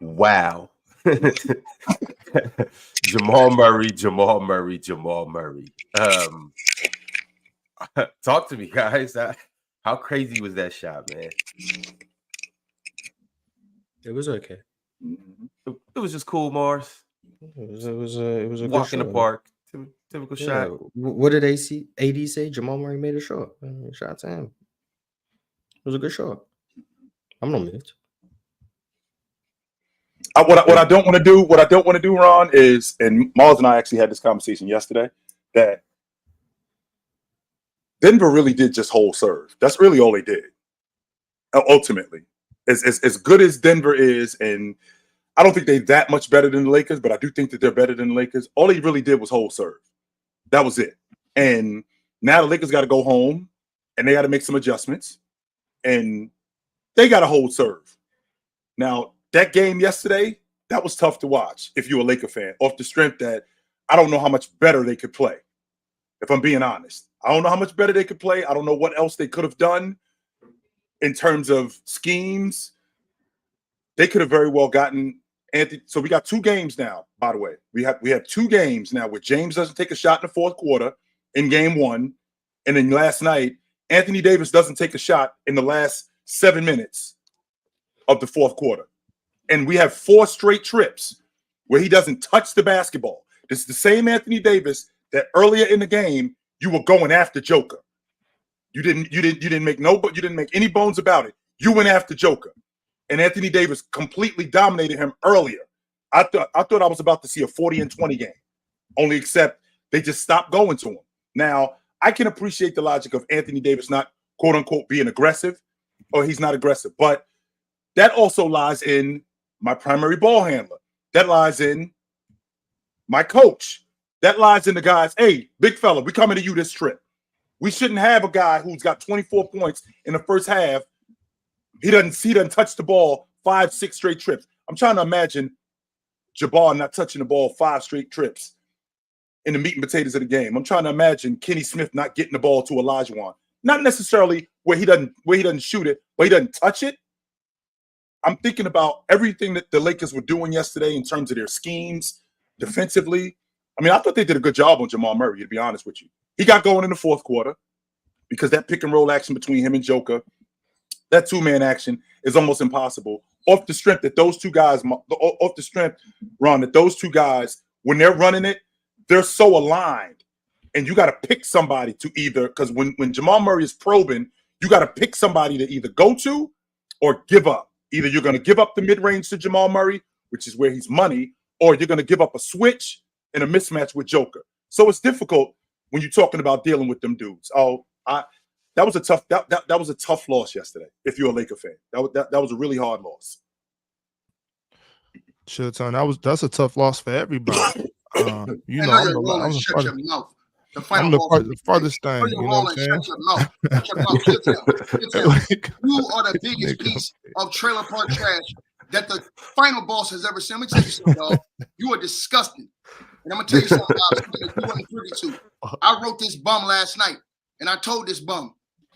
Wow. Jamal Murray. Talk to me, guys. How crazy was that shot, man? It was okay. It was just cool, Mars. It was a walk in the park. Typical shot. What did AD say? Jamal Murray made a shot. Shout to him. It was a good shot. I'm no Mitch. What I don't want to do, Ron, is, and Mars and I actually had this conversation yesterday, that Denver really did just hold serve. That's really all they did. Ultimately, as good as Denver is, and I don't think they're that much better than the Lakers, but I do think that they're better than the Lakers. All he really did was hold serve. That was it. And now the Lakers got to go home, and they got to make some adjustments, and they got to hold serve. Now, that game yesterday, that was tough to watch if you're a Laker fan, off the strength that I don't know how much better they could play, if I'm being honest. I don't know how much better they could play. I don't know what else they could have done in terms of schemes. They could have very well gotten Anthony. So we got 2 games now, by the way. We have 2 games now where James doesn't take a shot in the fourth quarter in game 1. And then last night, Anthony Davis doesn't take a shot in the last 7 minutes of the fourth quarter. And we have 4 straight trips where he doesn't touch the basketball. This is the same Anthony Davis that earlier in the game you were going after Joker. You didn't make any bones about it. You went after Joker. And Anthony Davis completely dominated him earlier. I thought I was about to see a 40-20 game. Only except they just stopped going to him. Now, I can appreciate the logic of Anthony Davis not, quote unquote, being aggressive, or he's not aggressive. But that also lies in my primary ball handler. That lies in my coach. That lies in the guys. Hey, big fella, we coming to you this trip. We shouldn't have a guy who's got 24 points in the first half. He doesn't touch the ball 5-6 straight trips. I'm trying to imagine Jabbar not touching the ball 5 straight trips in the meat and potatoes of the game. I'm trying to imagine Kenny Smith not getting the ball to Olajuwon. Not necessarily where he doesn't shoot it, but he doesn't touch it. I'm thinking about everything that the Lakers were doing yesterday in terms of their schemes defensively. I mean, I thought they did a good job on Jamal Murray, to be honest with you. He got going in the fourth quarter because that pick and roll action between him and Joker, that 2-man action is almost impossible. Off the strength that those 2 guys, Ron, that those 2 guys, when they're running it, they're so aligned. And you got to pick somebody to either, because when Jamal Murray is probing, you got to pick somebody to either go to or give up. Either you're going to give up the mid-range to Jamal Murray, which is where he's money, or you're going to give up a switch and a mismatch with Joker. So it's difficult when you're talking about dealing with them dudes. That was a tough loss yesterday. If you're a Laker fan, that was a really hard loss. Sure, Tony. That's a tough loss for everybody. I'm the farthest thing. You know what I'm saying? Shut your mouth. You are the biggest piece of trailer park trash that the final boss has ever seen. Let me tell you something, dog. You are disgusting. And I'm gonna tell you something about something that you weren't privy to. I wrote this bum last night, and I told this bum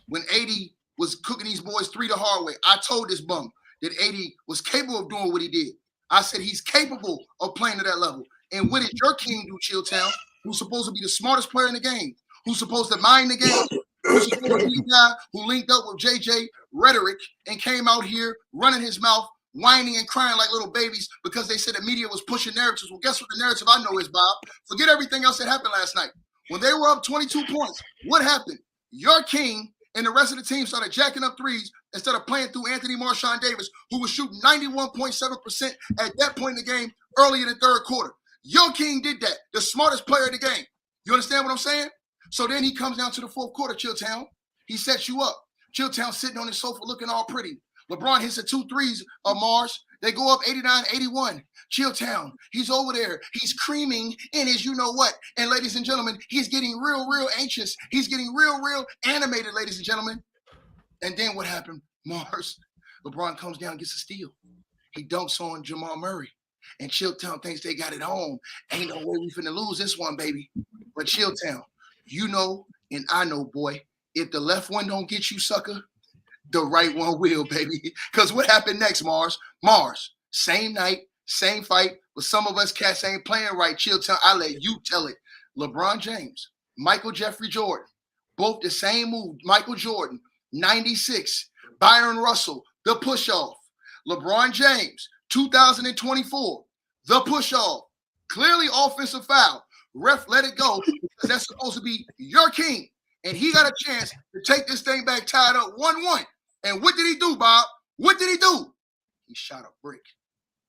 when AD was cooking these boys 3 the hard way. I told this bum that AD was capable of doing what he did. I said he's capable of playing to that level. And what did your king do, Chilltown? Who's supposed to be the smartest player in the game? Who's supposed to mind the game? Who's supposed to be the guy who linked up with JJ Reddick and came out here running his mouth, whining and crying like little babies because they said the media was pushing narratives. Well, guess what the narrative I know is, Bob? Forget everything else that happened last night. When they were up 22 points, what happened? Your king and the rest of the team started jacking up threes instead of playing through Anthony Marshawn Davis, who was shooting 91.7% at that point in the game early in the third quarter. Your king did that, the smartest player in the game. You understand what I'm saying? So then he comes down to the fourth quarter, Chilltown. He sets you up. Chilltown sitting on his sofa looking all pretty. LeBron hits the 2 threes of Mars. They go up 89-81. Chilltown, he's over there. He's creaming in his you-know-what. And ladies and gentlemen, he's getting real anxious. He's getting real animated, ladies and gentlemen. And then what happened? Mars, LeBron comes down and gets a steal. He dunks on Jamal Murray. And Chilltown thinks they got it home. Ain't no way we finna lose this one, baby. But Chilltown, you know and I know, boy, if the left one don't get you, sucker, The right one will, baby. Because what happened next, Mars? Mars, same night, same fight, but some of us cats ain't playing right. Chill, I let you tell it. LeBron James, Michael Jeffrey Jordan, both the same move. Michael Jordan, 96. Byron Russell, the push-off. LeBron James, 2024, the push-off. Clearly offensive foul. Ref let it go because that's supposed to be your king. And he got a chance to take this thing back tied up 1-1. And what did he do, Bob? What did he do? He shot a brick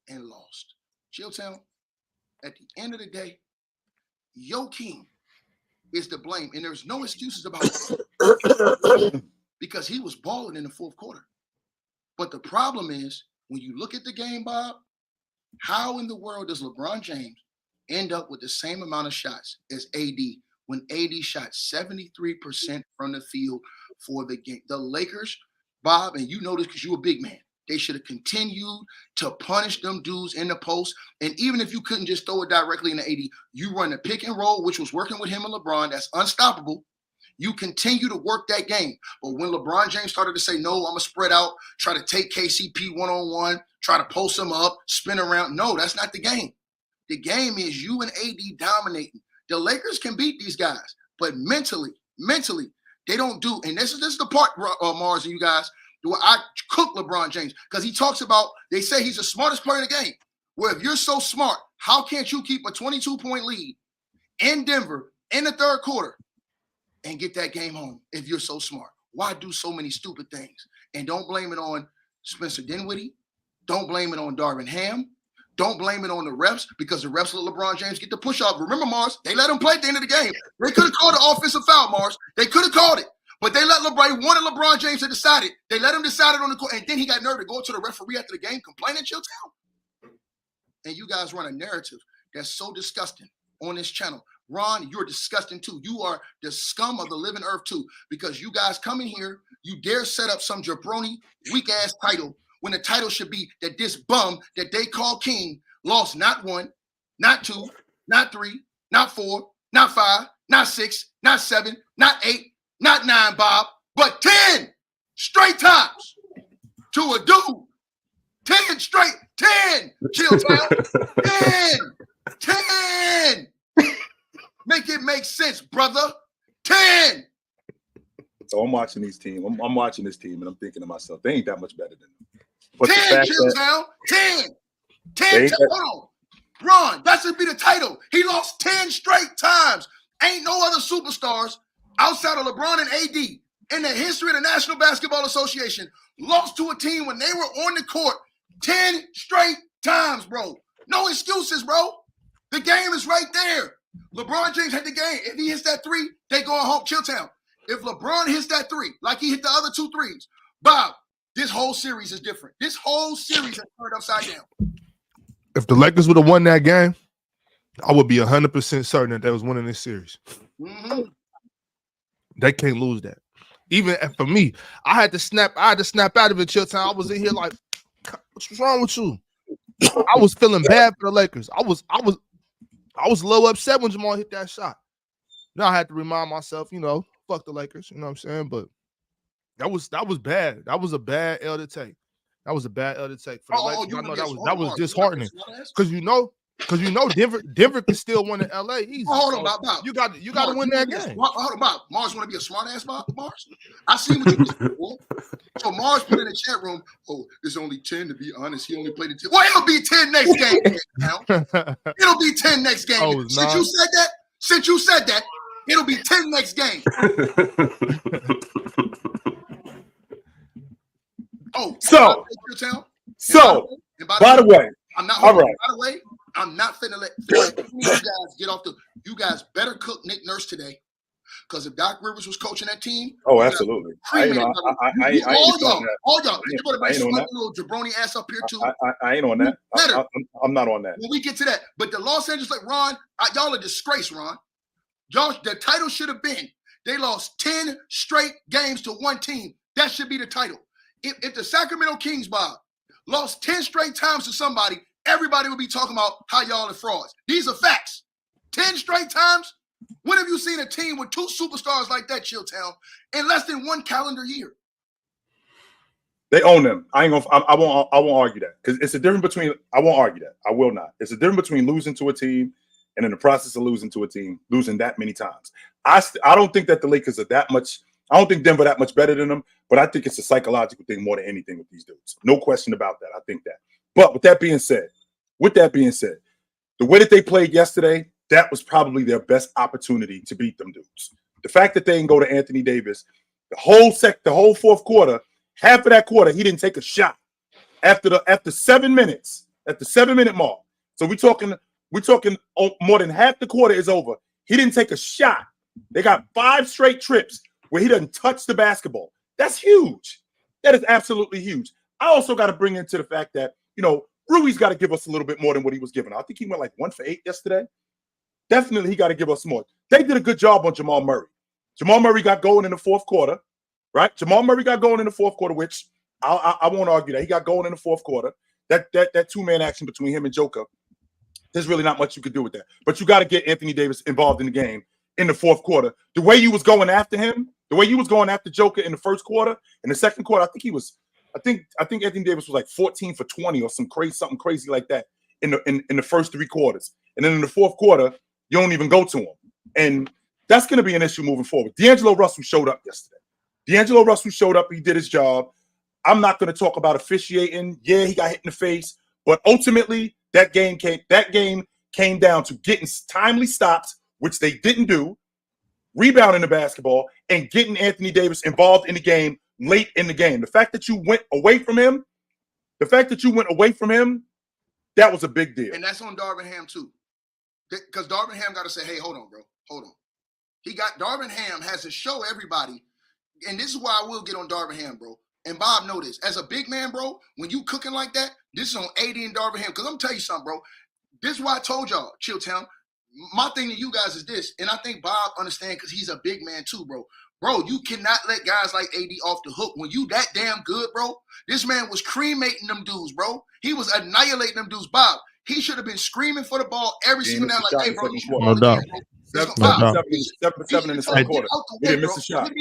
and lost. Chilltown, at the end of the day, your king is to blame. And there's no excuses about it because he was balling in the fourth quarter. But the problem is, when you look at the game, Bob, how in the world does LeBron James end up with the same amount of shots as AD when AD shot 73% from the field for the game? The Lakers, Bob, and you know this because you're a big man, they should have continued to punish them dudes in the post. And even if you couldn't just throw it directly in the AD, you run the pick and roll, which was working with him and LeBron. That's unstoppable. You continue to work that game. But when LeBron James started to say, no, I'm going to spread out, try to take KCP one-on-one, try to post him up, spin around. No, that's not the game. The game is you and AD dominating. The Lakers can beat these guys, but mentally, they don't do. And this is the part, Mars and you guys, where I cook LeBron James because he talks about, they say he's the smartest player in the game. Well, if you're so smart, how can't you keep a 22-point lead in Denver in the third quarter and get that game home if you're so smart? Why do so many stupid things? And don't blame it on Spencer Dinwiddie. Don't blame it on Darvin Ham. Don't blame it on the refs because the refs let LeBron James get the push-off. Remember, Mars, they let him play at the end of the game. They could have called the offensive foul, Mars. They could have called it. But they let LeBron James to decide it. They let him decide it on the court. And then he got nervous to go to the referee after the game complaining, Chilltown. And you guys run a narrative that's so disgusting on this channel. Ron, you're disgusting too. You are the scum of the living earth too, because you guys come in here, you dare set up some jabroni weak-ass title when the title should be that this bum that they call king lost not 1, not 2, not 3, not 4, not 5, not 6, not 7, not 8, not 9, Bob, but 10 straight times to a dude. 10 straight, 10, Chilltown, 10. Make it make sense, brother. 10. So I'm watching these teams. I'm watching this team, and I'm thinking to myself, they ain't that much better than them. But 10, Chilltown, 10. Hold on. Ron, that should be the title. He lost 10 straight times. Ain't no other superstars outside of LeBron and AD in the history of the National Basketball Association lost to a team when they were on the court 10 straight times, bro. No excuses, bro. The game is right there. LeBron James had the game. If he hits that 3, they going home. Chilltown. If LeBron hits that 3, like he hit the other 2 threes, Bob, this whole series is different. This whole series is turned upside down. If the Lakers would have won that game, I would be 100% certain that they was winning this series. Mm-hmm. They can't lose that. Even for me, I had to snap out of it, Chilltown. I was in here like, what's wrong with you? I was feeling bad for the Lakers. I was a little upset when Jamal hit that shot. Now I had to remind myself, fuck the Lakers. You know what I'm saying? But that was bad. That was a bad L to take. That was a bad L to take for the Lakers. I know that was disheartening. Because Denver can still win in LA easy. Hold on, Bob. You got to win that game. Hold on, Bob. Mars want to be a smart ass, Mars? I see what you did. So Mars put in the chat room, it's only 10 to be honest. He only played it 10. Well, it'll be 10 next game. It'll be 10 next game. Since you said that, it'll be 10 next game. By the way, I'm not. All right. By the way, I'm not finna let you guys get off the. You guys better cook Nick Nurse today, because if Doc Rivers was coaching that team, absolutely. All y'all, you better bring some little jabroni ass up here too. I ain't on that. I'm not on that. When we get to that, but the Los Angeles, Ron, y'all a disgrace, Ron. Y'all, the title should have been they lost 10 straight games to one team. That should be the title. If the Sacramento Kings, Bob, lost 10 straight times to somebody, everybody would be talking about how y'all are frauds. These are facts. 10 straight times? When have you seen a team with 2 superstars like that, Chilltown, in less than 1 calendar year? They own them. I won't argue that because it's a difference between. I won't argue that. I will not. It's a difference between losing to a team and in the process of losing to a team, losing that many times. I don't think that the Lakers are that much. I don't think Denver that much better than them, but I think it's a psychological thing more than anything with these dudes. No question about that. I think that. But with that being said, the way that they played yesterday, that was probably their best opportunity to beat them dudes. The fact that they didn't go to Anthony Davis, the whole fourth quarter, half of that quarter, he didn't take a shot. After 7 minutes, at the 7-minute mark. So we're talking more than half the quarter is over. He didn't take a shot. They got 5 straight trips where he doesn't touch the basketball. That's huge. That is absolutely huge. I also got to bring into the fact that, Rui's got to give us a little bit more than what he was giving. I think he went like 1 for 8 yesterday. Definitely, he got to give us more. They did a good job on Jamal Murray. Jamal Murray got going in the fourth quarter, right? Jamal Murray got going in the fourth quarter, which I won't argue that. He got going in the fourth quarter. That two-man action between him and Joker, there's really not much you could do with that. But you got to get Anthony Davis involved in the game in the fourth quarter. The way you was going after him, the way you was going after Joker in the first quarter, in the second quarter, I think Anthony Davis was like 14 for 20 or something crazy like that in the first 3 quarters. And then in the fourth quarter, you don't even go to him. And that's going to be an issue moving forward. D'Angelo Russell showed up yesterday. D'Angelo Russell showed up. He did his job. I'm not going to talk about officiating. Yeah, he got hit in the face. But ultimately, that game came down to getting timely stops, which they didn't do, rebounding the basketball, and getting Anthony Davis involved in the game late in the game. The fact that you went away from him, that was a big deal. And that's on Darvin Ham, too. Because Darvin Ham got to say, hey, hold on, bro. Hold on. Darvin Ham has to show everybody, and this is why I will get on Darvin Ham, bro. And Bob know this. As a big man, bro, when you cooking like that, this is on AD and Darvin Ham. Because I'm going to tell you something, bro. This is why I told y'all, Chilltown. My thing to you guys is this, and I think Bob understands because he's a big man too, bro. Bro, you cannot let guys like AD off the hook. When you that damn good, bro, this man was cremating them dudes, bro. He was annihilating them dudes. Bob, he should have been screaming for the ball every single now. Like, hey, bro, you should no doubt. 7 in the second quarter. He didn't miss a shot.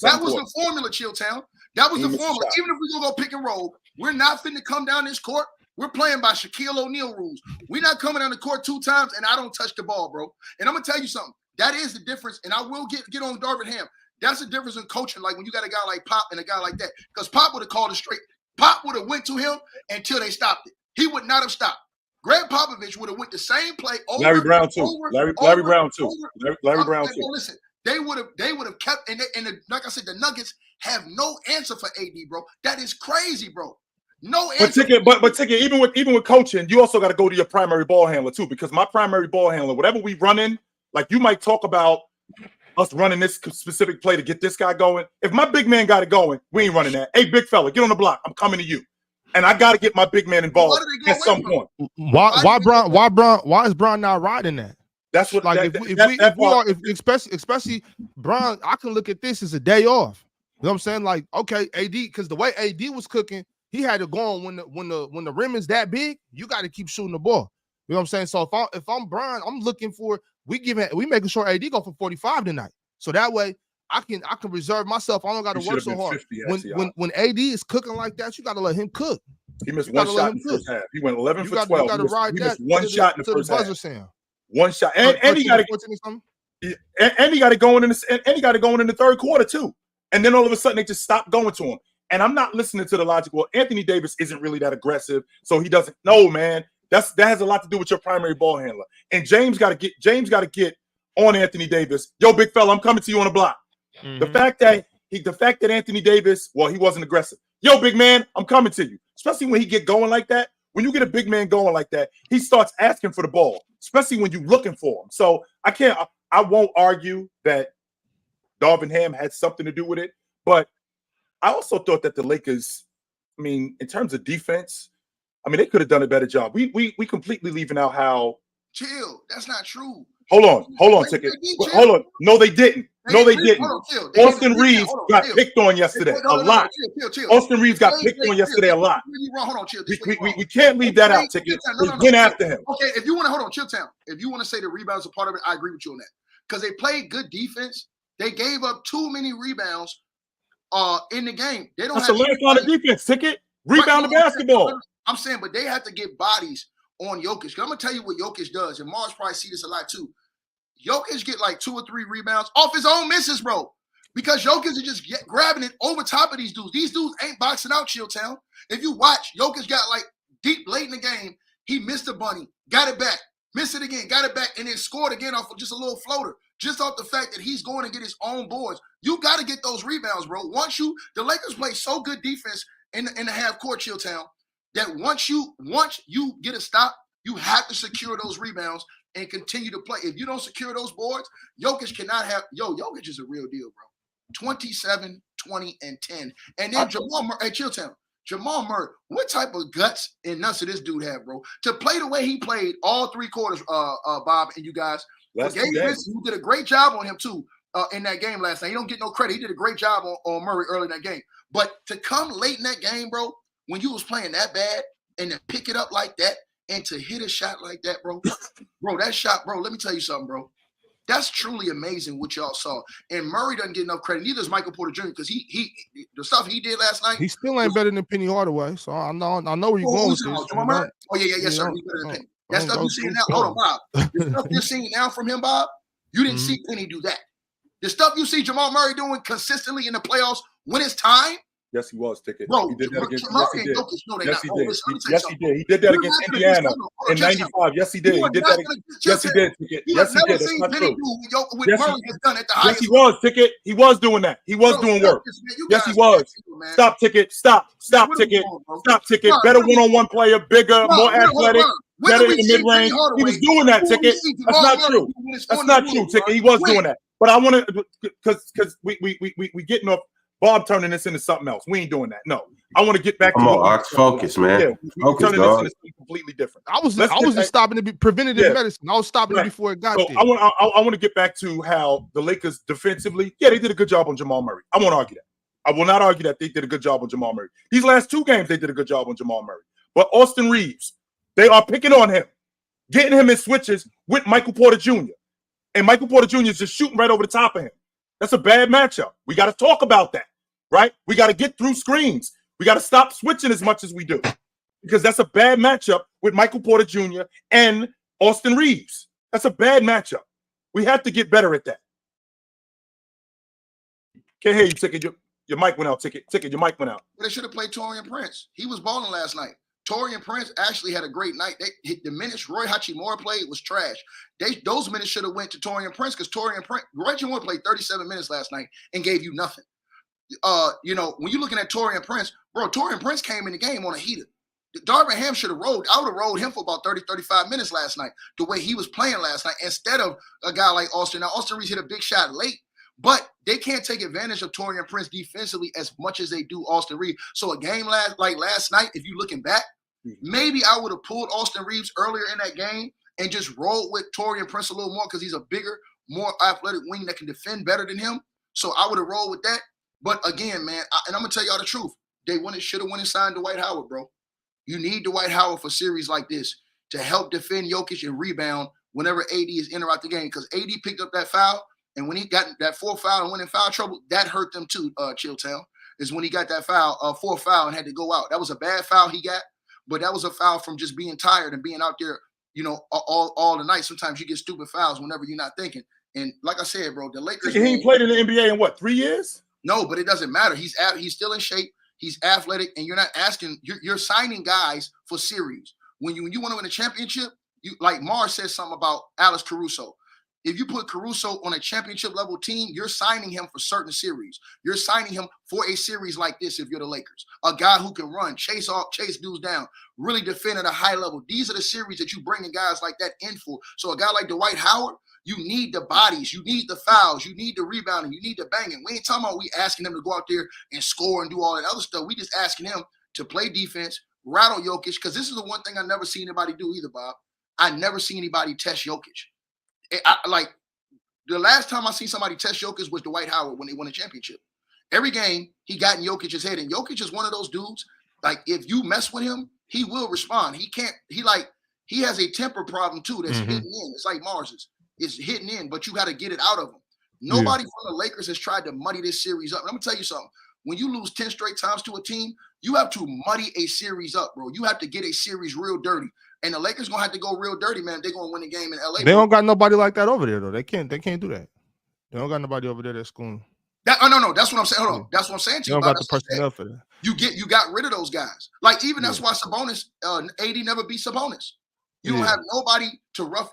That was the formula, Chilltown. That was the formula. Even if we go pick and roll, we're not finna come down this court. We're playing by Shaquille O'Neal rules. We're not coming down the court 2 times and I don't touch the ball, bro. And I'm gonna tell you something. That is the difference. And I will get on Darvin Ham. That's the difference in coaching. Like when you got a guy like Pop and a guy like that, because Pop would have called it straight. Pop would have went to him until they stopped it. He would not have stopped. Greg Popovich would have went the same play over. Larry Brown too. Larry Brown too. Listen, they would have kept. And like I said, the Nuggets have no answer for AD, bro. That is crazy, bro. No answer. But Ticket, even with coaching, you also got to go to your primary ball handler too, because my primary ball handler, whatever we run in, like you might talk about us running this specific play to get this guy going. If my big man got it going, we ain't running that. Hey, big fella, get on the block. I'm coming to you. And I got to get my big man involved at some point. Why is Bron not riding that? That's what, like, especially Bron, I can look at this as a day off. You know what I'm saying? Like, okay, AD, because the way AD was cooking, he had to go on when the rim is that big, you got to keep shooting the ball. You know what I'm saying? So if I'm Bron, I'm looking for we making sure AD go for 45 tonight. So that way I can reserve myself. I don't got to work so hard. 50, when AD is cooking like that, you got to let him cook. He missed one shot in the first half. He went 11 for 12. He missed one shot in the first half. One shot, and he got to go in the third quarter too. And then all of a sudden they just stopped going to him. And I'm not listening to the logic. Well, Anthony Davis isn't really that aggressive, so he doesn't. No, man, that has a lot to do with your primary ball handler. And James got to get on Anthony Davis. Yo, big fella, I'm coming to you on the block. Mm-hmm. The fact that Anthony Davis, well, he wasn't aggressive. Yo, big man, I'm coming to you. Especially when he get going like that. When you get a big man going like that, he starts asking for the ball, especially when you're looking for him. So I won't argue that Darvin Ham had something to do with it, but I also thought that the Lakers, I mean, in terms of defense, I mean, they could have done a better job. We completely leaving out how. Chill. That's not true. Hold on, Ticket. Hold on. No, they didn't. No, they didn't. Austin Reeves got picked on yesterday a lot. Austin Reeves got picked on yesterday a lot. Hold on, chill. We can't leave that out, Ticket. We went after him. Okay, if you want to hold on, Chilltown. If you want to say the rebounds are part of it, I agree with you on that. Because they played good defense. They gave up too many rebounds in the game. They don't That's have the last line of defense. Ticket. Rebound the basketball. I'm saying, but they have to get bodies on Jokic. I'm gonna tell you what Jokic does, and Mars probably see this a lot too. Jokic get like 2 or 3 rebounds off his own misses, bro. Because Jokic is just grabbing it over top of these dudes. These dudes ain't boxing out, Chilltown. If you watch, Jokic got like deep late in the game. He missed a bunny, got it back, missed it again, got it back, and then scored again off of just a little floater. Just off the fact that he's going to get his own boards. You got to get those rebounds, bro. The Lakers play so good defense in the half court, Chilltown, that once you get a stop, you have to secure those rebounds and continue to play. If you don't secure those boards, Jokic cannot have. Jokic is a real deal, bro. 27, 20, and 10. And then Jamal Murray, hey, Chilltown, Jamal Murray, what type of guts and nuts did this dude have, bro? To play the way he played all 3 quarters, Bob and you guys. Gabe Vincent, who did a great job on him too in that game last night. He don't get no credit. He did a great job on Murray early in that game. But to come late in that game, bro, when you was playing that bad and to pick it up like that and to hit a shot like that, bro, that shot, bro, let me tell you something, bro. That's truly amazing what y'all saw. And Murray doesn't get enough credit. Neither does Michael Porter Jr. because he the stuff he did last night. He still ain't better than Penny Hardaway. So I know where you're going with this. Oh yeah, yes, sir. He's better than Penny. That stuff you see now. Hold on, Bob. The stuff you're seeing now from him, Bob, you didn't see Penny do that. The stuff you see Jamal Murray doing consistently in the playoffs when it's time. Yes, he was, Ticket. Bro, he did that against. Yes, he did. Yes, he did. He did that against Indiana in '95. Yes, he did. He did that. Yes, he did. Ticket. Yes, he did. That's not true. Yes, he was, Ticket. He was doing that. He was doing work. Yes, he was. Stop, Ticket. Stop, Ticket. Stop, Ticket. Better one-on-one player, bigger, more athletic, better in the mid-range. He was doing that, Ticket. That's not true. That's not true, Ticket. He was doing that. But I want to, because we getting off. Bob turning this into something else. We ain't doing that. No, I want to get back. Come on, Ox, focus, man. Yeah, focus, turning this into something completely different. I was just stopping to be preventative medicine. I was stopping it before it got there. I want to get back to how the Lakers defensively, they did a good job on Jamal Murray. I won't argue that. I will not argue that they did a good job on Jamal Murray. These last 2 games, they did a good job on Jamal Murray. But Austin Reeves, they are picking on him, getting him in switches with Michael Porter Jr. And Michael Porter Jr. is just shooting right over the top of him. That's a bad matchup. We got to talk about that. Right? We got to get through screens. We got to stop switching as much as we do because that's a bad matchup with Michael Porter Jr. and Austin Reeves. That's a bad matchup. We have to get better at that. Can't hear you, Ticket. Your mic went out, Ticket. Your mic went out. They should have played Taurean Prince. He was balling last night. Taurean Prince actually had a great night. The minutes Roy Hachimura played was trash. Those minutes should have went to Taurean Prince because Roy Hachimura played 37 minutes last night and gave you nothing. When you're looking at Taurean Prince, bro, Taurean Prince came in the game on a heater. Darvin Ham should have rolled. I would have rolled him for about 30, 35 minutes last night, the way he was playing last night, instead of a guy like Austin. Now, Austin Reeves hit a big shot late, but they can't take advantage of Taurean Prince defensively as much as they do Austin Reeves. So a game last night, if you're looking back, maybe I would have pulled Austin Reeves earlier in that game and just rolled with Taurean Prince a little more because he's a bigger, more athletic wing that can defend better than him. So I would have rolled with that. But again, man, and I'm going to tell y'all the truth. They should have went and signed Dwight Howard, bro. You need Dwight Howard for series like this to help defend Jokic and rebound whenever AD is in or out the game. Because AD picked up that foul, and when he got that 4th foul and went in foul trouble, that hurt them too, Chilltown, is when he got that foul, 4th foul, and had to go out. That was a bad foul he got, but that was a foul from just being tired and being out there, all the night. Sometimes you get stupid fouls whenever you're not thinking. And like I said, bro, the Lakers. He ain't played in the NBA in what, 3 years? No, but it doesn't matter. He's still in shape. He's athletic, and you're not asking. You're signing guys for series. When you want to win a championship, like Mars said something about Alex Caruso. If you put Caruso on a championship level team, you're signing him for certain series. You're signing him for a series like this. If you're the Lakers, a guy who can run, chase dudes down, really defend at a high level. These are the series that you bringing guys like that in for. So a guy like Dwight Howard. You need the bodies. You need the fouls. You need the rebounding. You need the banging. We ain't talking about we asking him to go out there and score and do all that other stuff. We just asking him to play defense, rattle Jokic, because this is the one thing I never seen anybody do either, Bob. I never see anybody test Jokic. The last time I seen somebody test Jokic was Dwight Howard when they won a championship. Every game, he got in Jokic's head, and Jokic is one of those dudes, like, if you mess with him, he will respond. He has a temper problem, too, that's hitting in. It's like Mars's. It's hitting in, but you got to get it out of him. Nobody from the Lakers has tried to muddy this series up. And I'm going to tell you something. when you lose 10 straight times to a team, you have to muddy a series up, bro. You have to get a series real dirty. And the Lakers going to have to go real dirty, man. They're going to win the game in LA. They don't got nobody like that over there, though. They can't do that. They don't got nobody over there that's going. No. That's what I'm saying. Hold on. That's what I'm saying to you. You Don't got the personnel for that. You got rid of those guys. Like, even that's why Sabonis, AD never beat Sabonis. You don't have nobody to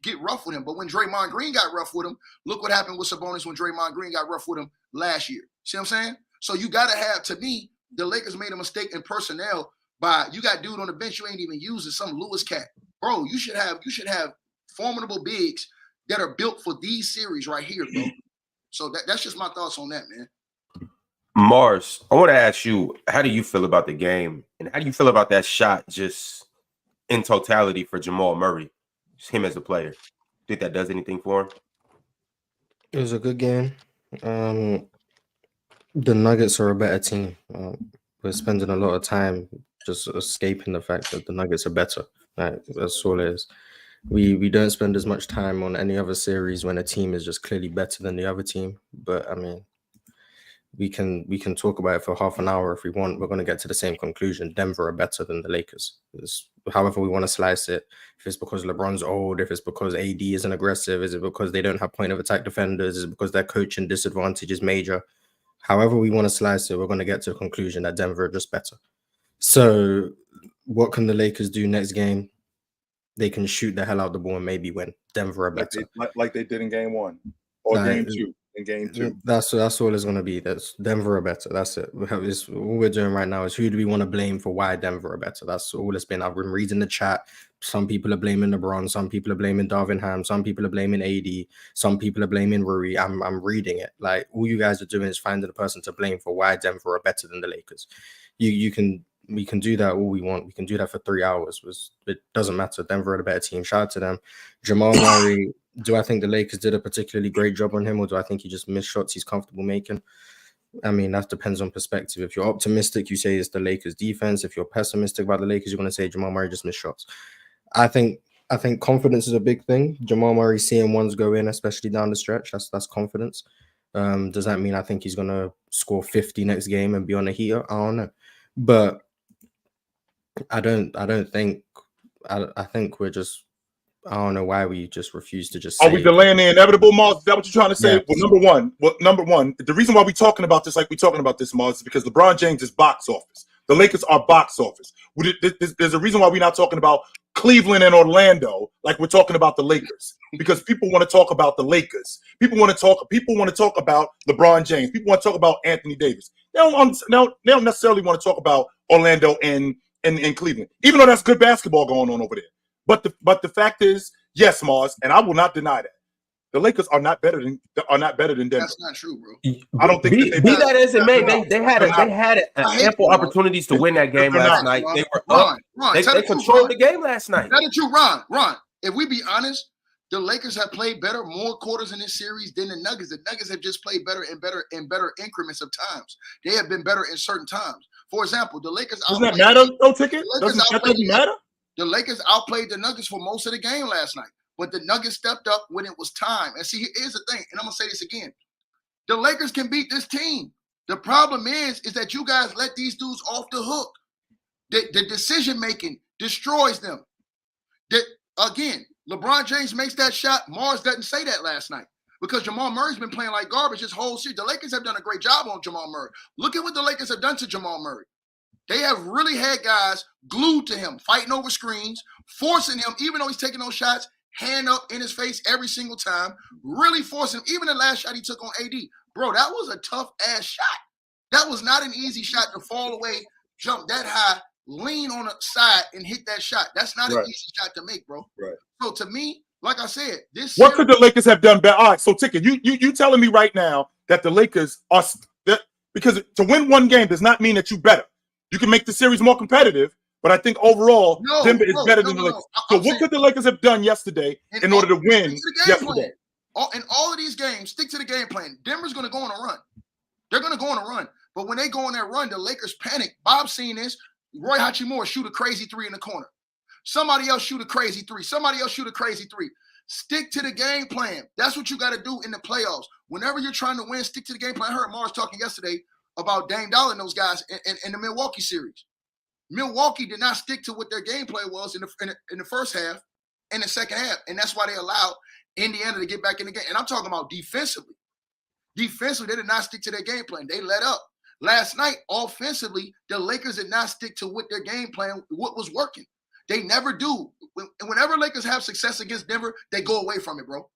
get rough with him. But when Draymond Green got rough with him, look what happened with Sabonis when Draymond Green got rough with him last year. See what I'm saying? So you got to have, to me, the Lakers made a mistake in personnel by, you got dude on the bench you ain't even using, some Lewis cat. Bro, you should have formidable bigs that are built for these series right here, bro. So that's just my thoughts on that, man. Mars, I want to ask you, how do you feel about the game? And how do you feel about that shot just in totality for Jamal Murray? Just him as a player. Think that does anything for him? It was a good game. The Nuggets are a better team. We're spending a lot of time just escaping the fact that the Nuggets are better. That's all it is. We don't spend as much time on any other series when a team is just clearly better than the other team. But I mean, we can talk about it for half an hour if we want. We're going to get to the same conclusion. Denver are better than the Lakers. However we want to slice it. If it's because LeBron's old, if it's because AD isn't aggressive, is it because they don't have point of attack defenders, is it because their coaching disadvantage is major? However we want to slice it, we're going to get to a conclusion that Denver are just better. So what can the Lakers do next game? They can shoot the hell out the ball and maybe win. Denver are better. Like they did in game 1 or game 2. In game 2. That's all it's going to be. That's Denver are better. That's it. All we're doing right now is who do we want to blame for why Denver are better? That's all it's been. I've been reading the chat. Some people are blaming LeBron. Some people are blaming Darvin Ham. Some people are blaming AD. Some people are blaming Rui. I'm reading it. Like, all you guys are doing is finding a person to blame for why Denver are better than the Lakers. We can do that all we want. We can do that for 3 hours. It doesn't matter. Denver are the better team. Shout out to them. Jamal Murray. Do I think the Lakers did a particularly great job on him, or do I think he just missed shots he's comfortable making? I mean, that depends on perspective. If you're optimistic, you say it's the Lakers defense. If you're pessimistic about the Lakers, you're going to say Jamal Murray just missed shots. I think confidence is a big thing. Jamal Murray seeing ones go in, especially down the stretch, that's confidence. Does that mean I think he's going to score 50 next game and be on a heater? I don't know. But I think we're just, I don't know why we just refuse to just say. Are we delaying the inevitable, Mars? Is that what you're trying to say? Yeah. Well, number one, the reason why we're talking about this, like we're talking about this, Mars, is because LeBron James is box office. The Lakers are box office. There's a reason why we're not talking about Cleveland and Orlando like we're talking about the Lakers, because people want to talk about the Lakers. People want to talk about LeBron James. People want to talk about Anthony Davis. They don't necessarily want to talk about Orlando and Cleveland, even though that's good basketball going on over there. But the fact is, yes, Mars, and I will not deny that the Lakers are not better than Denver. That's not true, bro. I don't think be that as it may, they had ample opportunities to win that game last night. They were up. They controlled the game last night. That is true, Ron. If we be honest, the Lakers have played better more quarters in this series than the Nuggets. The Nuggets have just played better and better in better increments of times. They have been better in certain times. For example, the Lakers. Doesn't that matter? No ticket. Doesn't matter. The Lakers outplayed the Nuggets for most of the game last night, but the Nuggets stepped up when it was time. And see, here's the thing, and I'm gonna say this again: the Lakers can beat this team. The problem is that you guys let these dudes off the hook. The decision making destroys them. Again, LeBron James makes that shot. Mars doesn't say that last night because Jamal Murray's been playing like garbage this whole series. The Lakers have done a great job on Jamal Murray. Look at what the Lakers have done to Jamal Murray. They have really had guys glued to him, fighting over screens, forcing him, even though he's taking those shots, hand up in his face every single time, really forcing him. Even the last shot he took on AD. Bro, that was a tough-ass shot. That was not an easy shot to fall away, jump that high, lean on the side, and hit that shot. That's not an easy shot to make, bro. Right. So, to me, like I said, this what could the Lakers have done better? All right, so Ticket, you telling me right now that the Lakers are because to win one game does not mean that you better. You can make the series more competitive, but I think overall Denver is better than the Lakers. So what could the Lakers have done yesterday in order to win yesterday? In all of these games, stick to the game plan. Denver's going to go on a run. They're going to go on a run. But when they go on that run, the Lakers panic. Bob's seen this. Roy Hachimura shoot a crazy three in the corner. Somebody else shoot a crazy three. Somebody else shoot a crazy three. Stick to the game plan. That's what you got to do in the playoffs. Whenever you're trying to win, stick to the game plan. I heard Mars talking yesterday. about Dame Dollar and those guys in the Milwaukee series. Milwaukee did not stick to what their gameplay was in the first half and the second half, and that's why they allowed Indiana to get back in the game. And I'm talking about defensively. Defensively, they did not stick to their game plan. They let up. Last night, offensively, the Lakers did not stick to what their game plan, what was working. They never do. Whenever Lakers have success against Denver, they go away from it, bro.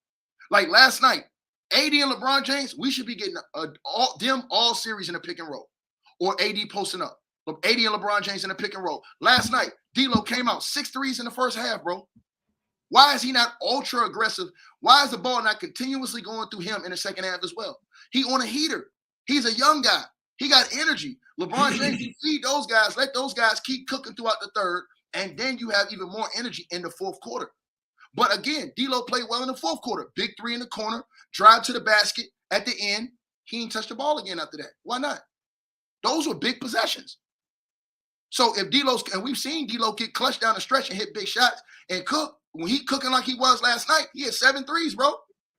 Like last night, AD and LeBron James, we should be getting them all series in a pick and roll, or AD posting up. AD and LeBron James in a pick and roll. Last night, D'Lo came out 6 threes in the first half, bro. Why is he not ultra aggressive? Why is the ball not continuously going through him in the second half as well? He on a heater. He's a young guy. He got energy. LeBron James, you feed those guys, let those guys keep cooking throughout the third, and then you have even more energy in the fourth quarter. But again, D'Lo played well in the fourth quarter. Big three in the corner, drive to the basket at the end. He ain't touched the ball again after that. Why not? Those were big possessions. So if D'Lo's, and we've seen D'Lo get clutched down the stretch and hit big shots and cook, when he cooking like he was last night, he had 7 threes, bro.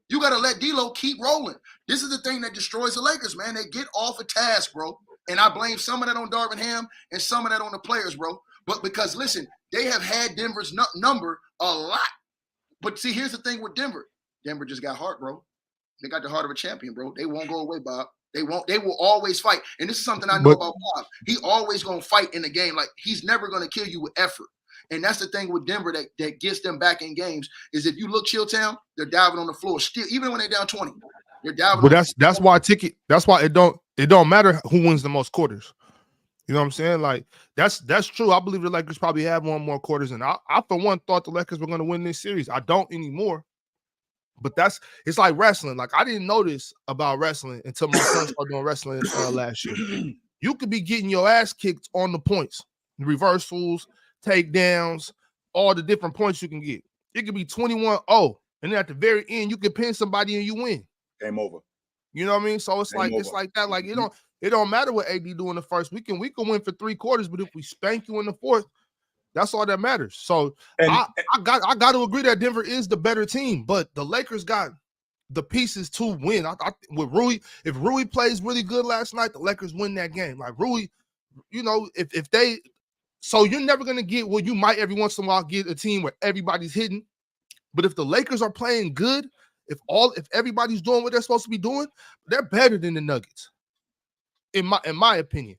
You got to let D'Lo keep rolling. This is the thing that destroys the Lakers, man. They get off a task, bro. And I blame some of that on Darvin Ham and some of that on the players, bro. But because, listen, they have had Denver's number a lot. But see, here's the thing with Denver. Denver just got heart, bro. They got the heart of a champion, bro. They won't go away, Bob. They won't. They will always fight. And this is something I know about Bob. He always going to fight in the game. Like, he's never going to kill you with effort. And that's the thing with Denver that gets them back in games is if you look Chilltown, they're diving on the floor still, even when they're down 20. They're diving. But that's why it don't matter who wins the most quarters. You know what I'm saying? Like that's true. I believe the Lakers probably have one more quarters, and I for one thought the Lakers were going to win this series. I don't anymore. But it's like wrestling. Like I didn't know this about wrestling until my son started doing wrestling last year. You could be getting your ass kicked on the points, reversals, takedowns, all the different points you can get. It could be 21-0, and then at the very end, you can pin somebody and you win. Game over. You know what I mean? So it's like that. Like it don't matter what AD do in the first. We can win for 3 quarters, but if we spank you in the fourth, that's all that matters. So I got to agree that Denver is the better team, but the Lakers got the pieces to win. With Rui, if Rui plays really good last night, the Lakers win that game. Like Rui, you know, if they. So you're never going to get what you might every once in a while get a team where everybody's hidden. But if the Lakers are playing good, if everybody's doing what they're supposed to be doing, they're better than the Nuggets, in my opinion.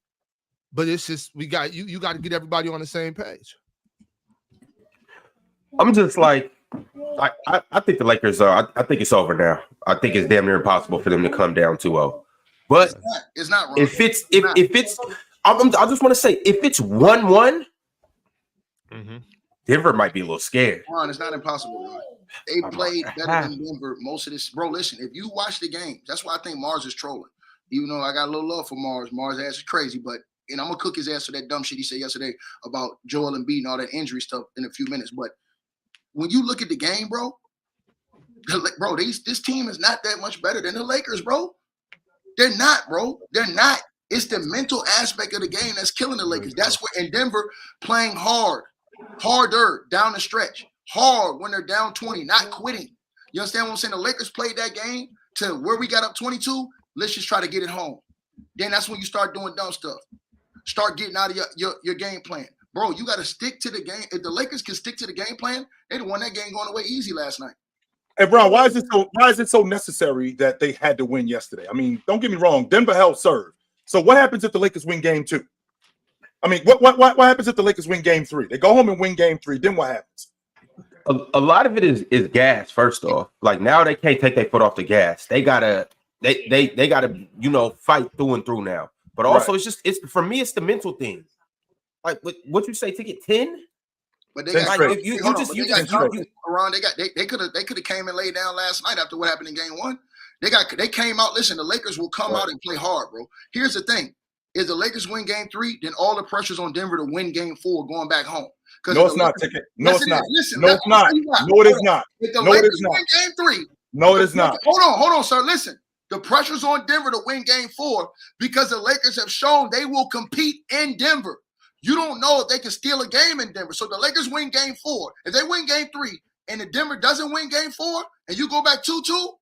But it's just you got to get everybody on the same page. I'm just like, I think the Lakers are. I think it's over now. I think it's damn near impossible for them to come down 2-0. But it's not wrong. If it's. I just want to say, if it's 1-1, Denver might be a little scared. Ron, it's not impossible, Ron. They played better than Denver most of this. Bro, listen, if you watch the games, that's why I think Mars is trolling. Even though I got a little love for Mars. Mars' ass is crazy, but I'm going to cook his ass for that dumb shit he said yesterday about Joel Embiid and all that injury stuff in a few minutes. But when you look at the game, bro, this team is not that much better than the Lakers, bro. They're not, bro. They're not. It's the mental aspect of the game that's killing the Lakers. That's where in Denver playing harder down the stretch, hard when they're down 20, not quitting. You understand what I'm saying? The Lakers played that game to where we got up 22. Let's just try to get it home. Then that's when you start doing dumb stuff. Start getting out of your game plan. Bro, you got to stick to the game. If the Lakers can stick to the game plan, they'd have won that game going away easy last night. And Brown, why is it so necessary that they had to win yesterday? I mean, don't get me wrong. Denver held serve. So what happens if the Lakers win game 2? I mean, what happens if the Lakers win game 3? They go home and win game 3. Then what happens? A lot of it is gas. First off, like now they can't take their foot off the gas. They gotta fight through and through now. But also it's for me it's the mental thing. Like what you say, ticket 10. But they got Ron. They could have came and laid down last night after what happened in game 1. They came out. Listen, the Lakers will come out and play hard, bro. Here's the thing: if the Lakers win game 3, then all the pressure's on Denver to win game 4, going back home. No, it's not, Ticket. No, it's not. Listen, no, it's not. No, it is not. If the Lakers win game 3, no, it is not. Hold on, sir. Listen, the pressure's on Denver to win game 4 because the Lakers have shown they will compete in Denver. You don't know if they can steal a game in Denver. So the Lakers win game 4. If they win game 3 and the Denver doesn't win game 4 and you go back 2-2.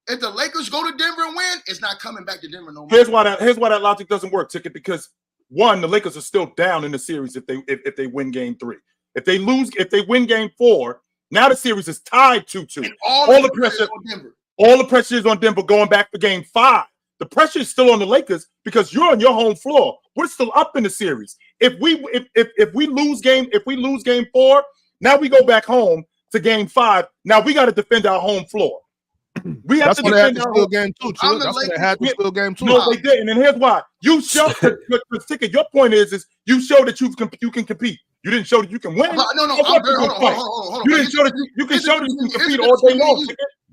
If the Lakers go to Denver and win, it's not coming back to Denver no more. Here's why that logic doesn't work, Ticket, because one, the Lakers are still down in the series if they win game 3. If they win game 4, now the series is tied 2-2. All the pressure is on Denver going back for game 5. The pressure is still on the Lakers because you're on your home floor. We're still up in the series. If we lose game 4, now we go back home to game 5. Now we got to defend our home floor. We have to defend our home game 2. That's when they had to steal game 2. No, they didn't. And here's why. You showed the Ticket. Your point is you show that you can compete. You didn't show that you can win. No. Hold on. You didn't show that you can show that you can compete all day long.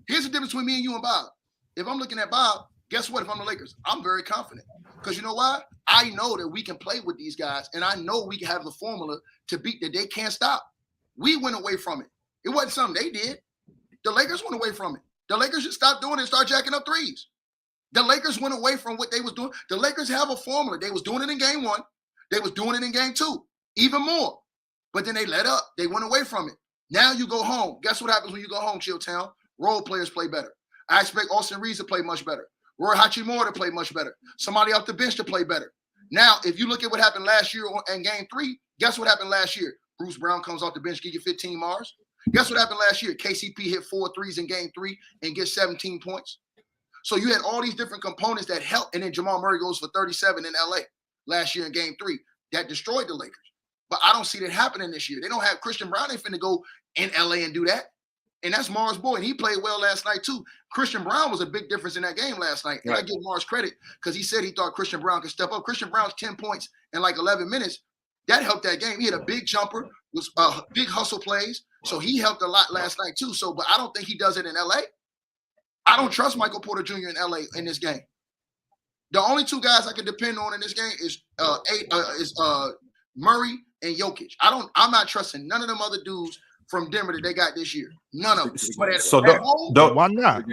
Here's the difference between me and you and Bob. If I'm looking at Bob, guess what? If I'm the Lakers, I'm very confident. Because you know why? I know that we can play with these guys, and I know we can have the formula to beat that they can't stop. We went away from it. It wasn't something they did. The Lakers went away from it. The Lakers should stop doing it and start jacking up threes. The Lakers went away from what they was doing. The Lakers have a formula. They was doing it in game 1. They was doing it in game 2, even more. But then they let up. They went away from it. Now you go home. Guess what happens when you go home, Chilltown? Role players play better. I expect Austin Reeves to play much better. Roy Hachimura to play much better. Somebody off the bench to play better. Now, if you look at what happened last year in game 3, guess what happened last year? Bruce Brown comes off the bench, give you 15 Mars. Guess what happened last year? KCP hit 4 threes in game 3 and gets 17 points. So you had all these different components that helped, and then Jamal Murray goes for 37 in LA last year in game 3. That destroyed the Lakers. But I don't see that happening this year. They don't have Christian Brown. They finna go in LA and do that. And that's Mars' boy, and he played well last night too. Christian Brown was a big difference in that game last night. And I give Mars credit because he said he thought Christian Brown could step up. Christian Brown's 10 points in like 11 minutes. That helped that game. He had a big jumper, was big hustle plays. So he helped a lot last night too. So, but I don't think he does it in LA. I don't trust Michael Porter Jr. in LA in this game. The only 2 guys I can depend on in this game is Murray and Jokic. I'm not trusting none of them other dudes from Denver that they got this year. None of them. So why not?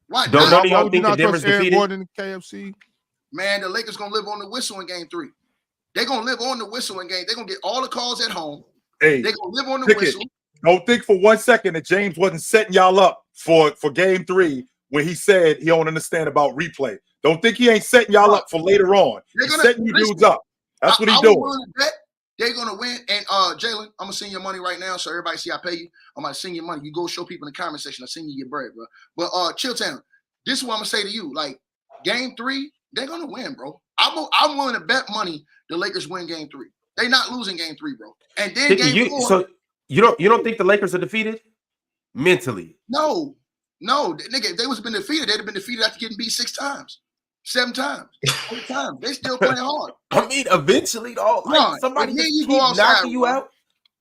Why don't not? y'all think the Denver's defeated? In the KFC? Man, the Lakers gonna live on the whistle in game 3. They're gonna live on the whistle in game. They're gonna get all the calls at home. Hey, they're gonna live on the whistle. Don't think for 1 second that James wasn't setting y'all up for game 3 when he said he don't understand about replay. Don't think he ain't setting y'all up for later on. He's setting you dudes up. That's what he's doing. They're gonna win. And Jalen, I'm gonna send your money right now, so everybody see I pay you. I'm gonna send you money. You go show people in the comment section. I send you your bread, bro. But Chilltown, this is what I'm gonna say to you. Like game 3, they're gonna win, bro. I'm willing to bet money the Lakers win game 3. They're not losing game 3, bro. And then game 4. So you don't think the Lakers are defeated mentally? No, nigga. If they was been defeated, they'd have been defeated after getting beat 6 times. 7 times, 8 times. They still playing hard. I mean, eventually, somebody keep knocking you out.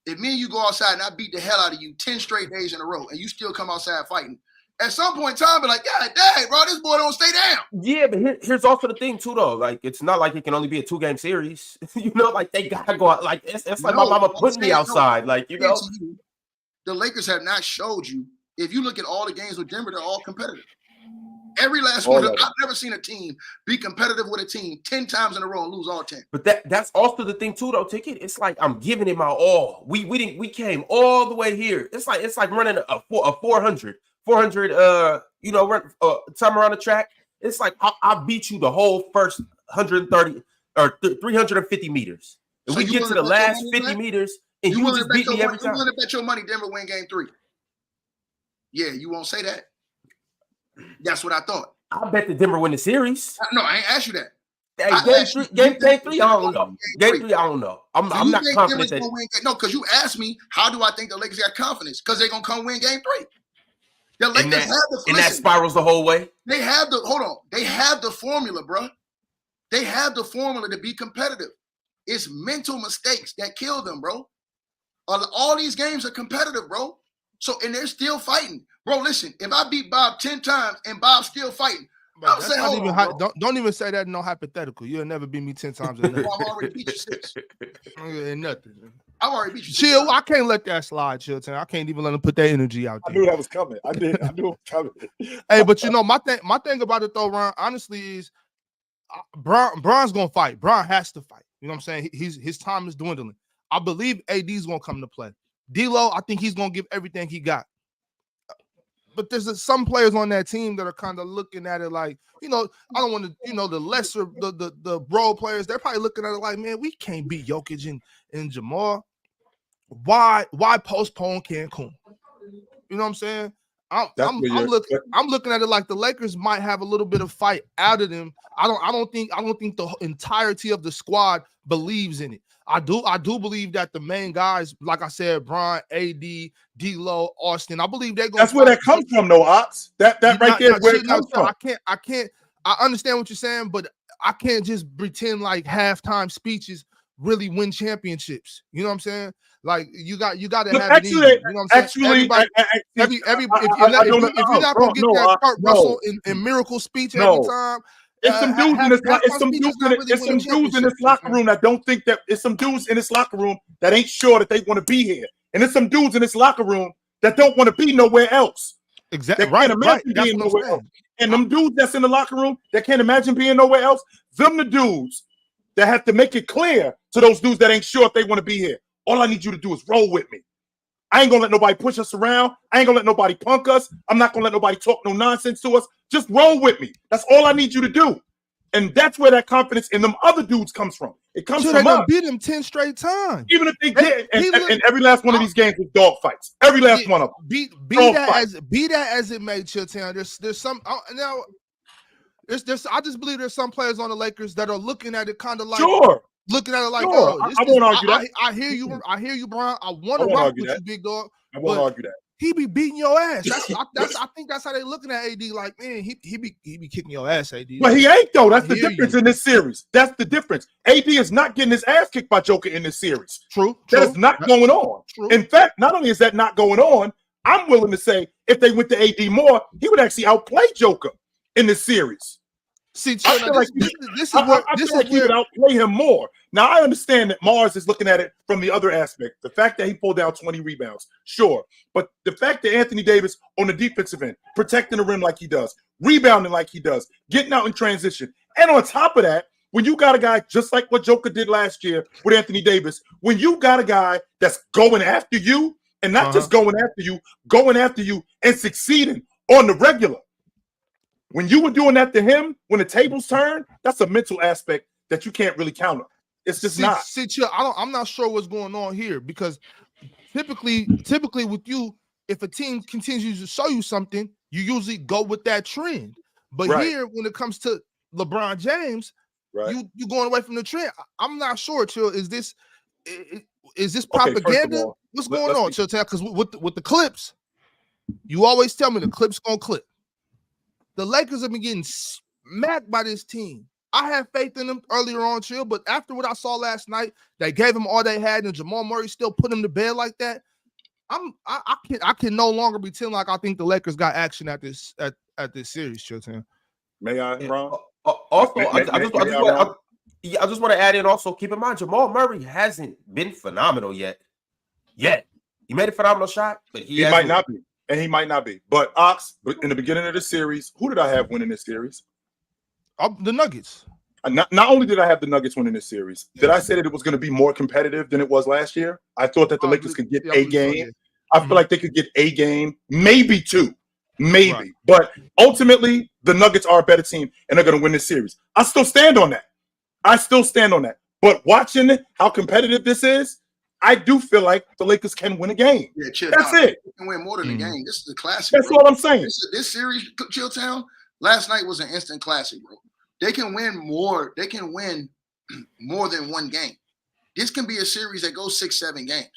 If me and you go outside and I beat the hell out of you 10 straight days in a row, and you still come outside fighting, at some point in time, be like, God dang, bro, this boy don't stay down. Yeah, but here's also the thing too, though. Like, it's not like it can only be a 2-game series. Like they gotta go out. Like it's like my mama putting me outside. Like the Lakers have not showed you. If you look at all the games with Denver, they're all competitive. Every last one. I've never seen a team be competitive with a team 10 times in a row and lose all 10. But that's also the thing too, though, Ticket. It's like I'm giving it my all. We came all the way here. It's like running a 400 run time around the track. It's like I beat you the whole first 130 or 350 meters. And so we get to the last 50 meters, and you just beat me every time. You want to bet your money Denver win game 3? Yeah, you won't say that. That's what I thought. I bet the Denver win the series. No, I ain't asked you that. Hey, game three, I don't know. Game 3, I don't know. I'm not confident that. No, because you asked me, how do I think the Lakers got confidence? Because they're gonna come win game 3. The Lakers have the and that spirals the whole way. They have They have the formula, bro. They have the formula to be competitive. It's mental mistakes that kill them, bro. All these games are competitive, bro. So, and they're still fighting. Bro, listen, if I beat Bob 10 times and Bob's still fighting, I'll say, don't even say that in no hypothetical. You'll never beat me 10 times. I've already beat you 6. Nothing. I've already beat you 6. Chill, I can't let that slide, Chilltown. I can't even let him put that energy out there. I knew that was coming. I knew it was coming. Hey, but my thing about it though, Ron, honestly, is Bron's gonna fight. Bron has to fight. You know what I'm saying? His time is dwindling. I believe AD's gonna come to play. D-Lo, I think he's gonna give everything he got. but there's some players on that team that are kind of looking at it like, I don't want to, the lesser, the role players, they're probably looking at it like, man, we can't beat Jokic and Jamal. Why postpone Cancun? You know what I'm saying? I'm looking at it like the Lakers might have a little bit of fight out of them. I don't think the entirety of the squad believes in it. I do believe that the main guys, like I said, Bron, AD, D'Lo, Austin, I believe they're going. That's where that comes from, though, Ox. That right there is where it comes from. I understand what you're saying, but I can't just pretend like halftime speeches really win championships. You know what I'm saying? Like you got to have it easy. You know what I'm saying? Actually, if you're not gonna get that Kurt Russell and miracle speech every time. It's some dudes in this. It's some dudes in this locker room that don't think that. It's some dudes in this locker room that ain't sure that they want to be here, and it's some dudes in this locker room that don't want to be nowhere else. Exactly. Right. Being nowhere else. And them dudes that's in the locker room that can't imagine being nowhere else. Them the dudes that have to make it clear to those dudes that ain't sure if they want to be here. All I need you to do is roll with me. I ain't gonna let nobody push us around. I ain't gonna let nobody punk us. I'm not gonna let nobody talk no nonsense to us. Just roll with me. That's all I need you to do. And that's where that confidence in them other dudes comes from. It comes from us. Beat them 10 straight times. Even if they did, and every last one of these games was dog fights. Every last one of them. Be that as it may, Chitchat. There's some now. There's I just believe there's some players on the Lakers that are looking at it kind of like looking at it like, oh, I won't argue that. I hear you, Brian. I want to rock with you, big dog. I won't argue that. He be beating your ass. I think that's how they looking at AD. Like, man, he be kicking your ass, AD. But he ain't though. That's the difference in this series. That's the difference. AD is not getting his ass kicked by Joker in this series. True. That's not going on. True. In fact, not only is that not going on, I'm willing to say if they went to AD more, he would actually outplay Joker in this series. See, I feel like he would outplay him more. Now, I understand that Mars is looking at it from the other aspect. The fact that he pulled down 20 rebounds, sure. But the fact that Anthony Davis on the defensive end, protecting the rim like he does, rebounding like he does, getting out in transition. And on top of that, when you got a guy just like what Joker did last year with Anthony Davis, when you got a guy that's going after you and not just going after you and succeeding on the regular. When you were doing that to him, when the tables turn, that's a mental aspect that you can't really counter. It's just not. I'm not sure what's going on here because typically with you, if a team continues to show you something, you usually go with that trend. But here, when it comes to LeBron James, you going away from the trend. I'm not sure, Chill. Is this propaganda? What's going on, Chill? Because with the clips, you always tell me the clips gonna clip. The Lakers have been getting smacked by this team. I had faith in them earlier on, Chill, but after what I saw last night, they gave them all they had, and Jamal Murray still put them to bed like that. I can no longer pretend like I think the Lakers got action at this series, Chill. May I, Ron? Also, I just want to add in. Also, keep in mind Jamal Murray hasn't been phenomenal yet. He made a phenomenal shot, but he might not be. And he might not be. But Ox, in the beginning of the series, who did I have winning this series? The Nuggets. Not only did I have the Nuggets winning this series, did I say that it was going to be more competitive than it was last year? I thought that the Lakers could get a game. I feel like they could get a game, maybe two, maybe. Right. But ultimately, the Nuggets are a better team, and they're going to win this series. I still stand on that. But watching how competitive this is, I do feel like the Lakers can win a game. Yeah, Chill. That's it. They can win more than a game. This is a classic. That's all I'm saying. This series, Chilltown, last night was an instant classic, bro. They can win more. They can win more than one game. This can be a series that goes 6-7 games.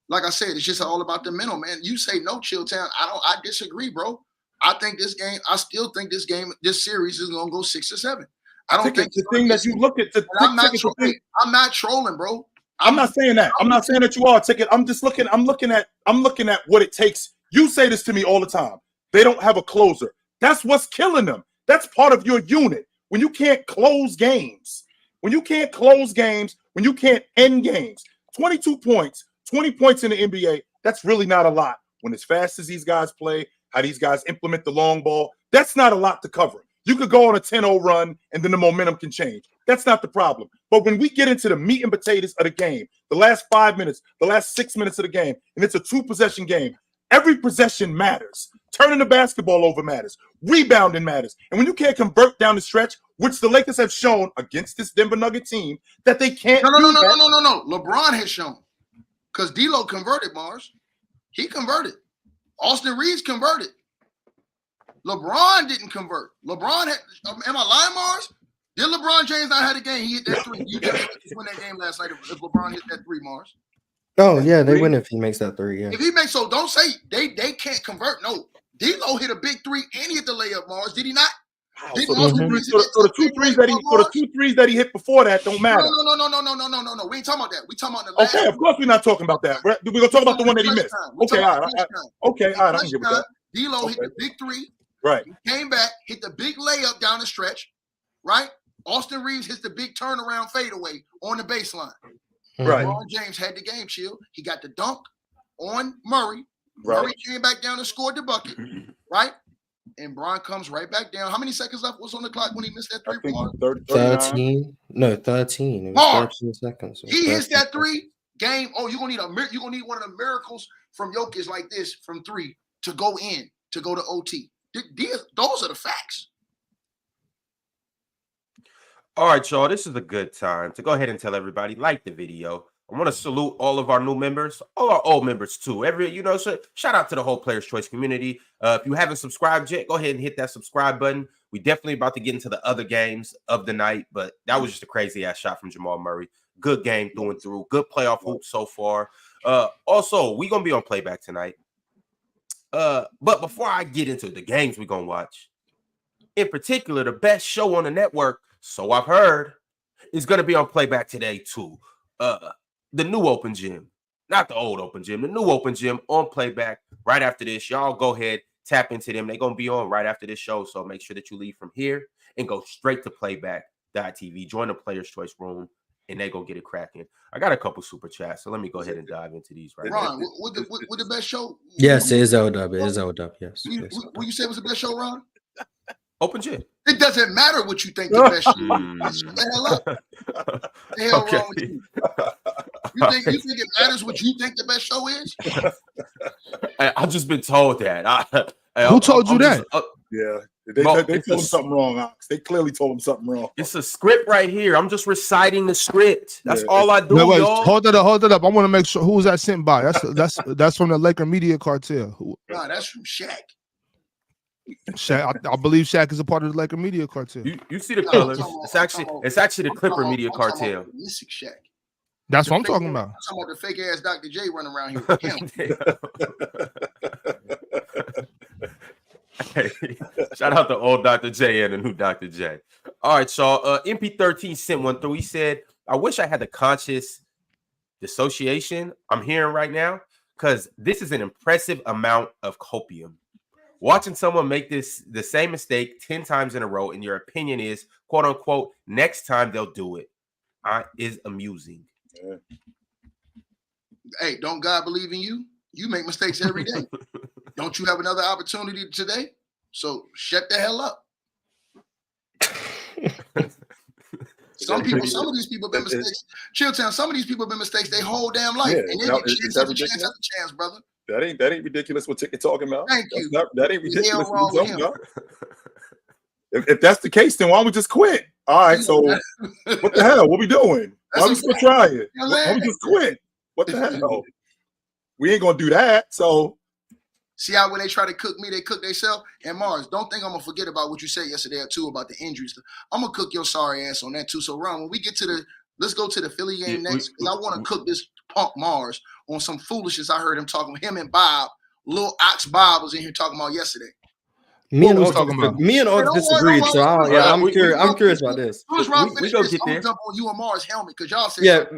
Like I said, it's just all about the mental, man. You say no, Chilltown. I disagree, bro. I still think this series is gonna go 6 or 7. I don't think the thing that you look at. I'm not trolling, bro. I'm not saying that. I'm not saying that you are Ticket. I'm looking at what it takes. You say this to me all the time. They don't have a closer. That's what's killing them. That's part of your unit. When you can't close games, when you can't end games, 22 points, 20 points in the NBA, that's really not a lot. When as fast as these guys play, how these guys implement the long ball, that's not a lot to cover. You could go on a 10-0 run and then the momentum can change. That's not the problem. But when we get into the meat and potatoes of the game, the last 5 minutes, the last 6 minutes of the game, and it's a 2-possession game, every possession matters Turning the basketball over matters. Rebounding matters. And when you can't convert down the stretch, which the Lakers have shown against this Denver Nugget team, that they can't No. that. LeBron has shown. Because D'Lo converted, Mars. He converted. Austin Reeves converted. LeBron didn't convert. LeBron had, am I lying, Mars? Did LeBron James not have a game? He hit that three. You just win that game last night if LeBron hit that three, Mars. Oh yeah, they win if he makes that three. Yeah. If he makes so, don't say they can't convert. No, D'Lo hit a big three and he hit the layup. Mars, did he not? So the two threes that he hit before that don't matter. No. We ain't talking about that. We talking about the last. Okay, of course we're not talking about that. We're gonna talk about the one that he missed. Okay, all right. I can get with that. D'Lo hit the big three. Right. He came back, hit the big layup down the stretch. Right. Austin Reeves hits the big turnaround fadeaway on the baseline. Right. LeBron James had the game chill. He got the dunk on Murray. Right. Murray came back down and scored the bucket. Right. And Bron comes right back down. How many seconds left was on the clock when he missed that three? 13. No, 13. It was Mars. 13 seconds. He hits that three. Game. Oh, you're gonna need one of the miracles from Jokic like this from three to go to OT. Those are the facts. All right, y'all. This is a good time to go ahead and tell everybody, like the video. I want to salute all of our new members, all our old members too. So shout out to the whole Players Choice community. If you haven't subscribed yet, go ahead and hit that subscribe button. We definitely about to get into the other games of the night, but that was just a crazy ass shot from Jamal Murray. Good game through and through. Good playoff hoop so far. Also, we're gonna be on Playback tonight. But before I get into the games we're gonna watch, in particular, the best show on the network, so I've heard, is gonna be on Playback today too. The new open gym, not the old open gym, the new open gym on Playback right after this. Y'all go ahead, tap into them. They're going to be on right after this show. So make sure that you leave from here and go straight to playback.tv. Join the Players Choice room and they go get it cracking. I got a couple super chats, so let me go ahead and dive into these right Ron, now. with the best show? Yes, it is L-Dub. It is L-Dub, yes. What you say was the best show, Ron? Open gym. It doesn't matter what you think the best show is. Shut the hell up. The hell Okay. wrong with you? You think it matters what you think the best show is? I've just been told that. Who told you that? Yeah. They told him something wrong, Ox. They clearly told him something wrong. It's a script right here. I'm just reciting the script. That's all I do. Wait, y'all. hold it up. I want to make sure who was that sent by. That's from the Laker Media Cartel. Nah, that's from Shaq. Shaq, I believe Shaq is a part of the Laker Media Cartel. You see the colors. It's actually the Clipper Media Cartel. Shaq. That's what I'm talking about. I'm talking about the fake ass Dr. J running around here with him. Hey, shout out to old Dr. J and the new Dr. J. All right, y'all. MP13 sent one through. He said, I wish I had the conscious dissociation I'm hearing right now, because this is an impressive amount of copium. Watching someone make the same mistake 10 times in a row, and your opinion is, quote unquote, next time they'll do it, is amusing. Yeah. Hey, don't God believe in you? You make mistakes every day. Don't you have another opportunity today? So shut the hell up. Some of these people have been mistakes. Chilltown, some of these people have been mistakes their whole damn life. Yeah, and they get chance after chance, brother. That ain't ridiculous what Ticket talking about. Thank you. That ain't ridiculous what wrong you talking about. If that's the case, then why don't we just quit? All right, so what the hell? What we doing? Why we still trying? Why don't we just quit? What the hell? We ain't gonna do that. So see how when they try to cook me, they cook themselves. And Mars, don't think I'm gonna forget about what you said yesterday too about the injuries. I'm gonna cook your sorry ass on that too. So Ron, when we get to let's go to the Philly game next, because I want to cook this punk Mars on some foolishness I heard him talking. Him and Bob, little Ox Bob was in here talking about yesterday. Me and Ox disagreed, so I'm curious about this. As soon as Ron We finished go this, get I'm there. gonna jump on you and Mars' helmet because y'all said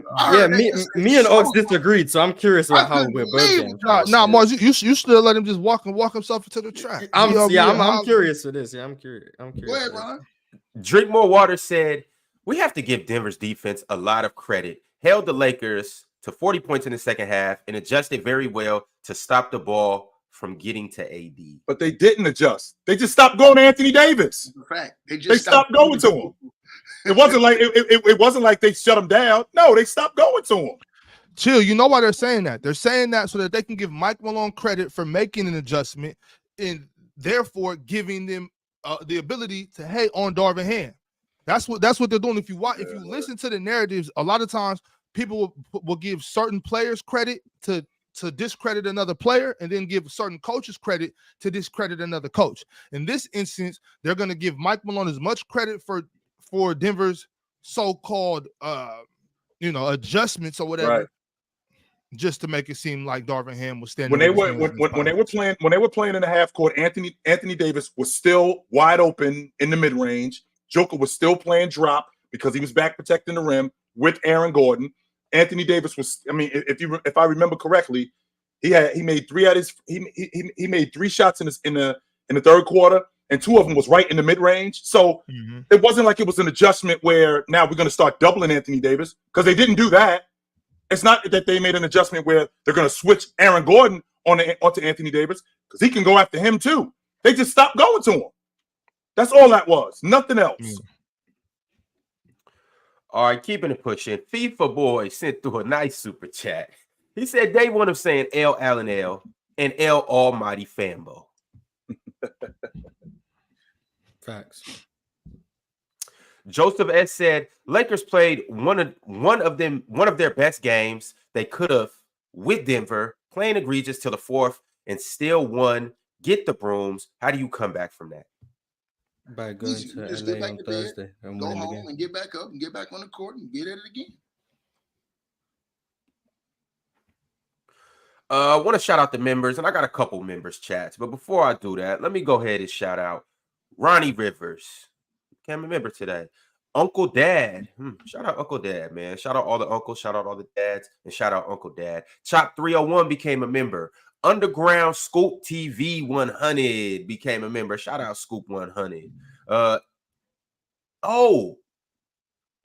me and Ox disagreed, so I'm curious about how we're both. Nah, Mars, you should let him just walk himself into the track. I'm curious for this. Yeah, I'm curious. Go ahead, Ron. Drink More Water said, we have to give Denver's defense a lot of credit. Held the Lakers to 40 points in the second half and adjusted very well to stop the ball from getting to AD. but they didn't adjust. They just stopped going to Anthony Davis. In fact, They stopped going to him. It wasn't like they shut him down. No, they stopped going to him. Chill, you know why they're saying that? They're saying that so that they can give Mike Malone credit for making an adjustment and therefore giving them the ability to hate on Darvin Ham. That's what they're doing. If you listen to the narratives, a lot of times people will give certain players credit to discredit another player, and then give certain coaches credit to discredit another coach. In this instance, they're going to give Mike Malone as much credit for Denver's so-called adjustments or whatever, Right. just to make it seem like Darvin Ham was standing. When they were playing in the half court, Anthony Davis was still wide open in the mid range. Joker was still playing drop because he was back protecting the rim with Aaron Gordon. Anthony Davis was, I mean, if I remember correctly, he made three shots in the third quarter, and 2 of them was right in the mid range. So it wasn't like it was an adjustment where now we're going to start doubling Anthony Davis, because they didn't do that. It's not that they made an adjustment where they're going to switch Aaron Gordon onto Anthony Davis, because he can go after him too. They just stopped going to him. That's all that was. Nothing else. All right, keeping it pushing. FIFA Boy sent through a nice super chat. He said day one of saying L Allen L and L Almighty Fambo. Facts. Joseph S said Lakers played one of their best games they could have with Denver, playing egregious till the fourth and still won. Get the brooms. How do you come back from that? By going to LA on Thursday and go winning the home game. and get back up and get back on the court and get at it again. I want to shout out the members, and I got a couple members chats. But before I do that, let me go ahead and shout out Ronnie Rivers. Can't remember today. Uncle Dad. Shout out Uncle Dad, man. Shout out all the uncles, shout out all the dads, and shout out Uncle Dad. Chop 301 became a member. Underground Scoop TV 100 became a member. Shout out Scoop 100.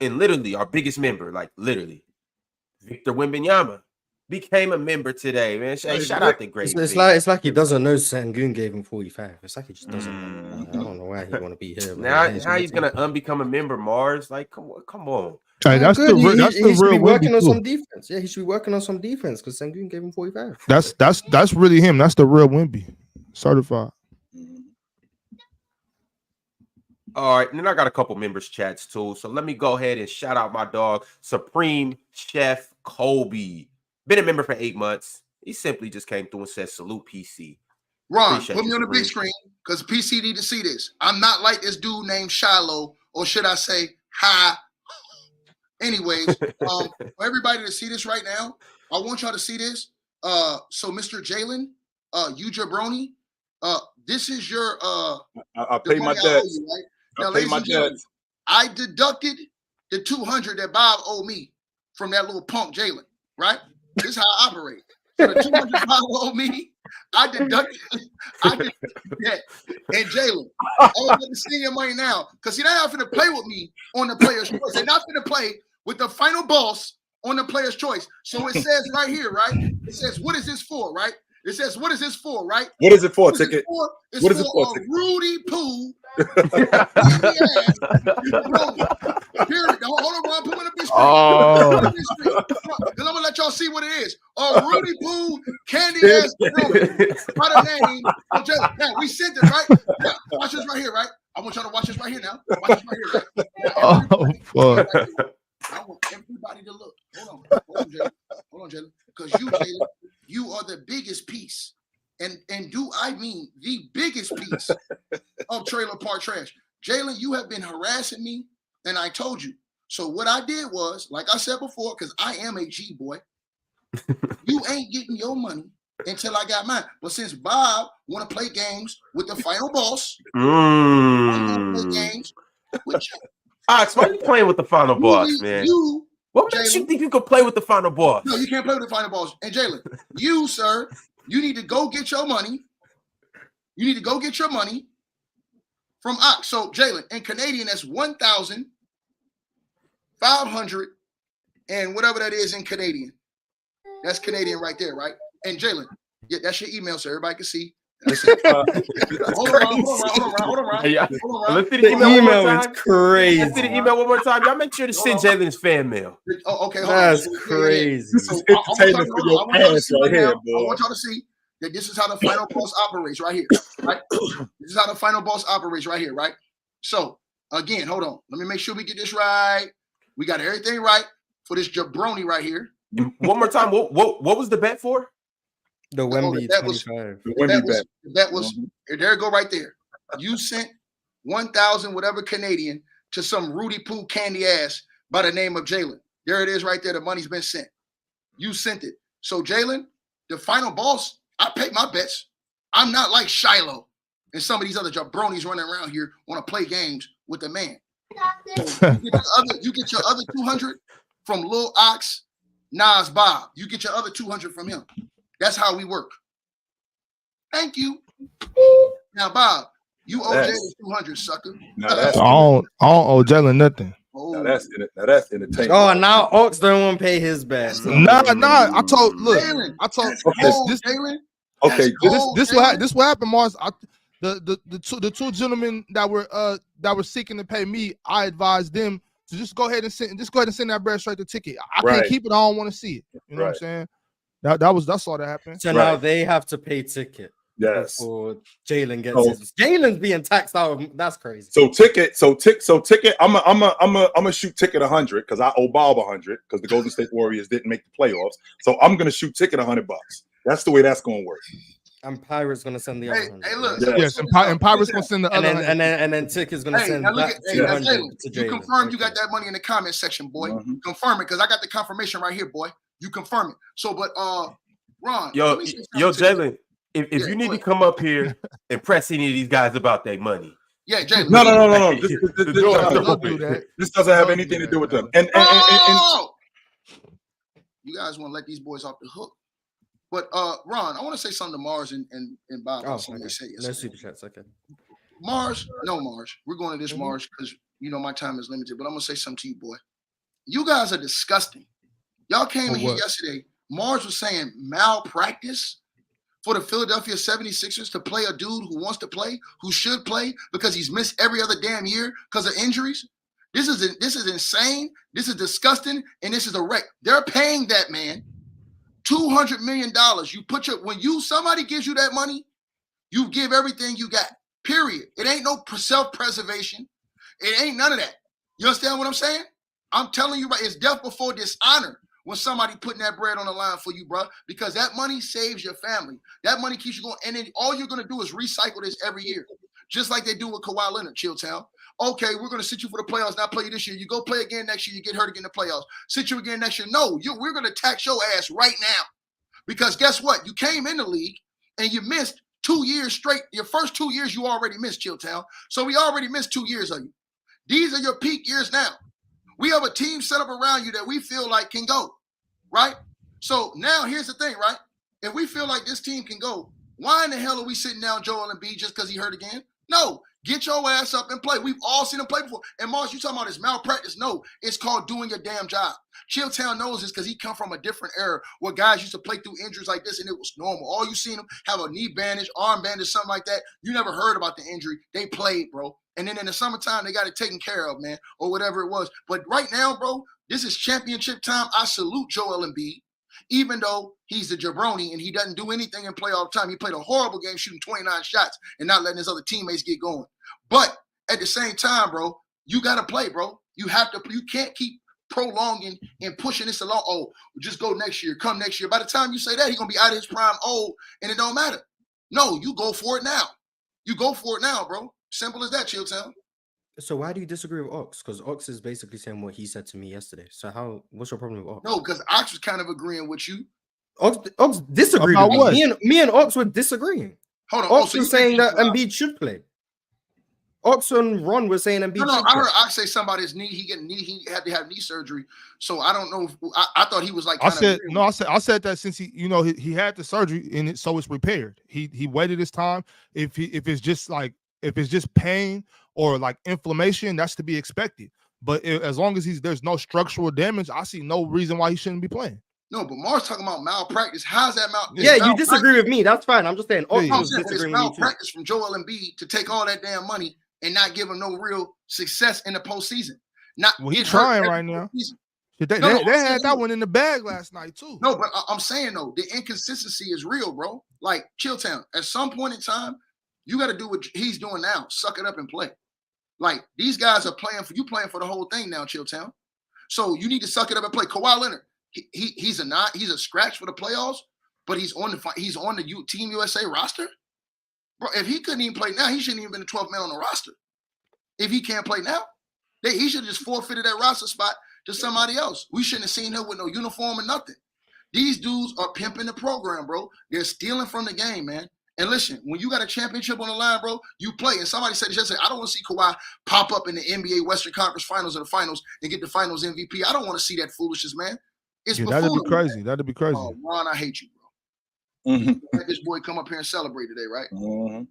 And literally our biggest member, like literally, Victor Wembanyama became a member today, man. Shout out the great. It's like he doesn't know Sengun gave him 45. It's like he just doesn't know. I don't know why he want to be here. Now he's gonna unbecome a member, Mars. Like, come on. Hey, that's the he should real be working on Wemby some defense. Yeah, he should be working on some defense because Sengun gave him 45. That's really him. That's the real Wemby, certified. All right, and then I got a couple members chats too. So let me go ahead and shout out my dog, Supreme Chef Kobe. Been a member for 8 months. He simply just came through and said, "Salute PC." Ron, Appreciate put me you, on the big Supreme. screen because PC need to see this. I'm not like this dude named Shiloh, or should I say hi? Anyways, for everybody to see this right now, I want y'all to see this. So Mr. Jalen, you jabroni, this is your I'll pay my debts. right? I'll Now, pay ladies my and gentlemen, debts. I deducted the $200 that Bob owed me from that little punk Jalen, right? This is how I operate. So the $200 Bob owed me, I deducted that. And Jalen, I was going to see your money now, because they're not going to play with me on the player's choice. They're not going to play with the final boss on the player's choice. So it says right here, right? It says, what is this for, right? It says, what is this for, right? What is it for, Ticket? It's What is it for for, Ticket? Rudy Poo. Period. Hold on, Ron. Put me in the big screen. Because I'm going to let y'all see what it is. Rudy Poo, candy ass by the name of Jalen. Now, we sent it, right? Now, watch this right here, right? I want y'all to watch this right here now. Watch this right here, right? Now, I want everybody to look. Hold on, Jalen. Hold on, Jalen. Because you, Jalen, you are the biggest piece. And do I mean the biggest piece of Trailer Park Trash? Jalen, you have been harassing me, and I told you. So what I did was, like I said before, because I am a G boy, you ain't getting your money until I got mine. But since Bob want to play games with the final boss, I'm going to play games with you. Ox, why are you playing with the final boss, man? What makes you think you could play with the final boss? No, you can't play with the final boss. And Jalen, you, sir, you need to go get your money. You need to go get your money from Ox. So, Jalen, in Canadian, that's 1,500 and whatever that is in Canadian. That's Canadian right there, right? And Jalen, yeah, that's your email, so everybody can see. Let's Hold on. Let's see the email one more time. Crazy. Let's see the email one more time. Y'all make sure to send Jalen his fan mail. Oh, okay, hold That's on. crazy. This is entertainment for your ass right here, boy. I want y'all to see. that this is how the final boss operates right here, right? This is how the final boss operates right here, right? So again, hold on. Let me make sure we get this right. We got everything right for this jabroni right here. One more time. What was the bet for? The Wemby 25. The That was there. Go right there. You sent 1,000 whatever Canadian to some Rudy Poo candy ass by the name of Jalen. There it is right there. The money's been sent. You sent it. So Jalen, the final boss, I paid my bets. I'm not like Shiloh and some of these other jabronis running around here want to play games with the man. So you get your other 200 from Lil Ox, Nas Bob. You get your other 200 from him. That's how we work. Thank you. Now, Bob, you owe Jalen 200, sucker. I don't owe Jalen nothing. Now that's entertaining. Oh, now Ox don't want to pay his bet. Nah. I told Jalen, Jalen. Okay, This what happened, Mars. The two gentlemen that were seeking to pay me, I advised them to just go ahead and send that bread straight to Ticket. I can't keep it. I don't want to see it. You know what I'm saying? That's all that happened. So now they have to pay Ticket. Yes. Before Jalen gets his. Jalen's being taxed out. That's crazy. So Ticket. I'm a shoot Ticket 100 because I owe Bob 100 because the Golden State Warriors didn't make the playoffs. So I'm gonna shoot Ticket $100. That's the way that's gonna work. And Pirate's gonna send the other 100. Hey, look. Yes, and Pirate's gonna send the other 100. And then Ticket's gonna send that 200 to Jalen. You confirm you got that money in the comment section, boy. Confirm it because I got the confirmation right here, boy. You confirm it. So, but Ron, yo, Jalen. If you need to come up here and press any of these guys about their money. Yeah, Jalen. No. This doesn't have anything to do with them. And you guys want to let these boys off the hook. But Ron, I want to say something to Mars and Bob. Oh, okay. No Superchats, okay. Mars. We're going to this Mars because my time is limited. But I'm gonna say something to you, boy. You guys are disgusting. Y'all came in here yesterday. Mars was saying malpractice for the Philadelphia 76ers to play a dude who wants to play, who should play because he's missed every other damn year because of injuries. This is insane. This is disgusting, and this is a wreck. They're paying that man $200 million. When somebody gives you that money, you give everything you got. Period. It ain't no self-preservation. It ain't none of that. You understand what I'm saying? I'm telling you, right? It's death before dishonor when somebody putting that bread on the line for you, bro, because that money saves your family. That money keeps you going, and then all you're gonna do is recycle this every year, just like they do with Kawhi Leonard. Chilltown. Okay, we're gonna sit you for the playoffs, not play you this year. You go play again next year, you get hurt again in the playoffs. Sit you again next year. No, we're gonna tax your ass right now, because guess what? You came in the league and you missed 2 years straight. Your first 2 years you already missed, Chilltown. So we already missed 2 years of you. These are your peak years now. We have a team set up around you that we feel like can go, right? So now here's the thing, right? If we feel like this team can go, why in the hell are we sitting down Joel Embiid just because he hurt again? No, get your ass up and play. We've all seen him play before. And Mars, you talking about this malpractice? No, it's called doing your damn job. Chilltown knows this because he come from a different era where guys used to play through injuries like this and it was normal. All you seen them have a knee bandage, arm bandage, something like that. You never heard about the injury. They played, bro. And then in the summertime, they got it taken care of, man, or whatever it was. But right now, bro, this is championship time. I salute Joel Embiid, even though he's a jabroni and he doesn't do anything in play all the time. He played a horrible game shooting 29 shots and not letting his other teammates get going. But at the same time, bro, you got to play, bro. You can't keep prolonging and pushing this along. Oh, just go next year, come next year. By the time you say that, he's going to be out of his prime old, and it don't matter. No, you go for it now. You go for it now, bro. Simple as that, Chilltown. So why do you disagree with Ox? Because Ox is basically saying what he said to me yesterday. So what's your problem with Ox? No, because Ox was kind of agreeing with you. Ox disagreed with me. Me and Ox were disagreeing. Hold on. Ox was saying that Embiid should play. Ox and Ron were saying Embiid. No, I heard Ox say something about his knee. He had to have knee surgery. So I don't know. I thought he was like. I said that since he had the surgery and it, so it's repaired. He waited his time. If it's just pain or like inflammation, that's to be expected. But as long as there's no structural damage, I see no reason why he shouldn't be playing. No, but Mars talking about malpractice. How's that malpractice? Yeah, you disagree with me. That's fine. I'm just saying. It's malpractice from Joel Embiid to take all that damn money and not give him no real success in the postseason. He's trying right now. They had that one in the bag last night too. No, but I'm saying though, the inconsistency is real, bro. Like Chilltown, at some point in time, you got to do what he's doing now. Suck it up and play. Like these guys are playing for the whole thing now, Chilltown. So you need to suck it up and play. Kawhi Leonard, he's a scratch for the playoffs, but he's on the Team USA roster. Bro, if he couldn't even play now, he shouldn't even been the 12th man on the roster. If he can't play now, he should have just forfeited that roster spot to somebody else. We shouldn't have seen him with no uniform or nothing. These dudes are pimping the program, bro. They're stealing from the game, man. And listen, when you got a championship on the line, bro, you play. And somebody said yesterday, I don't want to see Kawhi pop up in the NBA Western Conference Finals or the Finals and get the Finals MVP. I don't want to see that foolishness, man. It's that'd be crazy. Man. That'd be crazy. Oh, Ron, I hate you, bro. Mm-hmm. Let this boy come up here and celebrate today, right? Mm-hmm.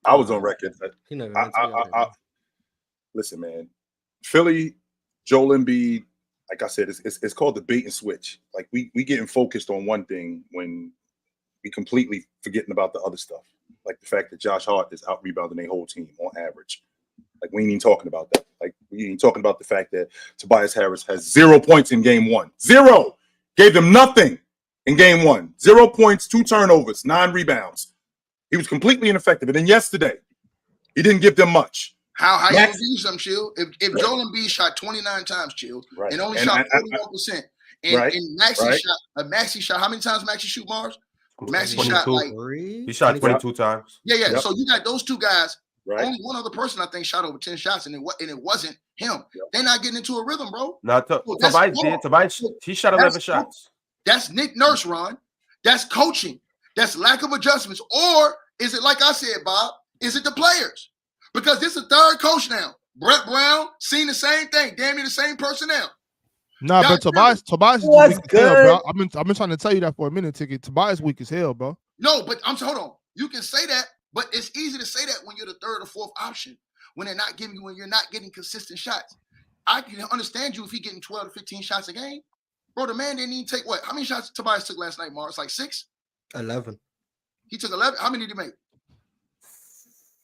I was on record. Listen, man. Philly, Joel Embiid, like I said, it's called the bait and switch. Like we getting focused on one thing when we completely forgetting about the other stuff. Like the fact that Josh Hart is out rebounding their whole team on average. Like we ain't even talking about that. Like we ain't talking about the fact that Tobias Harris has 0 points in game 1. 0. Gave them nothing in game 1. 0 points, 2 turnovers, 9 rebounds. He was completely ineffective. And then yesterday, he didn't give them much. How you gonna do some, Chill? If Joel Embiid shot 29 times, Chill, and only shot 41%, and Maxey shot how many times Maxey shoot, Mars? Maxey shot like he shot 22 times. Yeah. Yep. So you got those two guys. Right. Only one other person I think shot over 10 shots, and it wasn't him. Yep. They're not getting into a rhythm, bro. Tobias did. Tobias, he shot 11 shots. That's Nick Nurse, Ron. That's coaching. That's lack of adjustments. Or is it like I said, Bob? Is it the players? Because this is the third coach now. Brett Brown seen the same thing, damn near the same personnel. Nah, but Tobias is weak as hell, bro. I've been trying to tell you that for a minute, Ticket. Tobias weak as hell, bro. No, but hold on. You can say that, but it's easy to say that when you're the third or fourth option, when you're not getting consistent shots. I can understand you if he's getting 12 to 15 shots a game. Bro, the man didn't even take what? How many shots Tobias took last night, Mars? Like 6? 11. He took 11. How many did he make?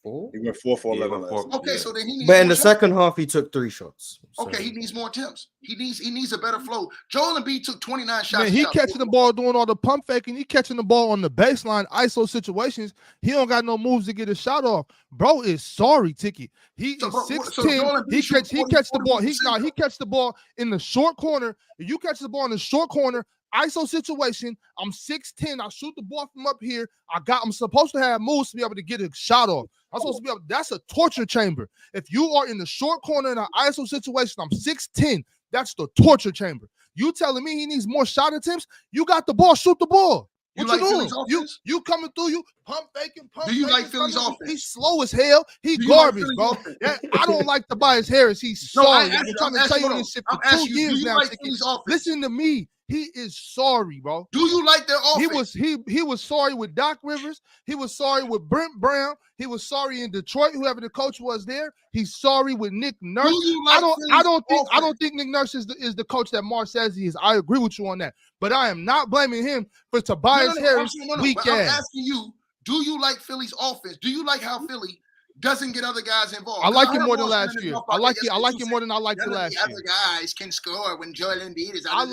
4. He went 4 for 11 last night. Okay, so then he needs. But in the second half, he took 3 shots. So. Okay, he needs more attempts. He needs a better flow. Joel Embiid took 29 shots. Man, he catching the ball, doing all the pump faking. He catching the ball on the baseline, ISO situations. He don't got no moves to get a shot off. Bro is sorry, Tiki. He is 6'10". He catch the ball. He catch the ball in the short corner. If you catch the ball in the short corner, ISO situation, I'm 6'10". I shoot the ball from up here. I'm supposed to have moves to be able to get a shot off. I'm supposed to be able. That's a torture chamber. If you are in the short corner in an ISO situation, I'm 6'10". That's the torture chamber. You telling me he needs more shot attempts? You got the ball, shoot the ball. What you doing? You coming through, you pump faking, Do you like Philly's offense? He's slow as hell. He garbage, bro. I don't like Tobias Harris. He's sorry. I'm trying to tell you this shit for 2 years now. Listen to me. He is sorry, bro. Do you like their offense? He was sorry with Doc Rivers. He was sorry with Brent Brown. He was sorry in Detroit, whoever the coach was there. He's sorry with Nick Nurse. I don't think Nick Nurse is the coach that Mar says he is. I agree with you on that. But I am not blaming him for Tobias Harris' weak ass. I'm asking you, do you like Philly's offense? Do you like how Philly doesn't get other guys involved? I like it more than last year. I like it more than I liked it last year. Other guys can score when Joel Embiid is out.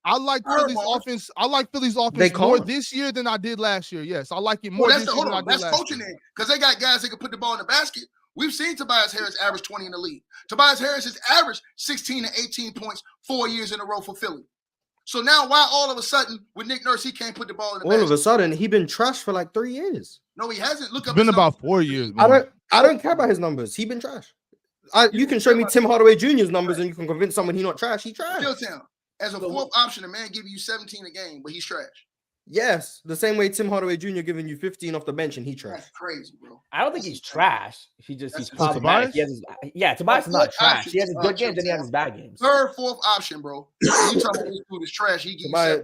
I like Philly's offense. I like Philly's offense more this year than I did last year. Yes, I like it more this year than I did last year. That's coaching in, because they got guys that can put the ball in the basket. We've seen Tobias Harris average 20 in the league. Tobias Harris has averaged 16 to 18 points 4 years in a row for Philly. So now why all of a sudden with Nick Nurse he can't put the ball in the basket? All of a sudden he been trash for like 3 years. No, he hasn't. Look up. It's been about 4 years. Man. I don't care about his numbers. He been trash. You can show me Tim Hardaway Jr.'s numbers and you can convince someone he's not trash. He trash. As a fourth option, a man giving you 17 a game, but he's trash. Yes, the same way Tim Hardaway Jr. giving you 15 off the bench and he trash. That's crazy, bro. Third, fourth option, bro. You talking this dude is trash.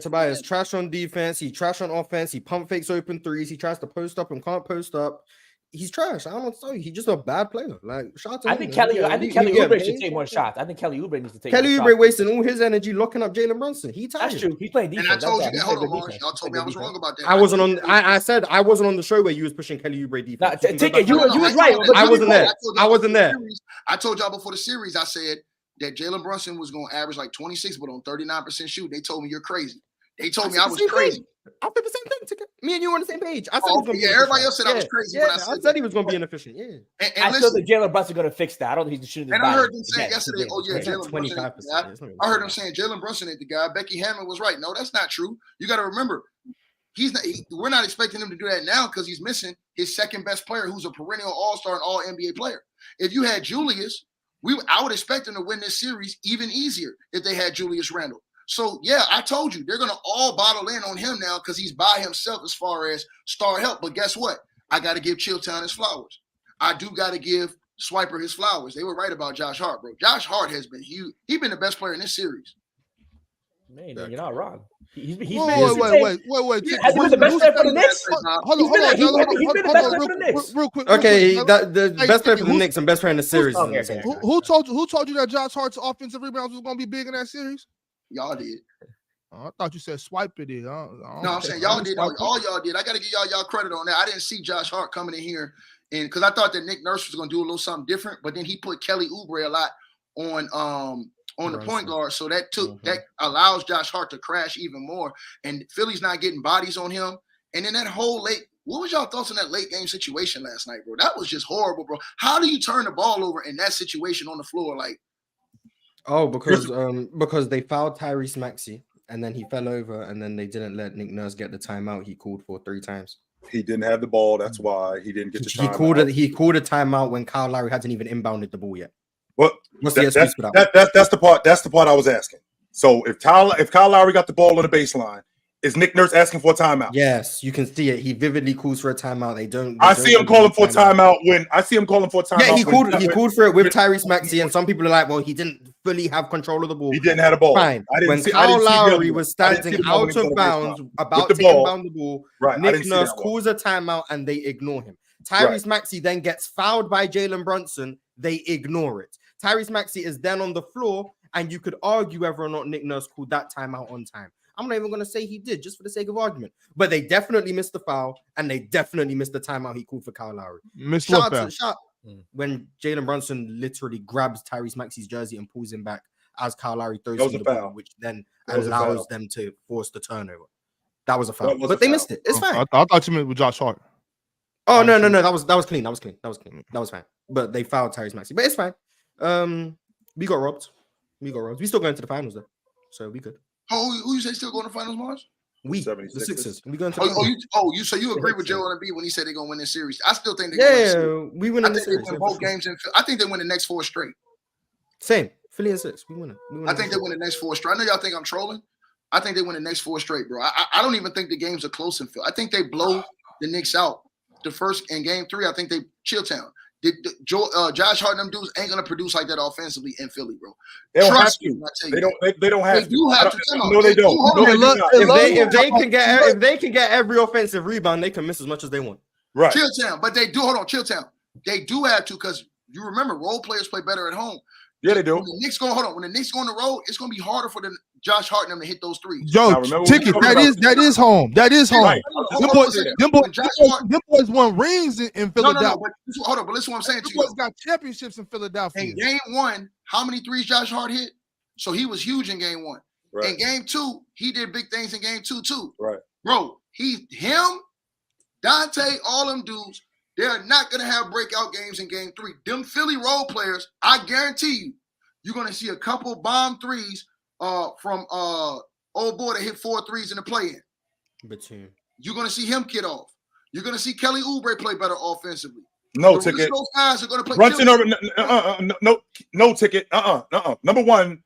Tobias trash on defense. He trash on offense. He pump fakes open threes. He tries to post up and can't post up. He's trash. I don't know what to tell you. He's just a bad player. Like shots. I think Kelly Oubre should take more shots. I think Kelly Oubre needs to take. Kelly Oubre wasting all his energy locking up Jalen Brunson. That's true. He's playing defense. And I told you that. Hold on, Marsh. Y'all told me I was wrong about that. I wasn't on. I said I wasn't on the show where you was pushing Kelly Oubre defense. You was right. I wasn't there. I told y'all before the series. I said that Jalen Brunson was going to average like 26, but on 39% shoot. They told me you're crazy. They told me I was crazy. I said the same thing. Ticket. Me and you were on the same page. I said everybody else said I was crazy. Yeah, I said he was going to be inefficient. Yeah. And I still think Jalen Brunson going to fix that. I don't think he's shooting. And I heard them say yesterday, "Oh yeah, Jalen 25%." I heard them saying Jalen Brunson ain't the guy. Becky Hammond was right. No, that's not true. You got to remember, he's not. We're not expecting him to do that now because he's missing his second best player, who's a perennial All-Star and All NBA player. If you had Julius, I would expect them to win this series even easier if they had Julius Randle. So, yeah, I told you, they're going to all bottle in on him now because he's by himself as far as star help. But guess what? I got to give Chilltown his flowers. I do got to give Swiper his flowers. They were right about Josh Hart, bro. Josh Hart has been huge. He's been the best player in this series. Man, you're not wrong. He's been Wait. Has he been the best player for the Knicks? Real quick. Okay, the best player for the Knicks and best player in the series. Who told you that Josh Hart's offensive rebounds was going to be big in that series? Y'all did. I thought you said Swiper did. No, I'm saying y'all did. All y'all did. I got to give y'all credit on that. I didn't see Josh Hart coming in here, and because I thought that Nick Nurse was going to do a little something different, but then he put Kelly Oubre a lot on the point guard, so that allows Josh Hart to crash even more, and Philly's not getting bodies on him. And then that whole what was y'all thoughts on that late game situation last night, bro? That was just horrible, bro. How do you turn the ball over in that situation on the floor, like? Oh, because they fouled Tyrese Maxey and then he fell over and then they didn't let Nick Nurse get the timeout he called for 3 times. He didn't have the ball. That's why he didn't get the timeout. He called a timeout when Kyle Lowry hasn't even inbounded the ball yet. Well, what's the excuse for that? That's the part. That's the part I was asking. So if Kyle Lowry got the ball on the baseline, is Nick Nurse asking for a timeout? Yes, you can see it. He vividly calls for a timeout. I see him calling for a timeout when I see him calling for a timeout. Yeah, he called for it with Tyrese Maxey, and some people are like, "Well, he didn't fully have control of the ball. He didn't have the ball." Fine. When Kyle Lowry was standing out of bounds, about to inbound the ball, Nick Nurse calls a timeout, and they ignore him. Tyrese Maxey then gets fouled by Jalen Brunson. They ignore it. Tyrese Maxey is then on the floor, and you could argue whether or not Nick Nurse called that timeout on time. I'm not even going to say he did, just for the sake of argument. But they definitely missed the foul, and they definitely missed the timeout he called for Kyle Lowry. When Jalen Brunson literally grabs Tyrese Maxey's jersey and pulls him back as Kyle Lowry throws him the ball, which then allows them to force the turnover. That was a foul. But they missed it. It's fine. I thought you meant with Josh Hart. Oh, no. That was clean. That was fine. But they fouled Tyrese Maxey. But it's fine. We got robbed. We still going to the finals, though. So we could. Who you say still going to finals, Mars? The Sixers. We going to. So you agree with Joel Embiid when he said they're gonna win this series? I still think they're going we win the series. They win both games. I think they win the next 4 straight. Same. Philly and 6. We win it. I think they win the next 4 straight. I know y'all think I'm trolling. I think they win the next 4 straight, bro. I don't even think the games are close in Philly. I think they blow the Knicks out. The first in game 3, I think they Chilltown. Josh Hart and them dudes ain't gonna produce like that offensively in Philly, bro. They don't have to. They don't have to. Do have to. No, they don't. If they can get every offensive rebound, they can miss as much as they want. Right. Chilltown, but they do. Hold on, Chilltown. They do have to because you remember role players play better at home. Yeah, they do. When the Knicks go on the road, it's gonna be harder for Josh Hart and them to hit those threes. Yo, Ticket, that is home. That is home. Right. Them boys won rings in Philadelphia. No, hold on, but listen what I'm saying to you. Them boys got championships in Philadelphia. In game 1, how many threes Josh Hart hit? So he was huge in game 1. Right. In game 2, he did big things in game 2 too. Right. Bro, him, Dante, all them dudes, they're not going to have breakout games in game 3. Them Philly role players, I guarantee you're going to see a couple bomb threes from old boy that hit 4 threes in the play-in. You're going to see him get off. You're going to see Kelly Oubre play better offensively. No Ticket. Those guys are going to play. Brunson no Ticket. Number one,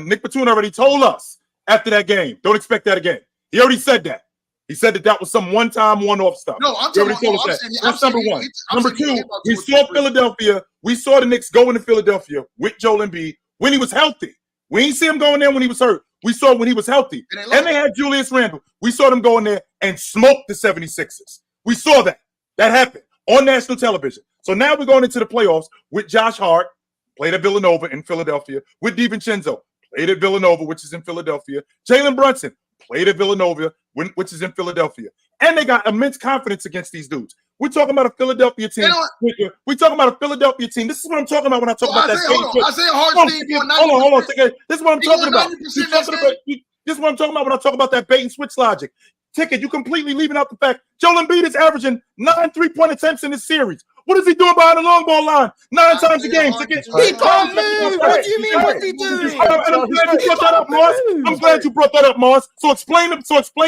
Nick Batum already told us after that game. Don't expect that again. He already said that. He said that was some one-time, one-off stuff. No, I'm talking about that's number 1. Number 2, we saw Philadelphia. We saw the Knicks go into Philadelphia with Joel Embiid when he was healthy. We ain't see him going there when he was hurt. We saw when he was healthy. And they had Julius Randle. We saw them go in there and smoke the 76ers. We saw that. That happened on national television. So now we're going into the playoffs with Josh Hart, played at Villanova in Philadelphia, with DiVincenzo, played at Villanova, which is in Philadelphia. Jalen Brunson, played at Villanova, which is in Philadelphia. And they got immense confidence against these dudes. We're talking about a Philadelphia team. We're talking about a Philadelphia team. This is what I'm talking about when I talk about that. Isaiah Hartenstein. Hold on. This is what I'm talking about. This is what I'm talking about when I talk about that bait and switch logic. Ticket, you completely leaving out the fact Joel Embiid is averaging 9 3-point attempts in this series. What is he doing behind the long ball line? 9 times a game. Ticket. He can't move. What do you mean? What's he doing? I'm glad you brought that up, Mars. I'm glad you brought that up, Mars. So explain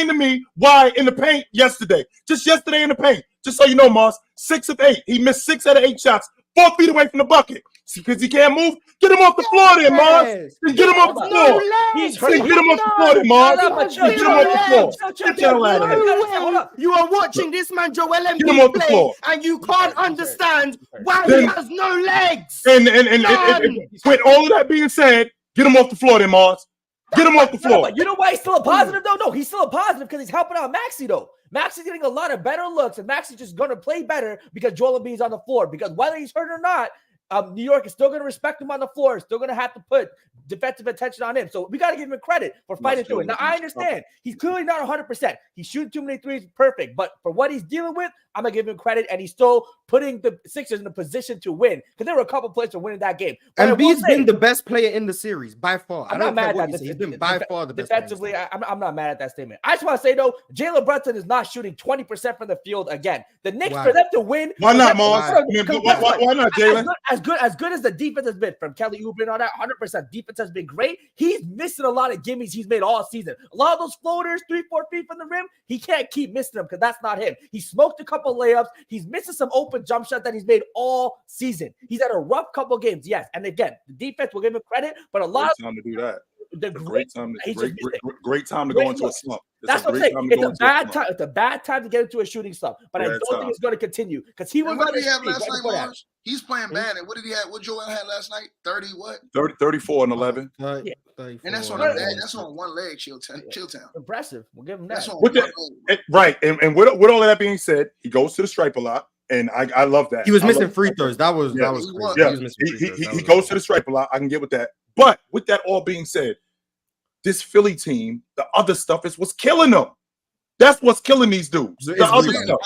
to me why in the paint yesterday. Just yesterday in the paint. Just so you know, Mars. 6 of 8. He missed 6 out of 8 shots. 4 feet away from the bucket. Because he can't move. Get him off the floor there, Mars. Get him off the floor. Get him off the floor there, Mars. Get him off the floor. Get the hell out of here. You are watching this man, Joel Embiid, play, and you can't understand why he has no legs. And with all of that being said, get him off the floor there, Mars. Get him off the floor. But you know why he's still a positive, though? No, he's still a positive because he's helping out Maxey, though. Maxey's getting a lot of better looks, and Maxey's just going to play better because Joel Embiid's on the floor. Because whether he's hurt or not, New York is still going to respect him on the floor. Still going to have to put defensive attention on him. So we got to give him credit for fighting through it. Now, I understand. He's clearly not 100%. He's shooting too many threes. Perfect. But for what he's dealing with, I'm going to give him credit. And he's still putting the Sixers in a position to win. Because there were a couple plays for winning that game. And Embiid's been the best player in the series by far. I'm not mad at that. He's been by far the best. Defensively, I'm not mad at that statement. I just want to say, though, Jalen Brunson is not shooting 20% from the field again. The Knicks, for them to win. Why not, Mars? Why not, Jalen? As good as the defense has been from Kelly Oubre and all that, 100% defense has been great. He's missing a lot of gimmies he's made all season. A lot of those floaters, 3-4 feet from the rim, he can't keep missing them because that's not him. He smoked a couple layups. He's missing some open jump shots that he's made all season. He's had a rough couple games, yes. And again, the defense will give him credit, but a lot of time to do that. Great time to go into a slump. That's what I'm saying. It's a bad time. It's a bad time to get into a shooting slump. But I don't think it's going to continue because he was. What did he have last night, Mars? He's playing bad. And what did he have? What Joel had last night? 30 what? 34 and 11. Yeah. And that's on one leg. Chilltown. Impressive. We'll give him that. Right. And with all of that being said, he goes to the stripe a lot. And I love that. He was missing free throws. That was crazy. He goes to the stripe a lot. I can get with that. But with that all being said, this Philly team, the other stuff is what's killing them. That's what's killing these dudes. The other stuff.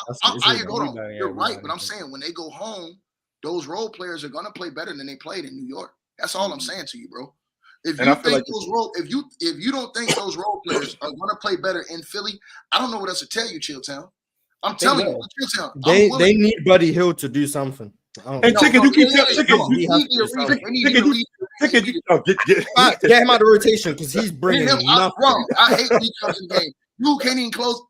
You're right, but I'm saying when they go home, those role players are gonna play better than they played in New York. That's all I'm saying to you, bro. If you think if you don't think those role players are gonna play better in Philly, I don't know what else to tell you, Chilltown. I'm telling you, Chilltown. They need Buddy Hield to do something. And Ticket, you keep telling Ticket, get him out of rotation because he's bringing nothing. I hate he comes in the game. You can't even close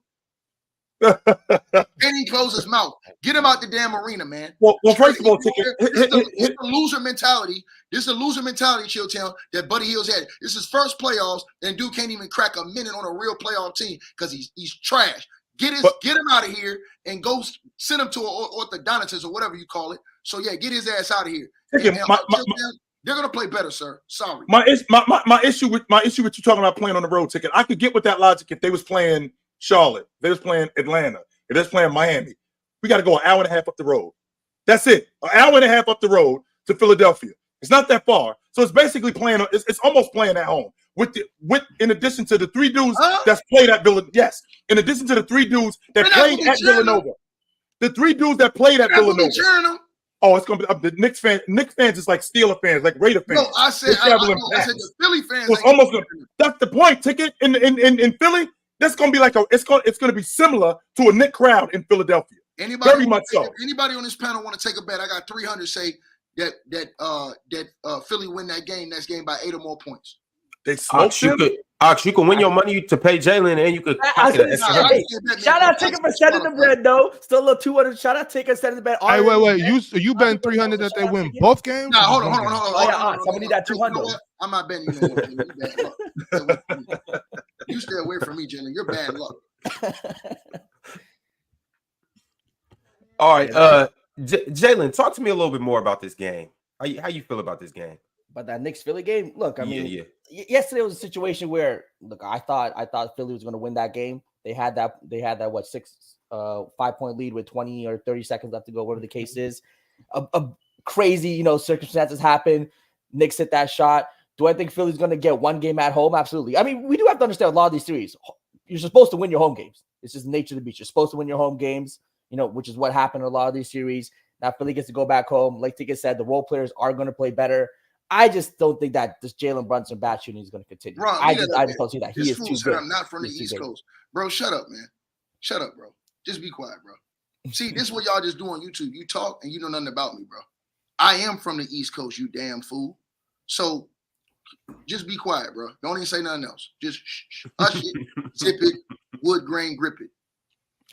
his mouth. Get him out the damn arena, man. Well, first of all, Ticket, it's a loser mentality. This is a loser mentality, Chilltown, that Buddy Hield's had. This is first playoffs, and dude can't even crack a minute on a real playoff team because he's trash. Get him out of here and go send him to an orthodontist or whatever you call it. So yeah, get his ass out of here. They're gonna play better, sir. Sorry. My issue with you talking about playing on the road, Ticket. I could get with that logic if they was playing Charlotte, if they was playing Atlanta, if they was playing Miami. We got to go an hour and a half up the road. That's it. An hour and a half up the road to Philadelphia. It's not that far. So it's basically playing. It's almost playing at home. In addition to the 3 dudes that's played at Villanova. Yes. In addition to the 3 dudes that played at Villanova. The 3 dudes that played at Villanova. Oh, it's gonna be the Knicks fans. Knicks fans is like Steeler fans, like Raider fans. No, I said the Philly fans. So it's almost that's the point. Ticket in Philly. That's gonna be like it's gonna be similar to a Knicks crowd in Philadelphia. Very much so. Anybody on this panel want to take a bet? I got 300. Say that Philly win that game. Next game by 8 or more points. They smoked him. You can win your money to pay Jalen, and you could shout out Ticket for sending the bread, though. Still a little 200. Shout out Ticket sending the bread. Hey, wait. You betting 300 that they win both games? Nah, hold on. Somebody need that 200. I'm not betting you no more. You stay away from me, Jalen. You're bad luck. All right, Jalen, talk to me a little bit more about this game. How you feel about this game? But that Knicks Philly game, look, I mean, yesterday was a situation where, look, I thought Philly was going to win that game. They had that 5-point lead with 20 or 30 seconds left to go, whatever the case is. A crazy, circumstances happen. Knicks hit that shot. Do I think Philly's going to get one game at home? Absolutely. I mean, we do have to understand a lot of these series. You're supposed to win your home games. It's just the nature of the beast. You're supposed to win your home games. which is what happened in a lot of these series. Now Philly gets to go back home. Like Ticket said, the role players are going to play better. I just don't think that this Jalen Brunson bad shooting is going to continue. Bro, I just don't see that. He is too good. I'm not from the East Coast. Bro, shut up, man. Shut up, bro. Just be quiet, bro. See, this is what y'all just do on YouTube. You talk and you know nothing about me, bro. I am from the East Coast, you damn fool. So just be quiet, bro. Don't even say nothing else. Just hush it, zip it, wood grain, grip it.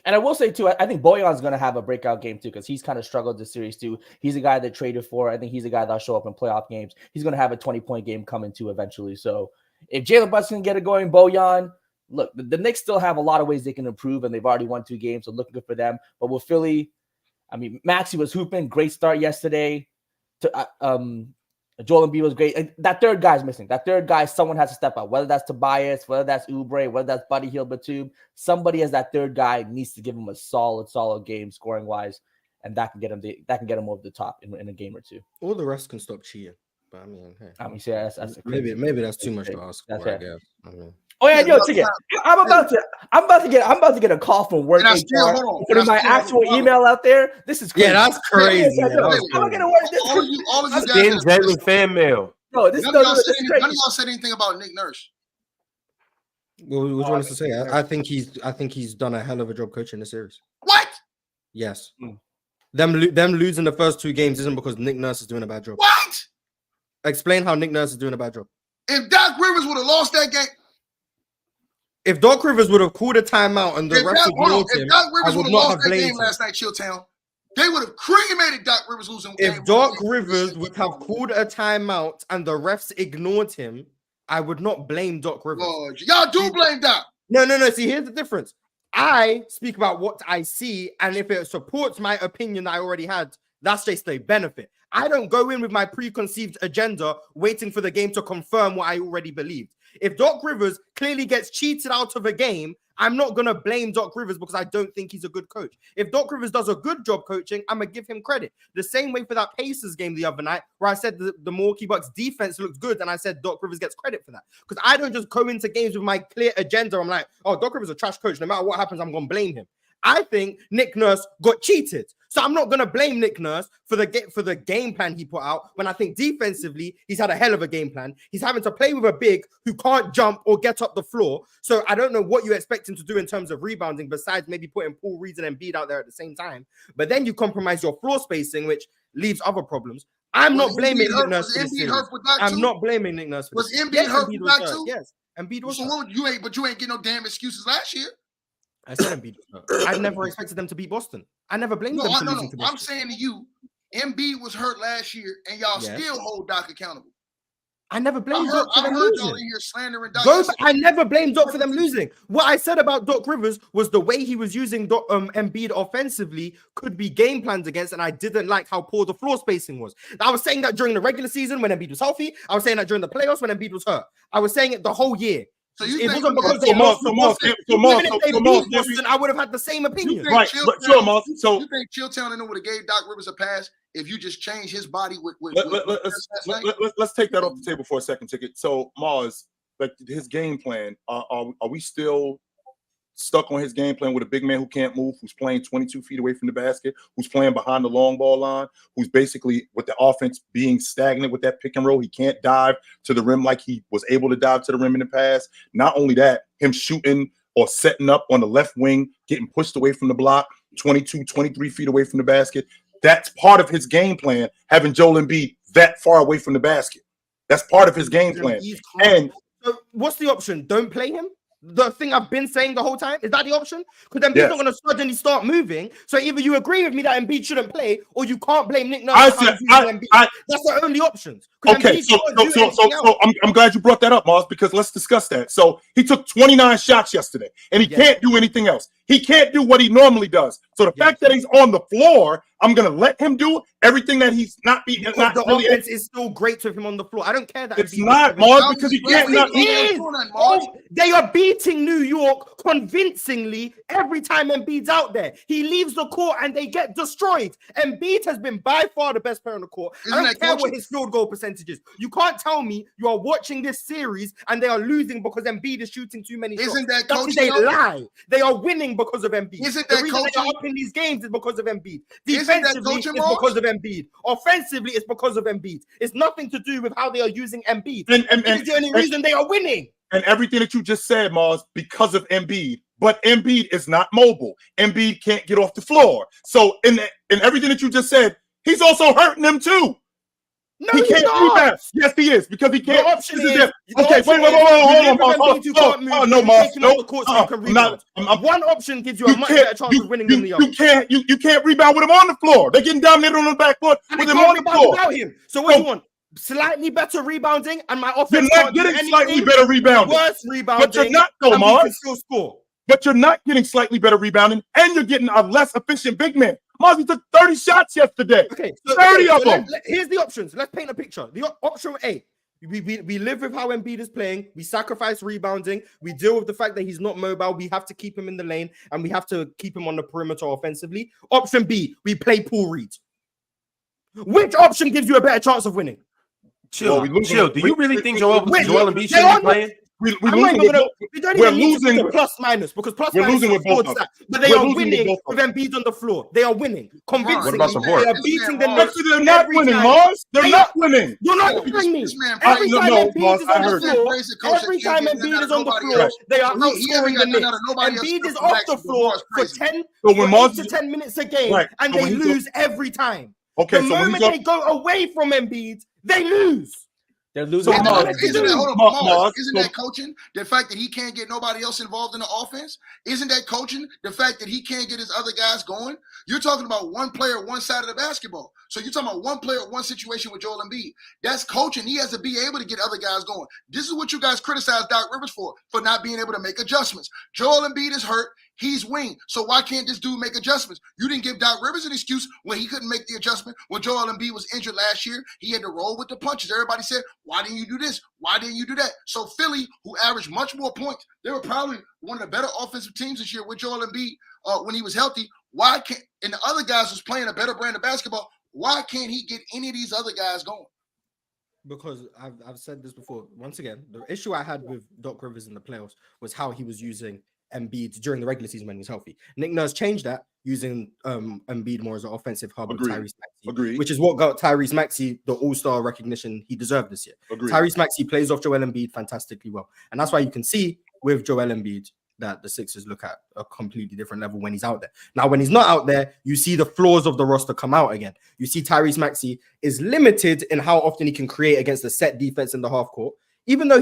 And I will say, too, I think Bojan's going to have a breakout game, too, because he's kind of struggled this series, too. He's a guy that traded for. I think he's a guy that'll show up in playoff games. He's going to have a 20-point game coming, too, eventually. So if Jalen Brunson can get it going, Bojan, look, the Knicks still have a lot of ways they can improve, and they've already won 2 games, so looking good for them. But with Philly, I mean, Maxey was hooping. Great start yesterday. Joel Embiid was great. And that third guy's missing. That third guy, someone has to step up. Whether that's Tobias, whether that's Oubre, whether that's Buddy Hield-Batum, somebody as that third guy needs to give him a solid game scoring wise, and that can get him over the top in a game or 2. All the rest can stop cheating. But I mean, hey, yeah, that's maybe that's too much to ask for, I guess. I mean. Oh yeah, yo, Ticket. I'm about to get a call from work. Putting my actual email out there. This is crazy. Yeah, that's crazy. I'm gonna work this. All of you guys. Jalen fan mail. No, None of y'all said anything about Nick Nurse. Well, what do you want us to say? I think he's done a hell of a job coaching the series. What? Yes. Them losing the first 2 games isn't because Nick Nurse is doing a bad job. What? Explain how Nick Nurse is doing a bad job. If Doc Rivers would have lost that game. If Doc Rivers would have called a timeout and the refs ignored him, Doc Rivers I would have not lost have that blamed game him. last night, Chilltown, they would have cremated Doc Rivers losing. If Doc Rivers would have called a timeout and the refs ignored him, I would not blame Doc Rivers. Lord, y'all do blame Doc. No. See, here's the difference. I speak about what I see, and if it supports my opinion that I already had, that's just a benefit. I don't go in with my preconceived agenda waiting for the game to confirm what I already believed. If Doc Rivers clearly gets cheated out of a game, I'm not going to blame Doc Rivers because I don't think he's a good coach. If Doc Rivers does a good job coaching, I'm going to give him credit. The same way for that Pacers game the other night where I said the Milwaukee Bucks defense looks good and I said Doc Rivers gets credit for that. Because I don't just go into games with my clear agenda. I'm like, oh, Doc Rivers is a trash coach. No matter what happens, I'm going to blame him. I think Nick Nurse got cheated. So I'm not going to blame Nick Nurse for the game plan he put out when I think defensively he's had a hell of a game plan. He's having to play with a big who can't jump or get up the floor. So I don't know what you expect him to do in terms of rebounding besides maybe putting Paul Reed and Embiid out there at the same time. But then you compromise your floor spacing, which leaves other problems. I'm not blaming Nick Nurse for this series. I'm not blaming Nick Nurse for this. Was Embiid hurt with that too? Yes, Embiid was hurt. You ain't getting no damn excuses last year. I said Embiid was hurt. I never expected them to beat Boston. I never blamed them for losing to Boston. I'm saying to you, Embiid was hurt last year, and y'all still hold Doc accountable. I never blamed Doc for them y'all losing. in here slandering Doc. I never blamed Doc for them losing. What I said about Doc Rivers was the way he was using Embiid offensively could be game plans against, and I didn't like how poor the floor spacing was. I was saying that during the regular season when Embiid was healthy. I was saying that during the playoffs when Embiid was hurt. I was saying it the whole year. So you it think wasn't because they lost to Boston. Boston, I would have had the same opinion. Right, so you think Chilltown would have gave Doc Rivers a pass if you just change his body with let's take that off the table for a second, Ticket. So Mars, like his game plan, are we still stuck on his game plan with a big man who can't move, who's playing 22 feet away from the basket, who's playing behind the long ball line, who's basically with the offense being stagnant with that pick and roll? He can't dive to the rim like he was able to dive to the rim in the past. Not only that, him shooting or setting up on the left wing, getting pushed away from the block, 22, 23 feet away from the basket. That's part of his game plan, having Joel Embiid that far away from the basket. That's part of his game plan. And so what's the option? Don't play him? The thing I've been saying the whole time, is that the option? Because Embiid's not going to suddenly start moving. So either you agree with me that Embiid shouldn't play, or you can't blame Nick Nurse. That's the only options. Okay, so I'm glad you brought that up, Mars, because let's discuss that. So he took 29 shots yesterday, and he can't do anything else. He can't do what he normally does. So the fact that he's on the floor, I'm going to let him do everything that he's not being. The offense is still great with him on the floor. I don't care that it's not, Mars, because he can't. They are beating New York convincingly every time Embiid's out there. He leaves the court and they get destroyed. Embiid has been by far the best player on the court. I don't care what his field goal percentage is. You can't tell me you are watching this series and they are losing because Embiid is shooting too many shots. Isn't that That coaching? is a lie. They are winning because of Embiid. Isn't The that reason they coaching? are up in these games is because of Embiid. Isn't that Defensively, coaching, it's Mars? because of Embiid. Offensively, it's because of Embiid. It's nothing to do with how they are using Embiid. And It's the only reason they are winning. And everything that you just said, Mars, because of Embiid. But Embiid is not mobile. Embiid can't get off the floor. So in everything that you just said, he's also hurting them too. No, he can't not. rebound. Yes, he is, because he can't. The option is, okay, wait, hold on. Oh, no, Mars. No, one option gives you a much better chance of winning than the other. You can't rebound with him on the floor. They're getting dominated on the back foot with him on the floor. Without him. So what do you want? Slightly better rebounding, and my offense. You're not getting slightly better rebounding. Worse rebounding, but you're not, though, Mars. Still score. But you're not getting slightly better rebounding, and you're getting a less efficient big man. Mars, he took 30 shots yesterday. Okay, 30 of them. Here's the options. Let's paint a picture. The option A. We live with how Embiid is playing. We sacrifice rebounding. We deal with the fact that he's not mobile. We have to keep him in the lane, and we have to keep him on the perimeter offensively. Option B. We play Paul Reed. Which option gives you a better chance of winning? Chill. Do you really think Joel Embiid should be playing? We don't even need to do plus minus because plus minus losing with both. But they are winning with Embiid on the floor. They are winning convincingly. What about support? They are beating the Knicks. They're not winning, Mars. They're not winning. You're not hearing me. Every time Embiid is on the floor, every time Embiid is on the floor, they are outscoring the Knicks. Embiid is off the floor for 8 to 10 minutes a game, and they lose every time. Okay, the moment they go away from Embiid, they lose. They're losing. Isn't that coaching? The fact that he can't get nobody else involved in the offense? Isn't that coaching? The fact that he can't get his other guys going? You're talking about one player, one side of the basketball. So you're talking about one player, one situation with Joel Embiid. That's coaching. He has to be able to get other guys going. This is what you guys criticize Doc Rivers for not being able to make adjustments. Joel Embiid is hurt. He's winged. So why can't this dude make adjustments? You didn't give Doc Rivers an excuse when he couldn't make the adjustment. When Joel Embiid was injured last year, he had to roll with the punches. Everybody said, why didn't you do this? Why didn't you do that? So Philly, who averaged much more points, they were probably one of the better offensive teams this year with Joel Embiid when he was healthy. Why can't, and the other guys was playing a better brand of basketball, why can't he get any of these other guys going? Because I've said this before. Once again, the issue I had with Doc Rivers in the playoffs was how he was using Embiid during the regular season when he was healthy. Nick Nurse changed that, using Embiid more as an offensive hub with Tyrese Maxey, which is what got Tyrese Maxey the all-star recognition he deserved this year. Tyrese Maxey plays off Joel Embiid fantastically well. And that's why you can see with Joel Embiid that the Sixers look at a completely different level when he's out there. Now, when he's not out there, you see the flaws of the roster come out again. You see Tyrese Maxey is limited in how often he can create against the set defense in the half court. Even though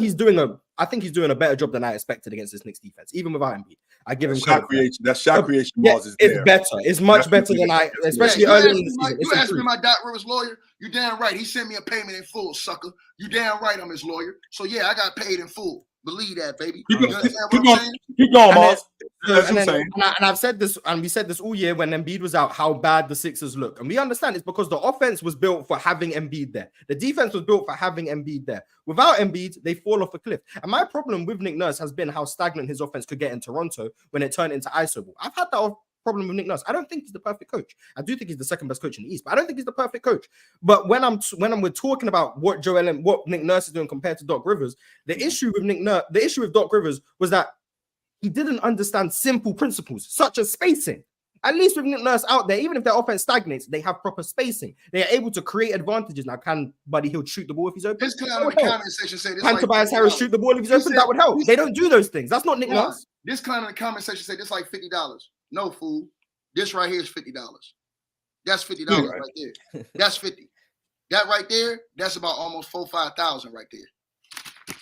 I think he's doing a better job than I expected against this Knicks defense, even without Embiid. I give him shot creation. That shot creation is it's better. It's much better than especially early in the season. You asked me my Doc Rivers lawyer. You damn right. He sent me a payment in full, sucker. You damn right I'm his lawyer. So yeah, I got paid in full. Believe that, baby. Keep going, Mars. And I've said this, and we said this all year when Embiid was out, how bad the Sixers look. And we understand it's because the offense was built for having Embiid there. The defense was built for having Embiid there. Without Embiid, they fall off a cliff. And my problem with Nick Nurse has been how stagnant his offense could get in Toronto when it turned into ISO ball. I've had that problem with Nick Nurse. I don't think he's the perfect coach. I do think he's the second best coach in the East, but I don't think he's the perfect coach. But when we're talking about what Nick Nurse is doing compared to Doc Rivers, the issue with Doc Rivers was that he didn't understand simple principles such as spacing. At least with Nick Nurse out there, even if their offense stagnates, they have proper spacing. They are able to create advantages. Now, can Buddy Hield shoot the ball if he's open? This clown in the comment section said this. Can Tobias Harris shoot the ball if he's open? That would help. They don't do those things. That's not Nick Nurse. This clown in the comment section said this like $50. No, fool. This right here is $50. That's $50 right there. That's 50. That right there, that's about almost 4,000-5,000 right there.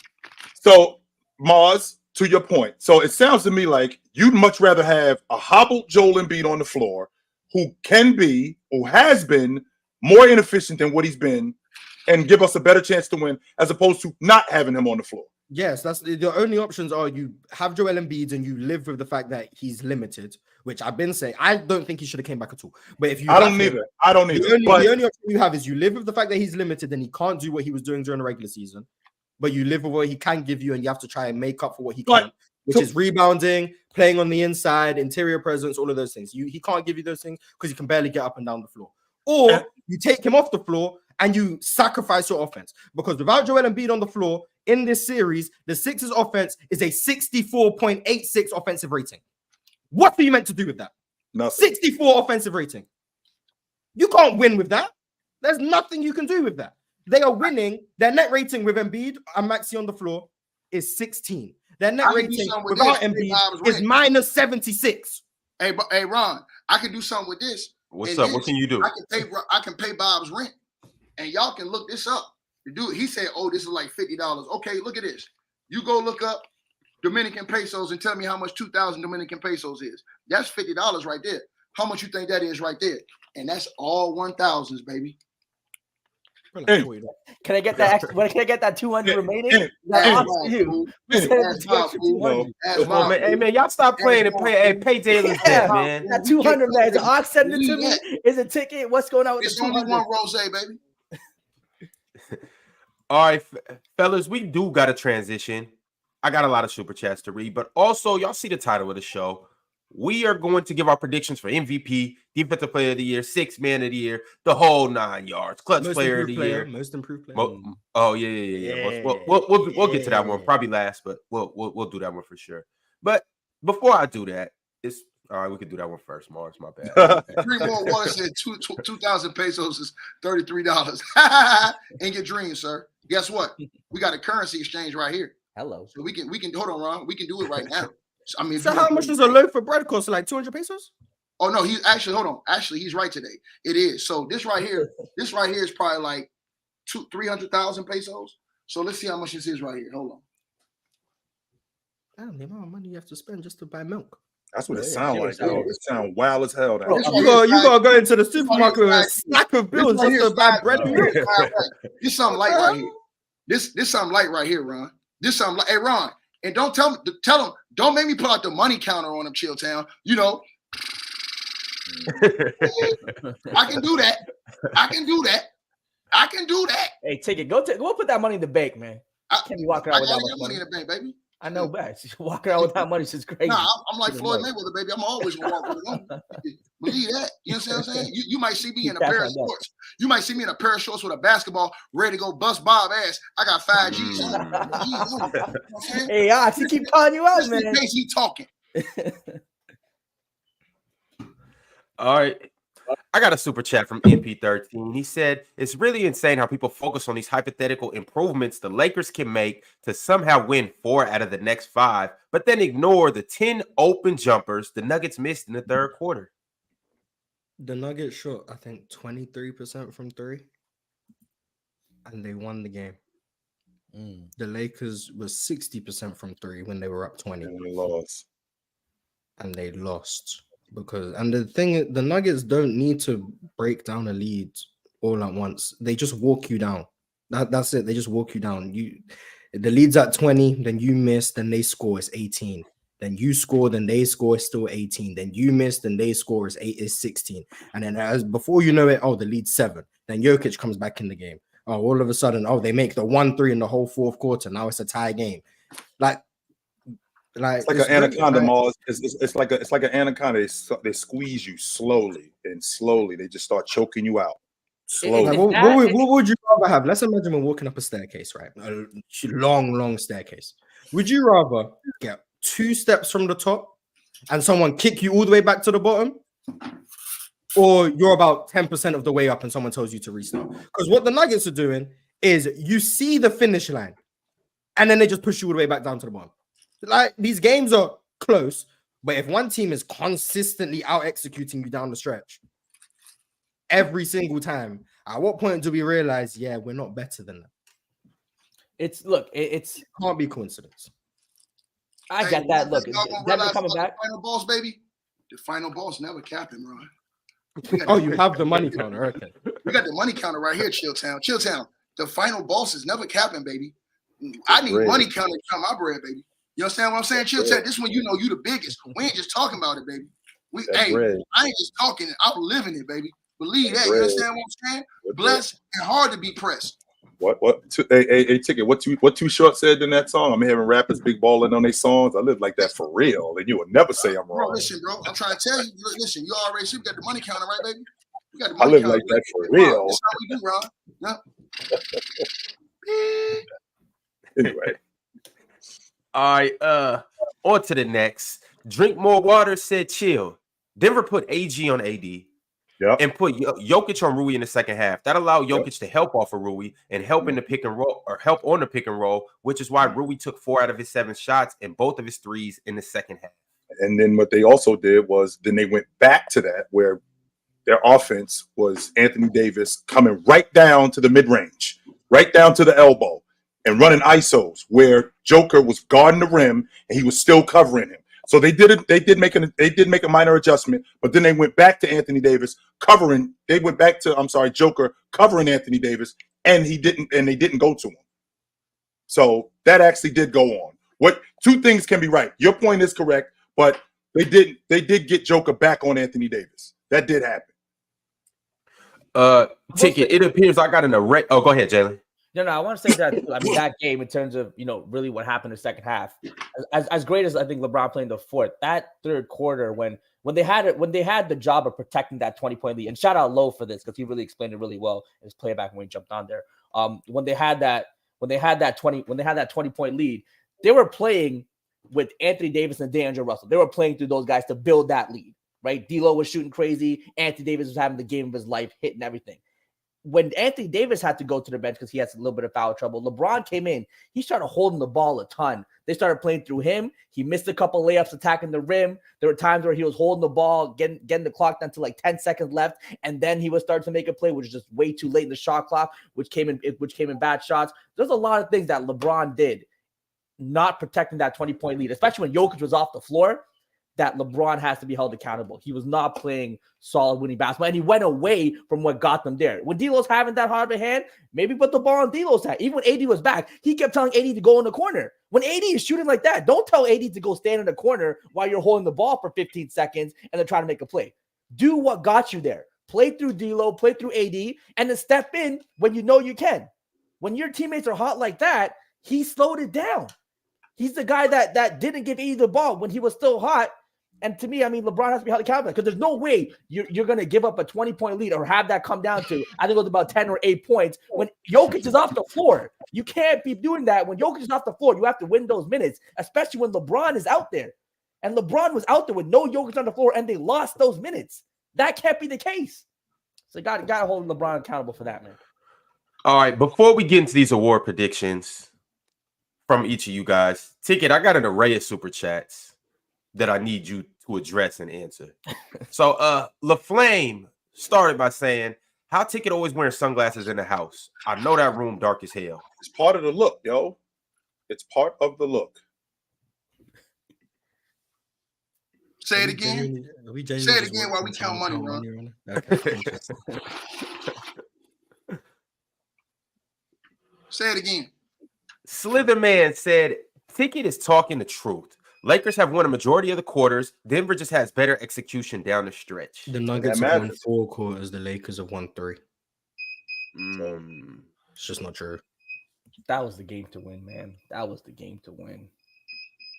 So, Mars, to your point. So it sounds to me like you'd much rather have a hobbled Joel Embiid on the floor who has been more inefficient than what he's been and give us a better chance to win as opposed to not having him on the floor. Yes, that's the only options are you have Joel Embiid and you live with the fact that he's limited, which I've been saying. I don't think he should have came back at all. But if you I don't either. The only option you have is you live with the fact that he's limited and he can't do what he was doing during the regular season, but you live with what he can give you and you have to try and make up for what he can't. which is rebounding, playing on the inside, interior presence, all of those things. He can't give you those things because he can barely get up and down the floor. Or you take him off the floor and you sacrifice your offense. Because without Joel Embiid on the floor in this series, the Sixers offense is a 64.86 offensive rating. What are you meant to do with that? Nothing. 64 offensive rating. You can't win with that. There's nothing you can do with that. They are winning. Their net rating with Embiid and Maxey on the floor is 16. Their net rating without Embiid is minus 76. Hey, Ron, I can do something with this. What's up? What can you do? I can pay Bob's rent, and y'all can look this up. The dude, he said, "Oh, this is like $50." Okay, look at this. You go look up Dominican pesos and tell me how much 2,000 Dominican pesos is. That's $50 right there. How much you think that is right there? And that's all 1,000s, baby. Can I get that extra? Can I get that 200 remaining? Hey man, y'all stop playing and pay Jalen, man. That 200, man. The Ox send it to me. Is a ticket? What's going on with it's the 200? Only one rose, baby. All right, fellas, we do got to transition. I got a lot of super chats to read, but also y'all see the title of the show. We are going to give our predictions for MVP, Defensive Player of the Year, Sixth Man of the Year, the whole 9 yards, Clutch Player of the Year, most improved player. Oh yeah. We'll get to that one probably last, but we'll do that one for sure. But before I do that, it's all right. We could do that one first, Mars. My bad. 3 more Water said 2,000 pesos is $33. In your dreams, sir. Guess what? We got a currency exchange right here. Hello. So we can hold on, Ron. We can do it right now. I mean, so how much does a loaf of bread cost? Like 200 pesos? Oh no, he's actually hold on. Actually, he's right today. It is. So this right here is probably like 300,000 pesos. So let's see how much this is right here. Hold on. Damn, the amount of money you have to spend just to buy milk. That's what it sounds like. It sounds wild as hell. Bro, you gotta go into the supermarket with a stack of bills just to buy bread and milk. This something light right here. This something light right here, Ron. This something like, hey Ron, and don't tell him, don't make me pull out the money counter on him, Chilltown. You know, I can do that. Hey, take it. Go put that money in the bank, man. Can't be walking around with that money in the bank, baby. I know best. Walking around with that money is crazy. Nah, I'm like Floyd Mayweather, baby. I'm always gonna walk with it. Believe that. You know what I'm saying? You might see me in a pair of shorts. You might see me in a pair of shorts with a basketball ready to go bust Bob ass. I got 5 G's. Hey, Ox, he keep calling you out, man. He talking. All right. I got a super chat from MP13. He said, it's really insane how people focus on these hypothetical improvements the Lakers can make to somehow win 4 out of the next 5, but then ignore the 10 open jumpers the Nuggets missed in the third quarter. The Nuggets shot, I think, 23% from 3, and they won the game. The Lakers was 60% from 3 when they were up 20. And they lost. And the thing, the Nuggets don't need to break down a lead all at once. They just walk you down. That's it. They just walk you down. The lead's at 20, then you miss, then they score, it's 18. Then you score, then they score, it's still 18. Then you miss, then they score, it's 16. And then before you know it, the lead's 7. Then Jokic comes back in the game. All of a sudden, they make the 1-3 in the whole fourth quarter. Now it's a tie game. It's like an anaconda, Mars. It's like an anaconda. They squeeze you slowly and slowly. They just start choking you out. Slowly. What would you rather have? Let's imagine we're walking up a staircase, right? A long staircase. Would you rather get 2 steps from the top and someone kick you all the way back to the bottom, or you're about 10% of the way up and someone tells you to restart? Because what the Nuggets are doing is you see the finish line and then they just push you all the way back down to the bottom. Like, these games are close, but if one team is consistently out executing you down the stretch every single time, at what point do we realize, we're not better than them? It can't be coincidence. I get that. Look, Denver coming back. Final boss, baby. The final boss never capping, Ron. You have the money counter. Okay. We got the money counter right here, Chilltown. The final boss is never capping, baby. I need money counter to count my bread, baby. You understand what I'm saying? Chilltown, this one, you know you the biggest. We ain't just talking about it, baby. I ain't just talking it. I'm living it, baby. Believe that. You understand what I'm saying? Blessed and hard to be pressed. Hey, Ticket, what Too Short said in that song? I'm hearing rappers big balling on their songs. I live like that for real, and you will never say I'm wrong. Bro, listen, bro. I'm trying to tell you. Listen, you already see we got the money counter, right, baby? We got the I money live counter. like that for real. That's how we do, Ron. Yep. Anyway, All right, on to the next. Drink more water, said chill. Denver put AG on AD. Yep. And put Jokic on Rui in the second half. That allowed Jokic to help off of Rui and help in the pick and roll or help on the pick and roll, which is why Rui took 4 out of his 7 shots and both of his threes in the second half. And then what they also did was then they went back to that where their offense was Anthony Davis coming right down to the mid-range, right down to the elbow, and running ISOs where Joker was guarding the rim and he was still covering him. So they did make a minor adjustment, but then they went back to Anthony Davis covering. They went back to Joker covering Anthony Davis, and they didn't go to him. So that actually did go on. What 2 things can be right. Your point is correct, but they did get Joker back on Anthony Davis. That did happen. Ticket, it appears I got an array. Oh, go ahead, Jalen. No, I want to say that too. I mean, that game in terms of really what happened in the second half, as great as I think LeBron playing the fourth, that third quarter when they had the job of protecting that 20-point lead, and shout out Lowe for this because he really explained it really well in his playback when he jumped on there. When they had that 20-point lead, they were playing with Anthony Davis and D'Angelo Russell. They were playing through those guys to build that lead, right? D'Lo was shooting crazy. Anthony Davis was having the game of his life, hitting everything. When Anthony Davis had to go to the bench because he had a little bit of foul trouble, LeBron came in. He started holding the ball a ton. They started playing through him. He missed a couple layups attacking the rim. There were times where he was holding the ball, getting the clock down to like 10 seconds left, and then he would start to make a play, which is just way too late in the shot clock, which came in bad shots. There's a lot of things that LeBron did, not protecting that 20-point lead, especially when Jokic was off the floor, that LeBron has to be held accountable. He was not playing solid winning basketball, and he went away from what got them there. When D'Lo's having that hard of a hand, maybe put the ball on D'Lo's hand. Even when AD was back, he kept telling AD to go in the corner. When AD is shooting like that, don't tell AD to go stand in the corner while you're holding the ball for 15 seconds and then trying to make a play. Do what got you there. Play through D'Lo, play through AD, and then step in when you know you can. When your teammates are hot like that, he slowed it down. He's the guy that didn't give AD the ball when he was still hot. And to me, I mean, LeBron has to be held accountable because there's no way you're going to give up a 20-point lead or have that come down to, I think it was about 10 or 8 points when Jokic is off the floor. You can't be doing that. When Jokic is off the floor, you have to win those minutes, especially when LeBron is out there. And LeBron was out there with no Jokic on the floor, and they lost those minutes. That can't be the case. So got to hold LeBron accountable for that, man. All right, before we get into these award predictions from each of you guys, Ticket, I got an array of super chats that I need you to address and answer. So LaFlame started by saying, how Ticket always wearing sunglasses in the house? I know that room dark as hell. It's part of the look, yo. It's part of the look. Say it again. Say it again while we count money, bro. Say it again. Slitherman said, Ticket is talking the truth. Lakers have won a majority of the quarters. Denver just has better execution down the stretch. The Nuggets have won 4 quarters. The Lakers have won 3. It's just not true. That was the game to win, man. That was the game to win.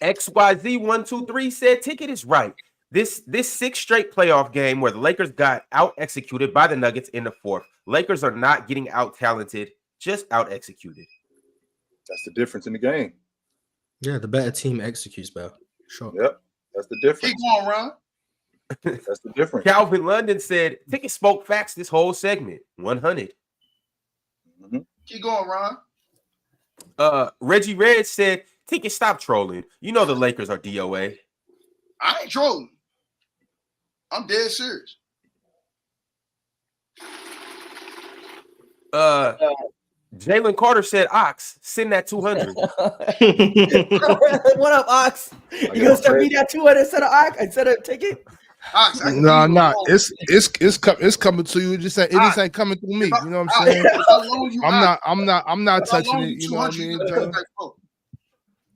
XYZ123 said Ticket is right. This 6 straight playoff game where the Lakers got out-executed by the Nuggets in the 4th. Lakers are not getting out-talented, just out-executed. That's the difference in the game. Yeah, the better team executes better. Sure. Yep, that's the difference. Keep going, Ron. That's the difference. Calvin London said, Ticket spoke facts this whole segment. 100. Mm-hmm. Keep going, Ron. Reggie Red said, Ticket, stop trolling. You know the Lakers are DOA. I ain't trolling. I'm dead serious. Jalen Carter said, Ox, send that 200. What up, Ox? You gonna send me that 200 instead of Ticket? Ox, No, it's coming to you. It just ain't coming through me. You know what I'm saying? I'm not touching it. You know what I mean?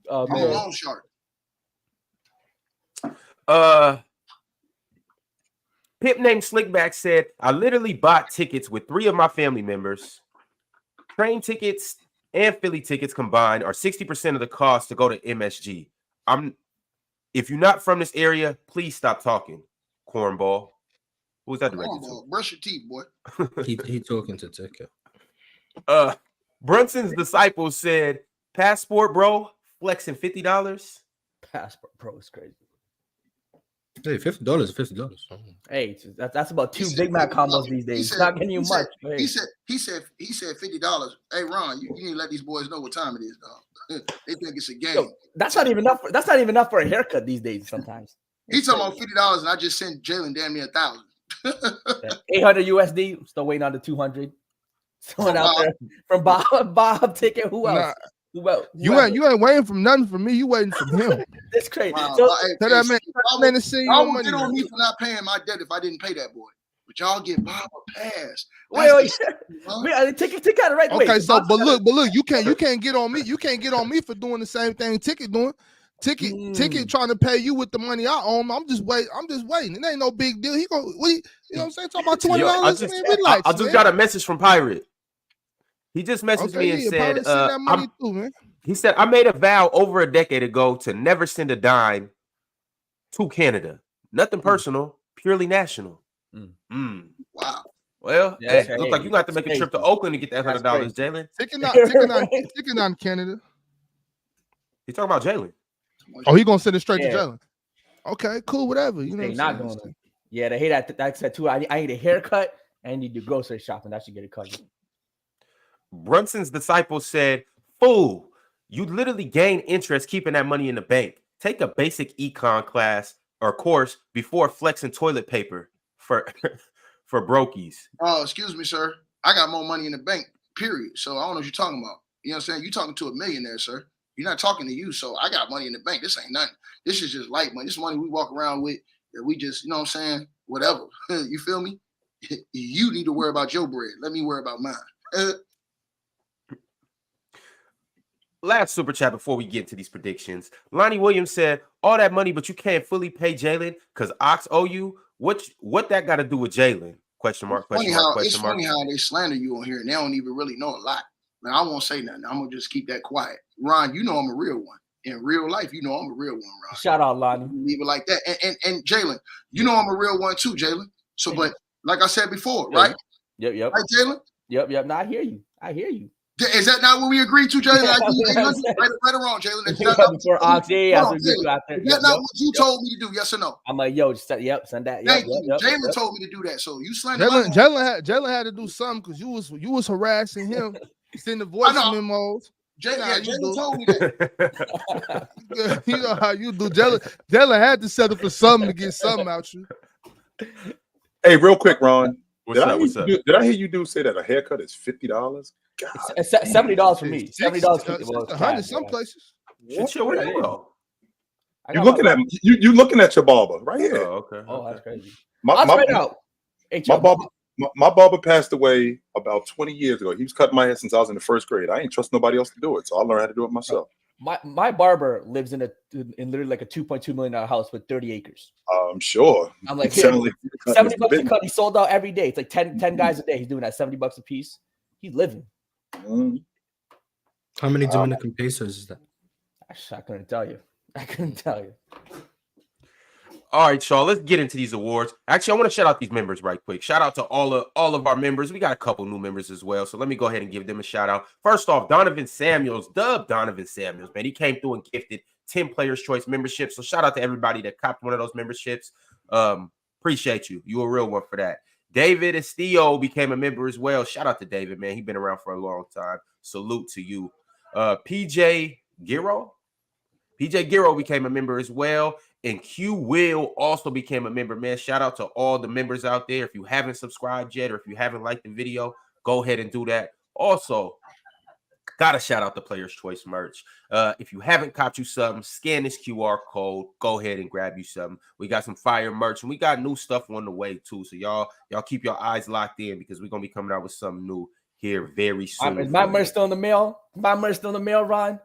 Oh, I'm a loan shark. Pip named Slickback said, I literally bought tickets with 3 of my family members Train tickets and Philly tickets combined are 60% of the cost to go to MSG. If you're not from this area, please stop talking. Cornball. Who was that directed to? Brush your teeth, boy. He talking to Ticket. Brunson's disciples said, "Passport, bro, flexing $50." Passport, bro, is crazy. Hey, $50 is $50. Hey, that's about two Big Mac combos these days. It's not getting you much. He said $50. Hey, Ron, you need to let these boys know what time it is, dog. They think it's a game. Yo, that's not even enough for a haircut these days. Sometimes He's talking about $50, and I just sent Jalen damn near 1,000. 800 USD. I'm still waiting on the 200. Someone out there from Bob Ticket. Who else? Who else? You ain't waiting from nothing from me. You waiting from him. It's crazy. Wow. So, Tell that man to send you Y'all money. would get on me for not paying my debt if I didn't pay that boy. But y'all get Bob a pass. wait, Ticket got it right. Okay, Wait, so but look, you can't get on me. You can't get on me for doing the same thing Ticket doing. Ticket trying to pay you with the money I own. I'm just waiting. It ain't no big deal. He go, you know what I'm saying? Talking about $20. I just got a message from Pirate. He just messaged me and said, he said, "I made a vow over a decade ago to never send a dime to Canada. Nothing personal, purely national." Wow. Well, it looks like you got to make a trip to Oakland to get that $100, Jalen. Ticket on Canada. He's talking about Jalen. Oh, he gonna send it straight to Jalen. Okay, cool, whatever. You know, not going to. Yeah, they hate that. That said too. I need a haircut and I need to do grocery shopping. That should get it covered. Brunson's disciples said, "Fool, you literally gain interest keeping that money in the bank. Take a basic econ class or course before flexing toilet paper for brokies." Oh, excuse me, sir. I got more money in the bank, period. So I don't know what you're talking about. You know what I'm saying? You're talking to a millionaire, sir. You're not talking to you. So I got money in the bank. This ain't nothing. This is just light money. This money we walk around with that we just, you know what I'm saying? Whatever. You feel me? You need to worry about your bread. Let me worry about mine. Last super chat before we get into these predictions. Lonnie Williams said, "All that money, but you can't fully pay Jalen because Ox owe you. What that got to do with Jalen? Question mark. It's funny how they slander you on here and they don't even really know a lot. Now, I won't say nothing. I'm gonna just keep that quiet. Ron, you know I'm a real one. In real life, you know I'm a real one, Ron. Shout out, Lonnie. Leave it like that. And Jalen, you know I'm a real one too, Jalen. So, but like I said before, right? Yep. Right, Jalen? Yep. No, I hear you. Is that not what we agreed to, Jalen? Right or wrong, Jalen? Is that not what you told me to do? Yes or no? I'm like, yo, send that. Thank you. Jalen told me to do that. So you slandered. Jalen had to do something because you was harassing him. Send the voice memos. Jalen told me that. You know how you do. Jalen had to settle for something to get something out you. Hey, real quick, Ron. What's up? Did I hear you do say that a haircut is $50? It's $70 for me. $70. $100 some places. Where you go? You looking at your barber right here. Oh, okay. Oh, that's crazy. My barber passed away about 20 years ago. He was cutting my hair since I was in the first grade. I ain't trust nobody else to do it, so I learned how to do it myself. My barber lives in literally like a $2.2 million house with 30 acres. I'm sure. I'm like, $70 a cut. He sold out every day. It's like 10 guys a day. He's doing that $70 a piece. He's living. How many Dominican pesos is that? I couldn't tell you. All right, y'all. Let's get into these awards. Actually, I want to shout out these members right quick. Shout out to all of our members. We got a couple new members as well, so let me go ahead and give them a shout out. First off, Donovan Samuels, man. He came through and gifted 10 Players Choice memberships. So shout out to everybody that copped one of those memberships. Appreciate you. You a real one for that. David Estillo became a member as well. Shout out to David, man. He's been around for a long time. Salute to you. PJ Giro became a member as well. And Q Will also became a member, man. Shout out to all the members out there. If you haven't subscribed yet or if you haven't liked the video, go ahead and do that. Also, gotta shout out the Players Choice merch. If you haven't copped you something, scan this QR code. Go ahead and grab you something. We got some fire merch and we got new stuff on the way too. So y'all keep your eyes locked in because we're gonna be coming out with something new here very soon. Is my merch still in the mail? Ron?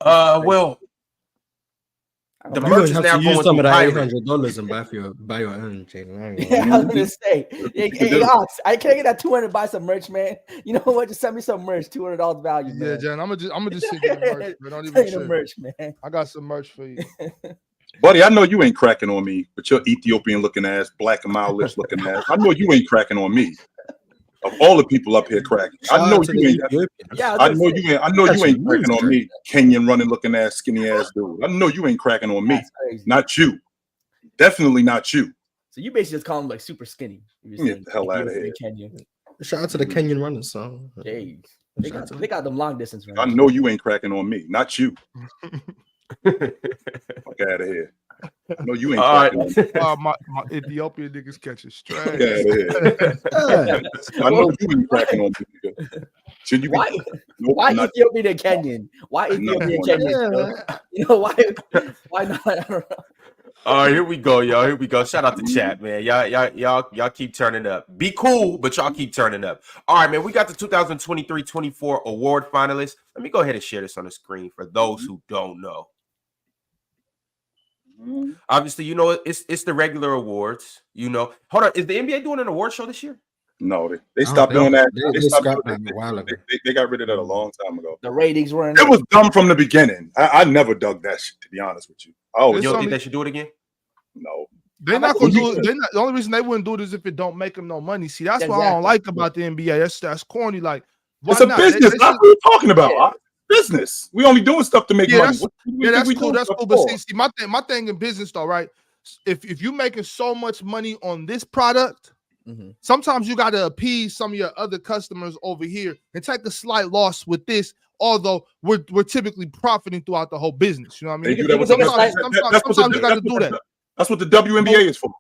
Well, The You merch is have now to use going some of through that pirate. $800 and buy your own chain. I ain't gonna Yeah, lie. I was gonna say, hey, Ox, I can't get that 200 buy some merch, man. You know what? Just send me some merch, $200 value, Yeah, man. Jan, I'm gonna just send you the merch, man. Don't Send even me the trip. merch, man. I got some merch for you. Buddy, I know you ain't cracking on me, but your Ethiopian looking ass, black and mild lips looking ass. I know you ain't cracking on me. Of all the people up here cracking, Shout I know out to you the ain't. Ethiopians. Yeah, I know you ain't. I know That's you ain't cracking on weird. me, Kenyan running looking ass, skinny ass dude. I know you ain't cracking on me. That's crazy. Not you. Definitely not you. So you basically just call him like super skinny. Get the hell out of here. Kenyan. Shout out to the Kenyan runners. So Jeez. They got them long distance I runners. know you ain't cracking on me. Not you. Fuck out of here. I know you ain't All cracking on me. My Ethiopian niggas catching Fuck out of straight. here. I know you ain't cracking on me. Nigga. Should you be? Why? Nope, Why I'm not. Ethiopian and Kenyan? Why I'm not Ethiopian doing and that. Kenyan? You know why not? I don't know. All right, here we go, y'all. Here we go. Shout out to chat, man. Y'all keep turning up. Be cool, but y'all keep turning up. All right, man. We got the 2023-24 award finalists. Let me go ahead and share this on the screen for those who don't know. Obviously, you know it's the regular awards. You know, hold on. Is the NBA doing an award show this year? No, they stopped doing that. They stopped scrapped doing that a while ago. They got rid of that a long time ago. The ratings weren't. It was dumb from the beginning. I never dug that shit, to be honest with you. Oh, You don't think they should do it again? no. They're not gonna do it. The only reason they wouldn't do it is if it don't make them no money. See, that's what I don't like about the NBA. That's corny. Like, It's a business. That's what we're talking about. Business. We only doing stuff to make money. That's cool. That's cool. But see, my thing in business though, right? If you're making so much money on this product, sometimes you got to appease some of your other customers over here and take a slight loss with this. Although we're typically profiting throughout the whole business, you know what I mean? Sometimes you got to do that. That's what the WNBA is for.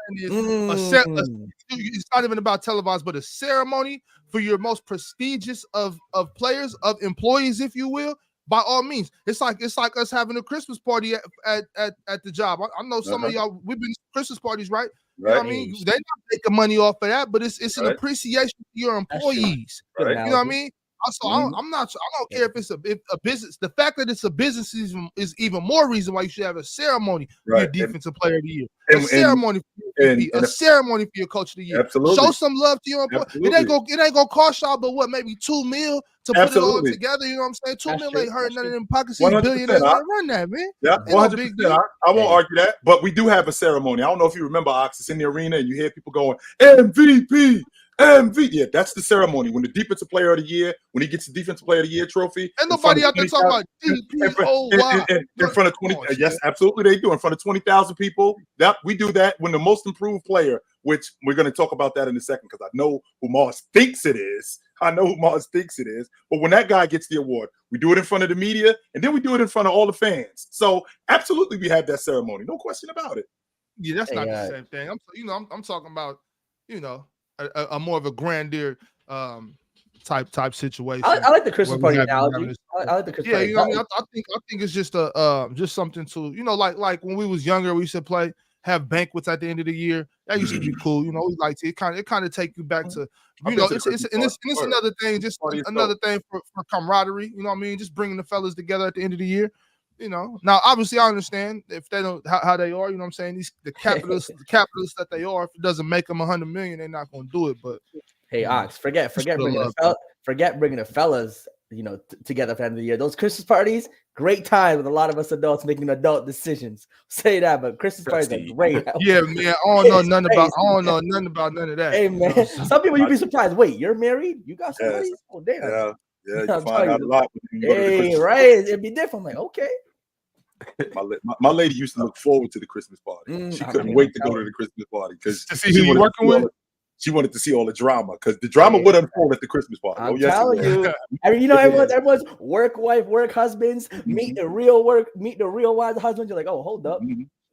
It's not even about televised, but a ceremony for your most prestigious of players, of employees, if you will. By all means, it's like us having a Christmas party at the job. I know some of y'all, we've been to Christmas parties, right? You know what I mean? They're not making money off of that, but it's an appreciation to your employees. Right. You know what I mean? Also, I don't care if it's a business. The fact that it's a business is even more reason why you should have a ceremony for your defensive player of the year, a ceremony for your coach of the year. Absolutely. Show some love to your employee. It ain't gonna cost y'all, but what, maybe $2 million to put it all together. You know what I'm saying? $2 million ain't hurting none of them pockets. Billionaires run that, man. Yeah, 100%. I won't argue that, but we do have a ceremony. I don't know if you remember, Ox. It's in the arena, and you hear people going MVP. Yeah, that's the ceremony. When the defensive player of the year, when he gets the defensive player of the year trophy, and nobody out there talking about DPOY in front of 20. Yes, absolutely, they do in front of 20,000 people. That we do that when the most improved player, which we're going to talk about that in a second because I know who Mars thinks it is. But when that guy gets the award, we do it in front of the media, and then we do it in front of all the fans. So absolutely, we have that ceremony, no question about it. Yeah, that's not the same thing. I'm talking about, a more of a grandeur type situation. I like the Christmas party analogy. I like the Christmas party. Yeah, I think it's just just something to, like when we was younger, we used to have banquets at the end of the year. That used to be cool. We like to, it kind of take you back to, it's another thing, just another thing for camaraderie. You know what I mean? Just bringing the fellas together at the end of the year. Now obviously I understand if they don't how they are, you know what I'm saying? The capitalists that they are, if it doesn't make them 100 million, they're not going to do it. But hey, Ox, forget bringing the fellas, together at the end of the year. Those Christmas parties, great time with a lot of us adults making adult decisions. Say that, but Christmas parties are great. Yeah, man. I don't know nothing about none of that. Hey, man. Some people you'd be surprised. Wait, you're married? You got somebody? Yes. Oh, damn. Yeah, you find out a lot. Hey, right. It'd be different. I'm like, okay. My lady used to look forward to the Christmas party. She couldn't wait to go to the Christmas party because to see who you're working with. She wanted to see all the drama because the drama would unfold at the Christmas party. I'm telling you. Everyone's work wife, work husbands, meet the real wives husbands. You're like, oh, hold up.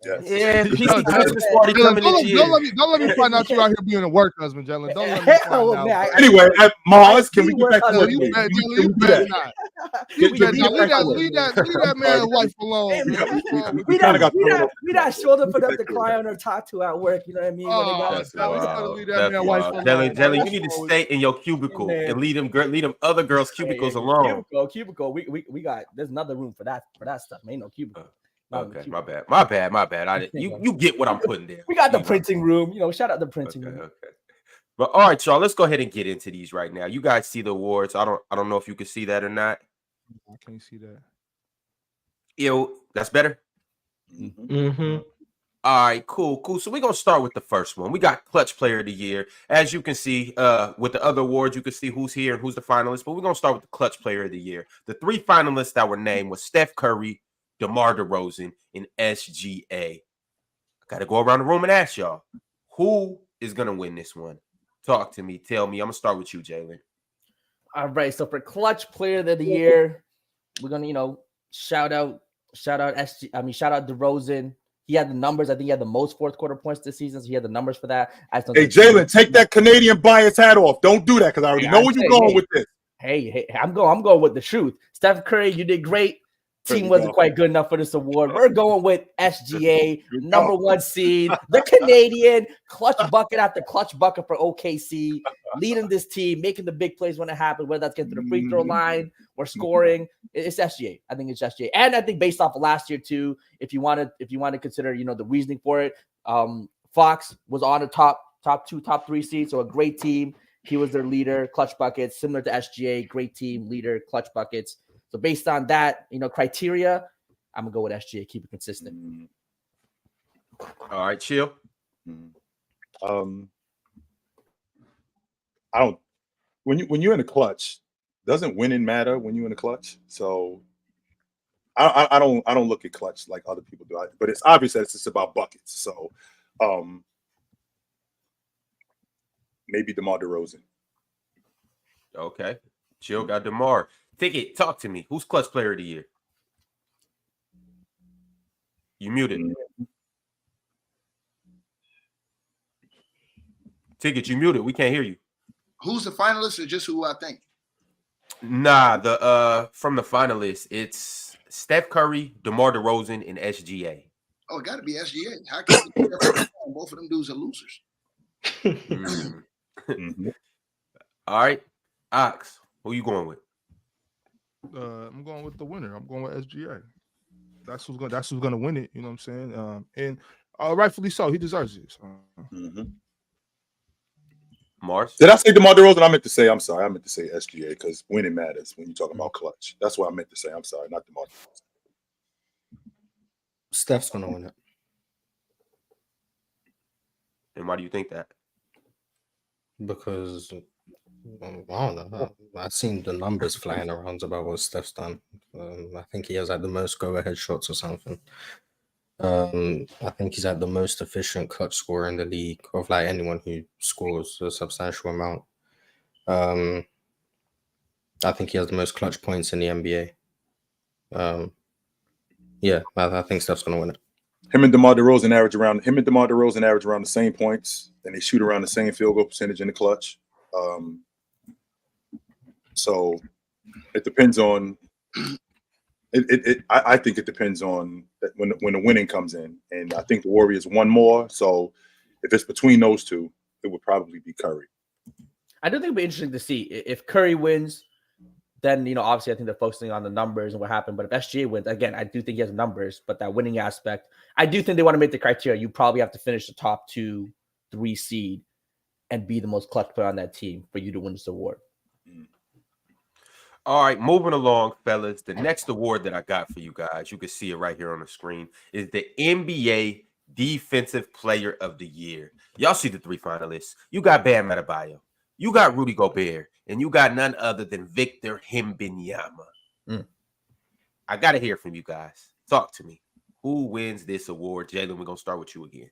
Yes. Yeah, Christmas party coming this year. Don't let me find out you out here being a work husband, Jalen. Don't let me find out. Anyway, Mars, can we get back to it? You better not. Leave that man and wife alone. We not shoulder for them to cry on or talk to at work. You know what I mean? Jalen, you need to stay in your cubicle and leave them other girls' cubicles alone. Cubicle. We got. There's another room for that stuff. Ain't no cubicle. Okay, my bad. You get what I'm putting there. We got the printing room. Shout out the printing room. Okay. But all right, y'all. Let's go ahead and get into these right now. You guys see the awards? I don't know if you can see that or not. I can't see that. Yo, that's better. Mm-hmm. All right, cool. So we're gonna start with the first one. We got Clutch Player of the Year. As you can see, with the other awards, you can see who's here and who's the finalists. But we're gonna start with the Clutch Player of the Year. The 3 finalists that were named was Steph Curry, DeMar DeRozan, and SGA. I gotta go around the room and ask y'all, who is gonna win this one? Talk to me. Tell me. I'm gonna start with you, Jalen. All right. So for Clutch Player of the Year, we're gonna, shout out DeRozan. He had the numbers. I think he had the most fourth quarter points this season. So he had the numbers for that. Hey, Jalen, take that Canadian bias hat off. Don't do that because I already know where you're going with this. Hey, I'm going with the truth. Steph Curry, you did great. Team wasn't quite good enough for this award. We're going with SGA, number 1 seed, the Canadian, clutch bucket after clutch bucket for OKC, leading this team, making the big plays when it happens, whether that's getting to the free throw line or scoring. It's SGA. I think it's SGA. And I think based off of last year too, if you want to consider, the reasoning for it, Fox was on the top 2, top 3 seeds, so a great team. He was their leader, clutch buckets, similar to SGA, great team, leader, clutch buckets. So based on that, criteria, I'm gonna go with SGA. Keep it consistent. All right, chill. I don't. When you're in the clutch, doesn't winning matter when you're in the clutch? So I don't look at clutch like other people do. But it's obvious that it's just about buckets. So maybe DeMar DeRozan. Okay, chill got DeMar. Ticket, talk to me. Who's Clutch Player of the Year? You muted. Ticket, you muted. We can't hear you. Who's the finalist or just who I think? Nah, from the finalists, it's Steph Curry, DeMar DeRozan, and SGA. Oh, it got to be SGA. How can both of them dudes are losers? All right, Ox, who you going with? I'm going with the winner. I'm going with SGA. That's who's gonna win it. You know what I'm saying? And rightfully so. He deserves it. So. Mars. Did I say DeMar DeRozan? I meant to say SGA because winning matters when you're talking about clutch. That's what I meant to say. I'm sorry, not DeMar DeRozan. Steph's gonna win it. And why do you think that? Because I don't know. I've seen the numbers flying around about what Steph's done. I think he has the most go-ahead shots or something. I think he's the most efficient clutch scorer in the league of anyone who scores a substantial amount. I think he has the most clutch points in the NBA. Yeah, I think Steph's gonna win it. Him and DeMar DeRozan average around the same points, and they shoot around the same field goal percentage in the clutch. So it depends on it. I think it depends on when the winning comes in, and I think the Warriors won more. So if it's between those two, it would probably be Curry. I do think it'd be interesting to see if Curry wins. Then obviously I think they're focusing on the numbers and what happened. But if SGA wins, again, I do think he has numbers, but that winning aspect, I do think they want to make the criteria. You probably have to finish the top 2, 3 seed and be the most clutch player on that team for you to win this award. All right, moving along, fellas. The next award that I got for you guys, you can see it right here on the screen, is the NBA Defensive Player of the Year. Y'all see the 3 finalists. You got Bam Adebayo, you got Rudy Gobert, and you got none other than Victor Wembanyama. I got to hear from you guys. Talk to me. Who wins this award? Jalen, we're going to start with you again.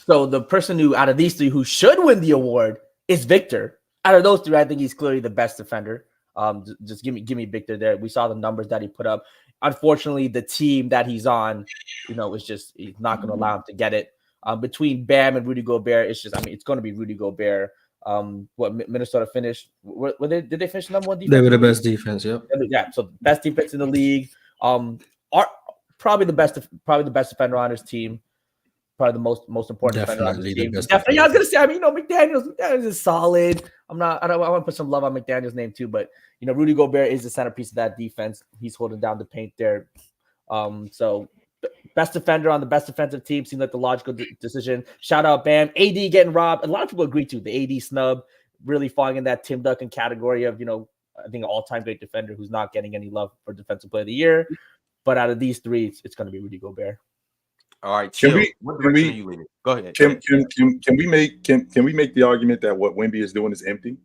So the person who, out of these 3, who should win the award is Victor. Out of those 3, I think he's clearly the best defender. Just give me Victor there. We saw the numbers that he put up. Unfortunately, the team that he's on, he's not going to allow him to get it. Between Bam and Rudy Gobert, it's going to be Rudy Gobert. What Minnesota finished? Did they finish number 1 defense? They were the best defense. Yep. Yeah. So best defense in the league. Are probably the best defender on his team. Probably the most important defender on his team. Definitely, I was gonna say. McDaniels is solid. I want to put some love on McDaniels' name too, but Rudy Gobert is the centerpiece of that defense. He's holding down the paint there. So Best defender on the best defensive team seemed like the logical decision. Shout out Bam. AD getting robbed. A lot of people agree to the AD snub really falling in that Tim Duncan category of, I think an all-time great defender who's not getting any love for Defensive Player of the Year. But out of these three, it's going to be Rudy Gobert. All right, chill. What direction are you leaning? Go ahead. Can we make the argument that what Wemby is doing is empty?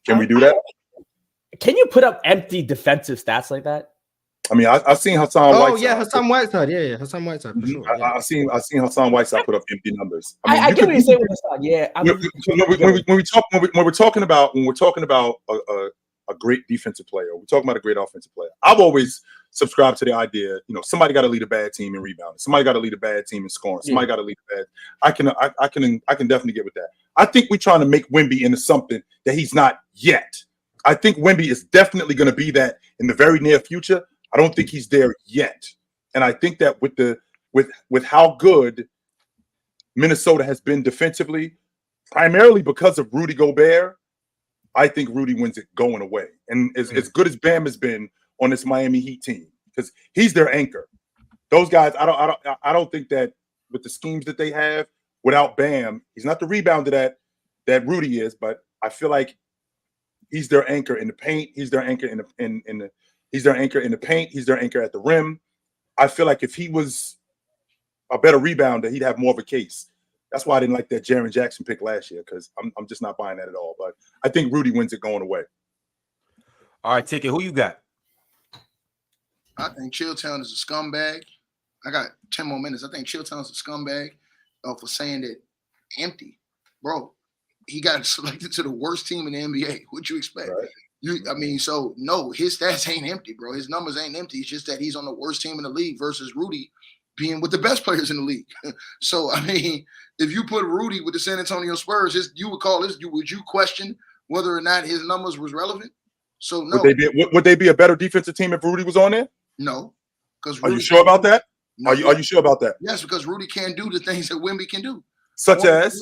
Can we do that? Can you put up empty defensive stats like that? I mean, I've seen Hassan Whiteside. Oh yeah, Hassan Whiteside. Yeah, Hassan Whiteside for sure. Yeah. I've seen Hassan Whiteside put up empty numbers. I get what you're saying with Hassan. Yeah, when we're talking about a great defensive player, we're talking about a great offensive player. I've always subscribed to the idea, somebody got to lead a bad team in rebounding. Somebody got to lead a bad team in scoring. Somebody got to lead a bad. I can definitely get with that. I think we're trying to make Wemby into something that he's not yet. I think Wemby is definitely going to be that in the very near future. I don't think he's there yet. And I think that with how good Minnesota has been defensively, primarily because of Rudy Gobert, I think Rudy wins it going away. And as good as Bam has been on this Miami Heat team, because he's their anchor. Those guys, I don't think that with the schemes that they have, without Bam, he's not the rebounder that Rudy is, but I feel like he's their anchor in the paint. He's their anchor he's their anchor in the paint. He's their anchor at the rim. I feel like if he was a better rebounder, he'd have more of a case. That's why I didn't like that Jaren Jackson pick last year, because I'm just not buying that at all. But I think Rudy wins it going away. All right, Ticket, who you got? I think Chilltown is a scumbag. I got 10 more minutes. I think Chilltown is a scumbag for saying that empty. Bro, he got selected to the worst team in the NBA. What'd you expect? Right. So no, his stats ain't empty, bro. His numbers ain't empty. It's just that he's on the worst team in the league versus Rudy being with the best players in the league. So, I mean, if you put Rudy with the San Antonio Spurs, would you question whether or not his numbers was relevant? So no. Would they be a better defensive team if Rudy was on there? No. Are you sure about that? No. Are you sure about that? Yes, because Rudy can't do the things that Wemby can do. Such as?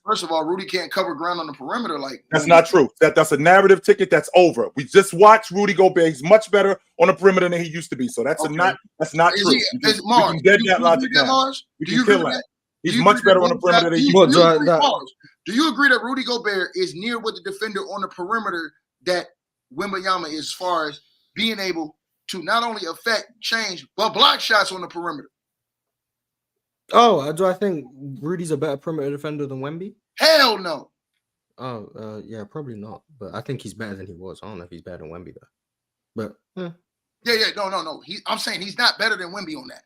First of all, Rudy can't cover ground on the perimeter. That's not true. That's a narrative ticket. That's over. We just watched Rudy Gobert. He's much better on the perimeter than he used to be. So that's not true. Mars, do you agree that? He's much better on the perimeter than he used to be. Do you agree that Rudy Gobert is near with the defender on the perimeter that Wembanyama is, as far as being able to not only affect, change, but block shots on the perimeter? Oh, do I think Rudy's a better perimeter defender than Wemby? Hell no. Oh, yeah, probably not. But I think he's better than he was. I don't know if he's better than Wemby though. But no. I'm saying he's not better than Wemby on that.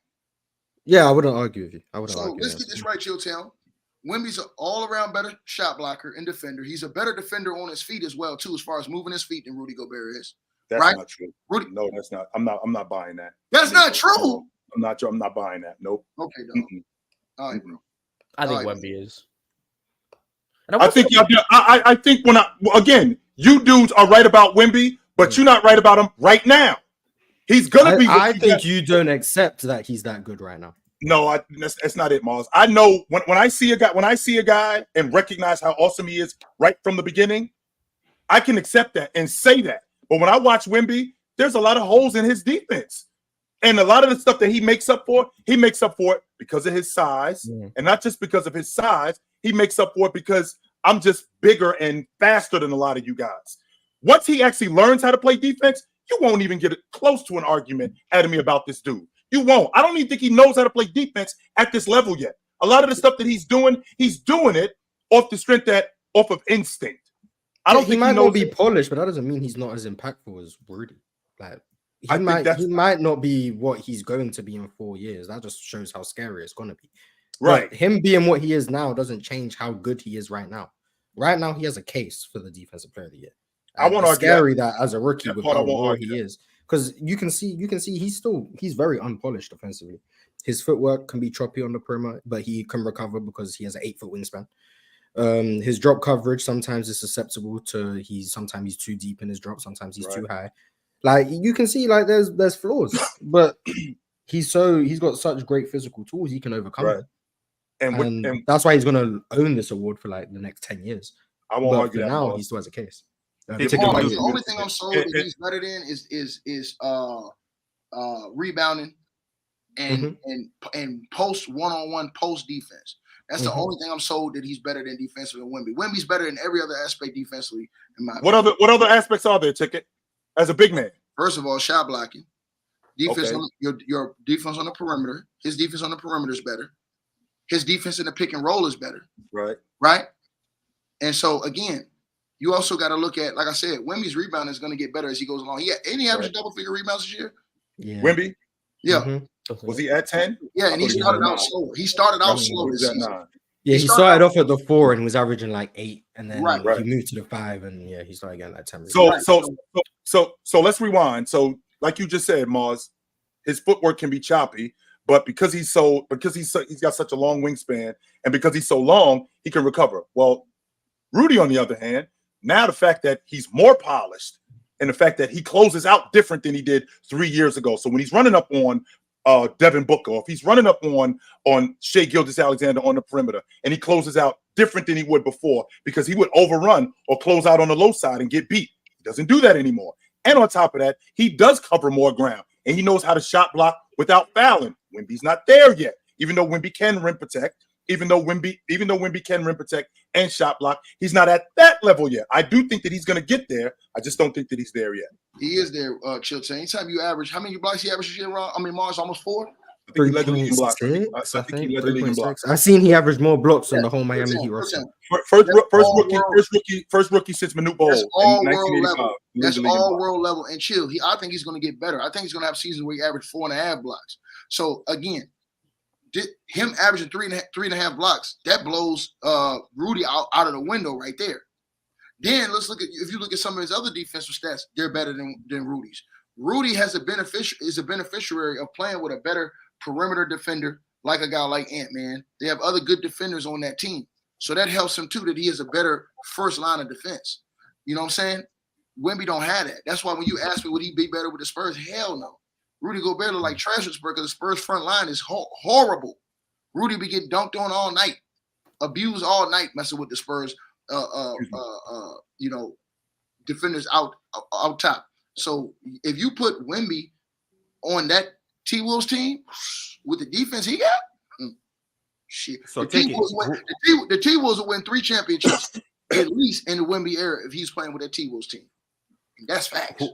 Yeah, I wouldn't argue with you. Let's get this right, Chilltown. Wemby's an all-around better shot blocker and defender. He's a better defender on his feet as well, too, as far as moving his feet than Rudy Gobert is. That's right? Not true. Rudy, no, that's not. I'm not buying that. That's not true. I'm not buying that. Nope. Okay, dog. All right, bro. I think Wemby is. I think again, you dudes are right about Wemby, but you're not right about him right now. He's gonna be. I think you don't accept that he's that good right now. No, that's not it, Mars. I know when I see a guy and recognize how awesome he is right from the beginning, I can accept that and say that. But when I watch Wemby, there's a lot of holes in his defense. And a lot of the stuff that he makes up for it because of his size. And not just because of his size, he makes up for it because I'm just bigger and faster than a lot of you guys. Once he actually learns how to play defense, you won't even get close to an argument at me about this dude. You won't. I don't even think he knows how to play defense at this level yet. A lot of the stuff that he's doing it off the strength off of instinct. I don't think he might not be polished, but that doesn't mean he's not as impactful as Rudy. Like he might not be what he's going to be in 4 years. That just shows how scary it's going to be. Right. But him being what he is now doesn't change how good he is right now. Right now, he has a case for the Defensive Player of the Year. I want to scary that as a rookie with how raw he is, because you can see he's very unpolished offensively. His footwork can be choppy on the perimeter, but he can recover because he has an 8-foot wingspan. His drop coverage sometimes is susceptible to sometimes he's too deep in his drop, sometimes he's too high. Like you can see, like there's flaws, but he's got such great physical tools he can overcome it. And that's why he's gonna own this award for like the next 10 years. I won't argue that. Now he still has a case. The only thing I'm sold that he's better than is rebounding, and post one-on-one post defense. That's the only thing I'm sold that he's better than defensive than Wemby. Wemby's better in every other aspect defensively. In my opinion. What other aspects are there, Ticket? As a big man, first of all, shot blocking, defense. Your defense on the perimeter. His defense on the perimeter is better. His defense in the pick and roll is better. Right. And so again, you also got to look at, like I said, Wemby's rebound is going to get better as he goes along. He averaged double-figure rebounds this year. Yeah. Wemby. Yeah. Was he at 10? Yeah, and he started out slow. He started out slow this season. Yeah, he started off at the 4 and he was averaging like 8, and then he moved to the 5, and he started getting that 10. So let's rewind. So, like you just said, Mars, his footwork can be choppy, but because he's got such a long wingspan, and because he's so long, he can recover. Well, Rudy, on the other hand, now the fact that he's more polished, and the fact that he closes out different than he did 3 years ago. So when he's running up on Devin Booker, if he's running up on Shai Gilgeous-Alexander on the perimeter, and he closes out different than he would before, because he would overrun or close out on the low side and get beat. He doesn't do that anymore. And on top of that, he does cover more ground, and he knows how to shot block without fouling. Wemby's not there yet, even though Wemby can rim protect. Even though Wemby can rim protect and shot block, he's not at that level yet. I do think that he's going to get there. I just don't think that he's there yet. He is there, Chilton. Anytime you average, how many blocks he averages this year, Ron? I mean, Mars, almost 4? I think he led the league in blocks. I think he led the league in blocks. I seen he averaged more blocks than the whole Miami Heat roster. First rookie since Manute Bol in 1985. That's all world level. And chill. I think he's going to get better. I think he's going to have seasons where he averaged 4.5 blocks. So again, him averaging 3.5 blocks, that blows Rudy out of the window right there. Then let's look at, if you look at some of his other defensive stats, they're better than Rudy's. Rudy is a beneficiary of playing with a better perimeter defender, like a guy like Ant-Man. They have other good defenders on that team. So that helps him too, that he has a better first line of defense. You know what I'm saying? Wemby don't have that. That's why when you ask me, would he be better with the Spurs? Hell no. Rudy Gobert look like trash with Spurs, because the Spurs front line is horrible. Rudy be getting dunked on all night, abused all night, messing with the Spurs, defenders out top. So if you put Wemby on that T-Wolves team with the defense he got, shit. So the T-Wolves will win 3 championships at least in the Wemby era if he's playing with that T-Wolves team. And that's facts.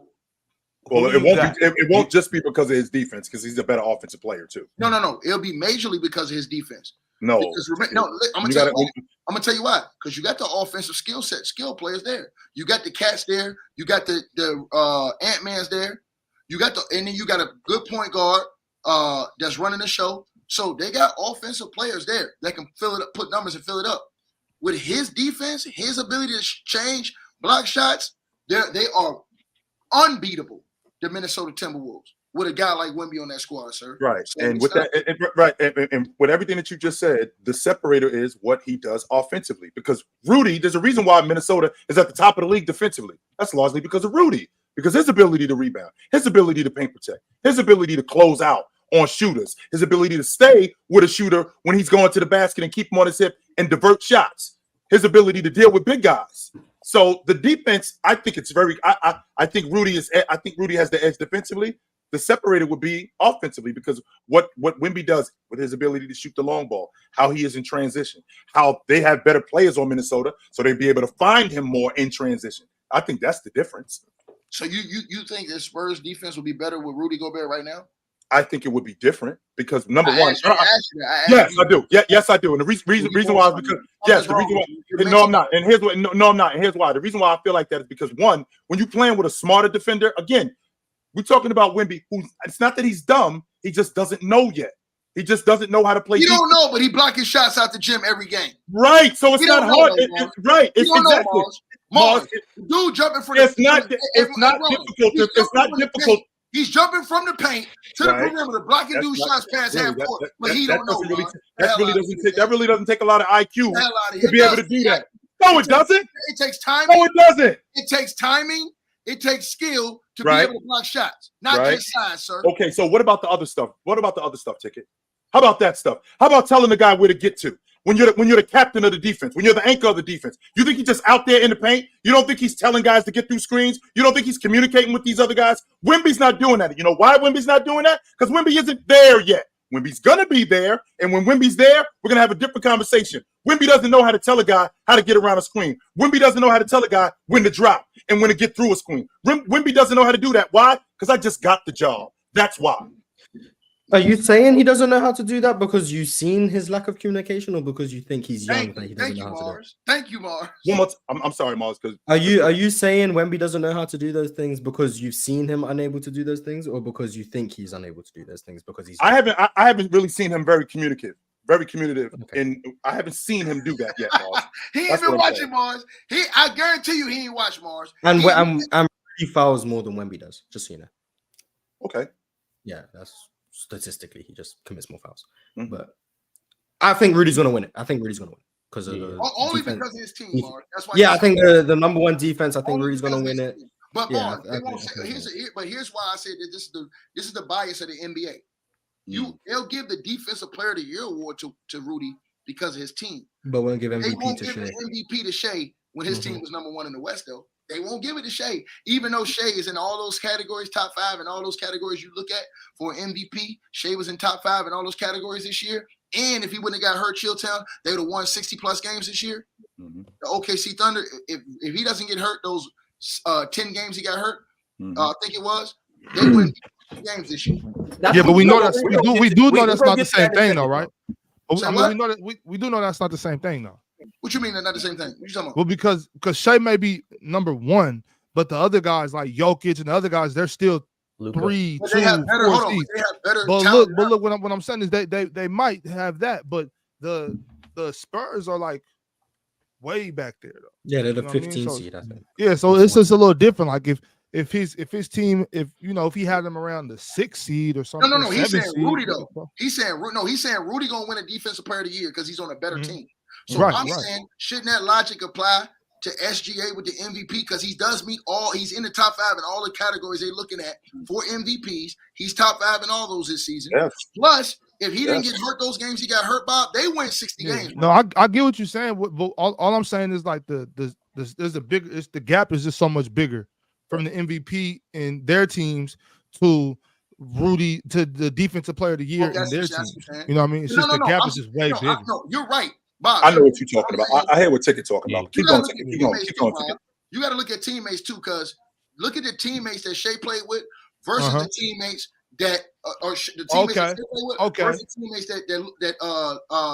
Well, it won't just be because of his defense, because he's a better offensive player too. No. It'll be majorly because of his defense. No, I'm gonna tell you why. Because you got the offensive skill players there. You got the cats there. You got the Ant-Mans there. And then you got a good point guard that's running the show. So they got offensive players there that can fill it up, put numbers and fill it up. With his defense, his ability to change block shots, they are unbeatable. The Minnesota Timberwolves with a guy like Wemby on that squad, sir. Right. So and with that, and with everything that you just said, the separator is what he does offensively. Because Rudy, there's a reason why Minnesota is at the top of the league defensively. That's largely because of Rudy. Because his ability to rebound, his ability to paint protect, his ability to close out on shooters, his ability to stay with a shooter when he's going to the basket and keep him on his hip and divert shots, his ability to deal with big guys. So the defense, I think it's very. I think Rudy has the edge defensively. The separator would be offensively, because what Wemby does with his ability to shoot the long ball, how he is in transition, how they have better players on Minnesota, so they'd be able to find him more in transition. I think that's the difference. So you think the Spurs defense would be better with Rudy Gobert right now? I think it would be different because number one, yes, I do. Yes, I do. And the reason why is because the reason why. No, I'm not. And here's what. No, I'm not. And here's why. The reason why I feel like that is because one, when you're playing with a smarter defender, again, we're talking about Wemby, who it's not that he's dumb, he just doesn't know yet. He just doesn't know how to play. He don't know, but he blocking shots out the gym every game. Right. So it's not hard. Right. It's exactly. Mars, dude jumping from it's not difficult. It's not difficult. He's jumping from the paint to the perimeter, blocking dude shots past half court, but he don't know. That really doesn't take a lot of IQ to be able to do that. No, it doesn't. It takes timing. No, it doesn't. It takes timing. It takes skill to be able to block shots, not just size, sir. Okay, so what about the other stuff? What about the other stuff, Ticket? How about that stuff? How about telling the guy where to get to? when you're the captain of the defense, when you're the anchor of the defense? You think he's just out there in the paint? You don't think he's telling guys to get through screens? You don't think he's communicating with these other guys? Wemby's not doing that. You know why Wemby's not doing that? Because Wemby isn't there yet. Wemby's gonna be there, and when Wemby's there, we're gonna have a different conversation. Wemby doesn't know how to tell a guy how to get around a screen. Wemby doesn't know how to tell a guy when to drop and when to get through a screen. Wemby doesn't know how to do that. Why? Because I just got the job. That's why. Are you saying he doesn't know how to do that because you've seen his lack of communication, or because you think he's young that he doesn't know how to do it? Thank you, Mars. One more I'm sorry, Mars. Because are you saying Wemby doesn't know how to do those things because you've seen him unable to do those things, or because you think he's unable to do those things because he's? I haven't really seen him very communicative, Okay. and I haven't seen him do that yet, Mars. He ain't been watching Mars. I guarantee you, he ain't watched Mars. And he fouls more than Wemby does. Just so you know. Okay. Yeah, that's statistically he just commits more fouls. Mm-hmm. But I think Rudy's gonna win it. I think Rudy's gonna win because of Only defense. because of his team, Mars. That's why. Yeah, I think the number one defense. I think Rudy's gonna win it. But Yeah, Mars, they won't say, here's why I said that this is the bias of the NBA. They'll give the Defensive Player of the Year award to Rudy because of his team. But won't give They MVP won't to give Shea. the MVP to Shea when his team was number one in the West, though. They won't give it to Shea, even though Shea is in all those categories, top 5, and all those categories you look at for MVP. Shea was in top 5 in all those categories this year. And if he wouldn't have got hurt, Chilltown, they would have won 60+ games this year. The OKC Thunder, if he doesn't get hurt, those 10 games he got hurt, I think it was, they win games this year. Yeah, but we know that's we do know that's not the same thing, though, right? I mean, we know that we do know that's not the same thing, though. What you mean they're not the same thing? What you talking about? Well, because Shea may be number 1, but the other guys like Jokic and the other guys, they're still Luka. 3, But 2, they have better, 4 hold on, seeds. they have better But talent. look, what I'm saying is they might have that, but the Spurs are like way back there, though. Yeah, they're the You know what I mean? 15 So- seed, I think. Yeah, so it's just a little different. Like if his team, if he had them around the 6th seed or something. No. He's 7th saying seed, Rudy though. He's saying Rudy gonna win a Defensive Player of the Year because he's on a better team. So I'm saying, shouldn't that logic apply to SGA with the MVP? Because he does meet he's in the top 5 in all the categories they're looking at for MVPs. He's top 5 in all those this season. Yes. Plus, if he didn't get hurt those games he got hurt by, they win 60 games. No, I get what you're saying. But all I'm saying is like the gap is just so much bigger from the MVP in their teams to Rudy to the Defensive Player of the Year in their teams. You know what I mean? It's just the gap is just way bigger. No, you're right, Bob. I know what you're talking about. I hear what Ticket talking about. Keep going. You got to look at teammates too, because look at the teammates that Shea played with versus the teammates that the teammates that Shea played with versus the teammates that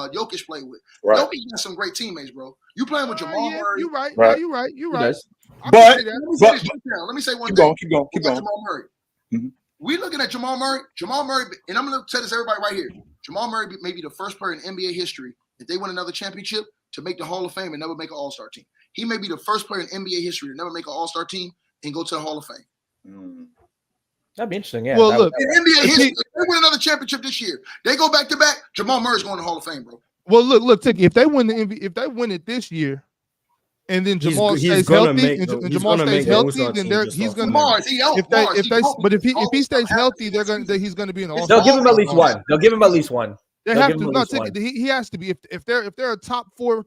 Jokic played with. Right. Jokic got some great teammates, bro. You playing with Jamal Murray. You're right. Right. You're right. But let me say one thing. Keep going. Jamal Murray. We looking at Jamal Murray, and I'm going to tell this everybody right here. Jamal Murray may be the first player in NBA history, if they win another championship, to make the Hall of Fame and never make an All-Star team. He may be the first player in NBA history to never make an All-Star team and go to the Hall of Fame. That'd be interesting, yeah. Well, look, in NBA history, if they win another championship this year, they go back to back, Jamal Murray's going to the Hall of Fame, bro. Well, look, Tiki, if they win the MVP, if they win it this year, and then Jamal stays healthy, then he's gonna. If he stays healthy, he's gonna be an All-Star. They'll give him at least one. They'll give him at least one. They have to. No, he has to be. If they're a top four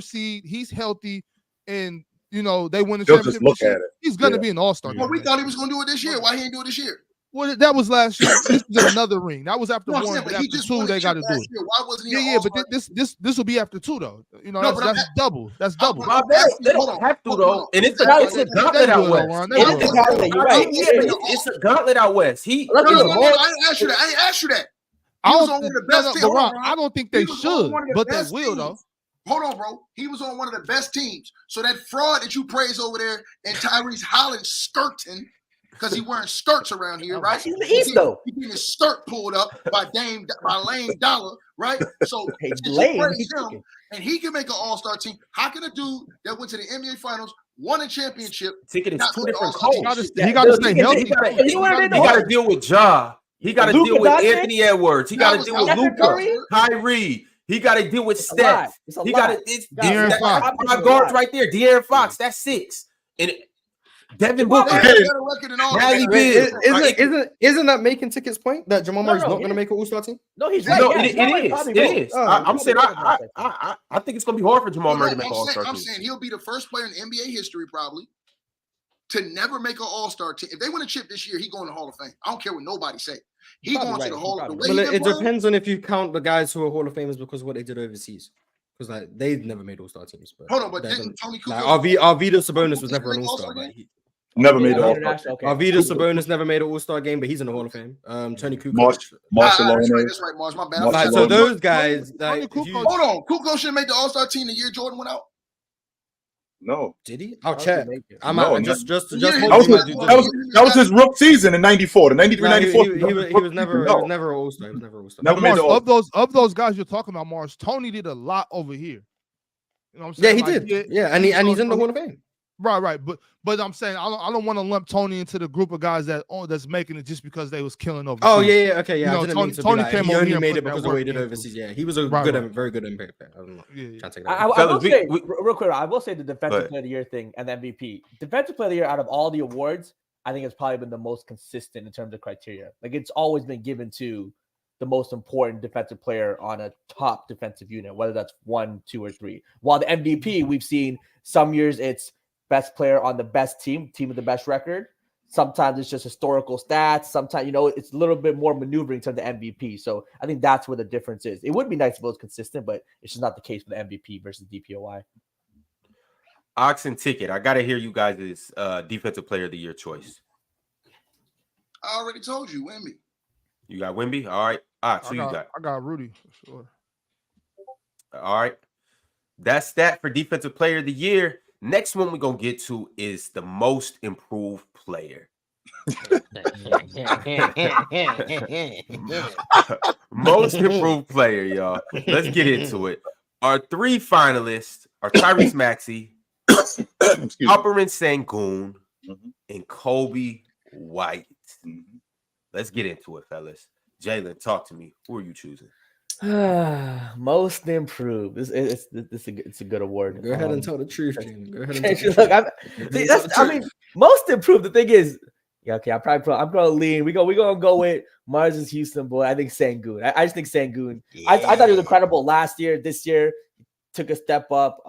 seed, he's healthy, and they win the championship. Look at it. He's gonna be an All-Star. Well, we thought he was gonna do it this year. Why he didn't do it this year? Well, that was last year. This is another ring. That was after one. But after 2, they got to do it. Why wasn't he? But this will be after 2 though. That's double. That's double. They don't have to though, and it's a gauntlet out west. You're right. It's a gauntlet out west. I didn't ask you that. I don't think they should, but they will though. Hold on, bro. He was on one of the best teams. So that fraud that you praise over there and Tyrese Holland skirting, because he wearing skirts around here, right? He's in the East, though. He getting his skirt pulled up by Lane Dollar, right? So Lane, him, and he can make an All-Star team. How can a dude that went to the NBA Finals, won a championship? Ticket is 2 different coaches. He got to stay healthy. He got to deal with Ja. He got to deal with Anthony Edwards. He got to deal with Luka, Kyrie. He got to deal with Steph. He got to. It's 5 guards right there. De'Aaron Fox. That's 6. And Devin Jamal Booker. Murray has a better record than all Bradley of Beal. them. Isn't that making Ticket's point that Jamal Murray's no, not he going to is. make an All-Star team? No, he's right. No, Yeah, it Jamal Murray is. probably It vote. is. Oh, I'm saying probably I think it's gonna be hard for Jamal No, Murray to make I'm an All-Star saying team. he'll be the first player in NBA history probably to never make an All-Star team. If they win a chip this year, he going to Hall of Fame. I don't care what nobody say. He Probably going right. to the Hall of Fame. Probably Well, it depends on if you count the guys who are Hall of Famers because of what they did overseas. Because like they've never made All-Star teams. But Hold on, but they're didn't Tony like Kukoc? Arvidas Sabonis was Didn't never an make All-Star. All-Star But game? Never made Yeah, it all. international, okay. Arvidas Sabonis never made an All-Star game, but he's in the Hall of Fame. Tony Kukoc. Marshall That's Leonard. right, Mars. My bad. Marshall Like, Leonard. so those guys, Tony like, if you, Kukoc- Hold on. Kukoc should have made the All-Star team the year Jordan went out. No, did he? I'll How did check. he make it? I'm No, out. no. Just Yeah, hold that was me, his, my dude. that was his rook season in '94. The '93, Nah, '94. he was never No. an All-Star. He was never an All-Star. Never made Mars, the All-Star. of those guys you're talking about, Mars, Tony did a lot over here. You know what I'm Yeah, saying? he Like, did. Yeah, and he's in the Hall of Fame. Right. But I'm saying I don't want to lump Tony into the group of guys that's making it just because they was killing overseas. Oh yeah, okay, yeah. You know, I didn't Tony- mean to Tony be like, came he over only here and made put it because that of what he work did in. overseas. Yeah, he was a Right, good, right. very good NBA player. I'm not Yeah. trying to take that. I Fellas, will say, we- real quick, I will say the Defensive But- Player of the Year thing and the MVP. Defensive Player of the Year out of all the awards, I think it's probably been the most consistent in terms of criteria. Like it's always been given to the most important defensive player on a top defensive unit, whether that's 1, 2, or 3. While the MVP, we've seen some years it's best player on the best team with the best record. Sometimes it's just historical stats. Sometimes, it's a little bit more maneuvering to the MVP. So I think that's where the difference is. It would be nice if it was consistent, but it's just not the case for the MVP versus DPOY. Ox and Ticket. I gotta hear you guys' defensive player of the year choice. I already told you, Wemby. You got Wemby? All right. Ox, who you got? I got Rudy for sure. All right. That's that for defensive player of the year. Next one we're gonna get to is the most improved player. Most improved player, y'all. Let's get into it. Our 3 finalists are Tyrese Maxey, Excuse me. Alperen Sengun, Mhm. and Kobe White. Mhm. Let's get into it, fellas. Jalen, talk to me. Who are you choosing? Most improved. It's a good award. Go ahead and tell the truth, Jane. Go ahead and tell the Look, truth. I mean, most improved. The thing is, yeah, okay. I'm gonna lean. We're gonna go with Mars' Houston boy. I think Sengun. I just think Sengun. I thought he was incredible last year. This year took a step up.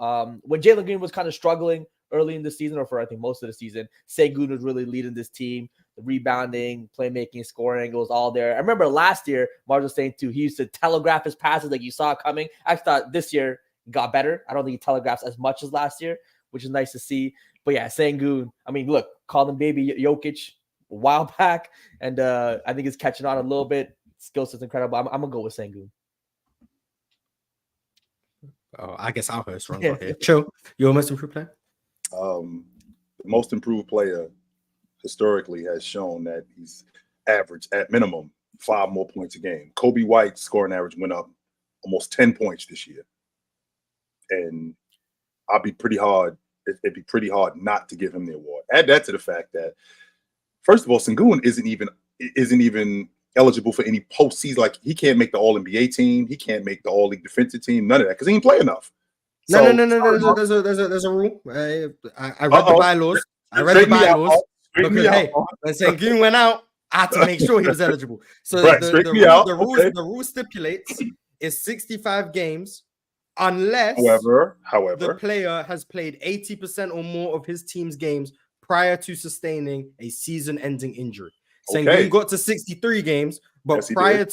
When Jalen Green was kind of struggling early in the season, or for I think most of the season, Sengun was really leading this team. The rebounding, playmaking, scoring, it was all there. I remember last year, Mars was saying too, he used to telegraph his passes like you saw it coming. I thought this year got better. I don't think he telegraphs as much as last year, which is nice to see. But yeah, Sengun, I mean, look, called him baby Jokic a while back, and I think it's catching on a little bit. Skill set's incredible. I'm gonna go with Sengun. Oh, I guess I'll host wrong. Okay, chill. You're most improved player. The most improved player historically has shown that he's averaged at minimum 5 more points a game. Kobe White's scoring average went up almost 10 points this year. And it'd be pretty hard not to give him the award. Add that to the fact that, first of all, Sengun isn't even eligible for any postseason. Like, he can't make the All-NBA team. He can't make the All-League defensive team. None of that because he ain't play enough. No. So- There's a rule. I read the bylaws. I read the Straighten me out, bylaws. Straighten me Because, out. hey, when Sengun went out, I had to make sure he was eligible. So Right, the straighten me out. rule Okay. the rule stipulates is 65 games unless However, the player has played 80% or more of his team's games prior to sustaining a season-ending injury. Okay. Sengun got to 63 games, but Yes, he prior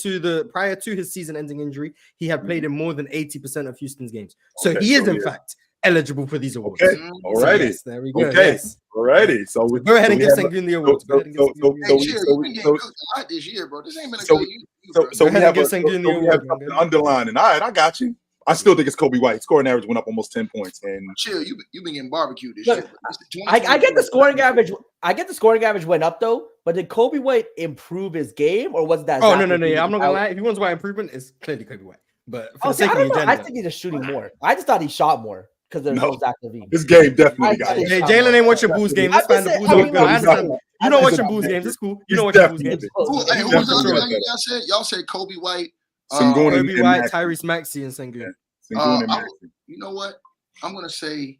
to his season-ending injury, he had played in more than 80% of Houston's games. So Okay, he is so in yeah. fact eligible for these awards. Okay, Mhm. So alrighty. yes, there we go. Okay. Yes. Alrighty. So Go ahead and we give have a- Sengun the awards. Go ahead and give Sengun the so- Hey, awards. chill, so- you been getting cooked a lot this year, bro. This ain't been a so- good year. So bro. we Go ahead have and a, give Sengun the so we award, have man. something underlining. All right, I got you. I still think it's Kobe White. Scoring average went up almost 10 points. And Chill, you been getting barbecued this Look, year. Bro. This is I get the 2024. scoring average. I get the scoring average went up though, but did Kobe White improve his game, or was that? Oh Zach no! LaVine Yeah, I'm not gonna out? lie. If he wants white improvement, it's clearly Kobe White. But for Oh, the see, I sake of don't the know. I agenda, think he's just shooting more. I just thought he shot more because there's no No. Zach LaVine. this game definitely got I- it. Hey, Jalen ain't watching Bulls games. That's I'm fine. just The saying- Bulls I are mean, good. I no, understand. he's You know he's watching a- Bulls games. It's cool. You he's know watching Bulls definitely- games. Who, Yeah, hey, who for was the other sure. guy y'all said? Y'all said Kobe White. Sengun Kobe and White, Maxey. Tyrese Maxey, and Sengun. Sengun and I- Maxey. You know what? I'm gonna say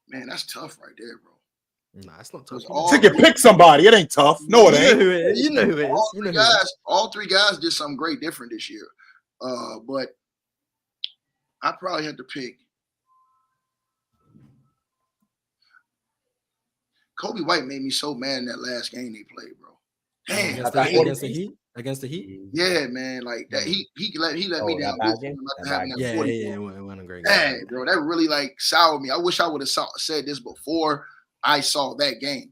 Man, that's tough right there, bro. Nah, it's not tough. Ticket, pick somebody. It ain't tough. No, it ain't. You know who it is. All three guys did something great different this year. But I probably had to pick Kobe White. Made me so mad in that last game they played, bro. Damn, Against the Heat. Yeah, man, like that. He let me down. Yeah, it wasn't a great game. Hey, bro, that really like soured me. I wish I would have said this before I saw that game.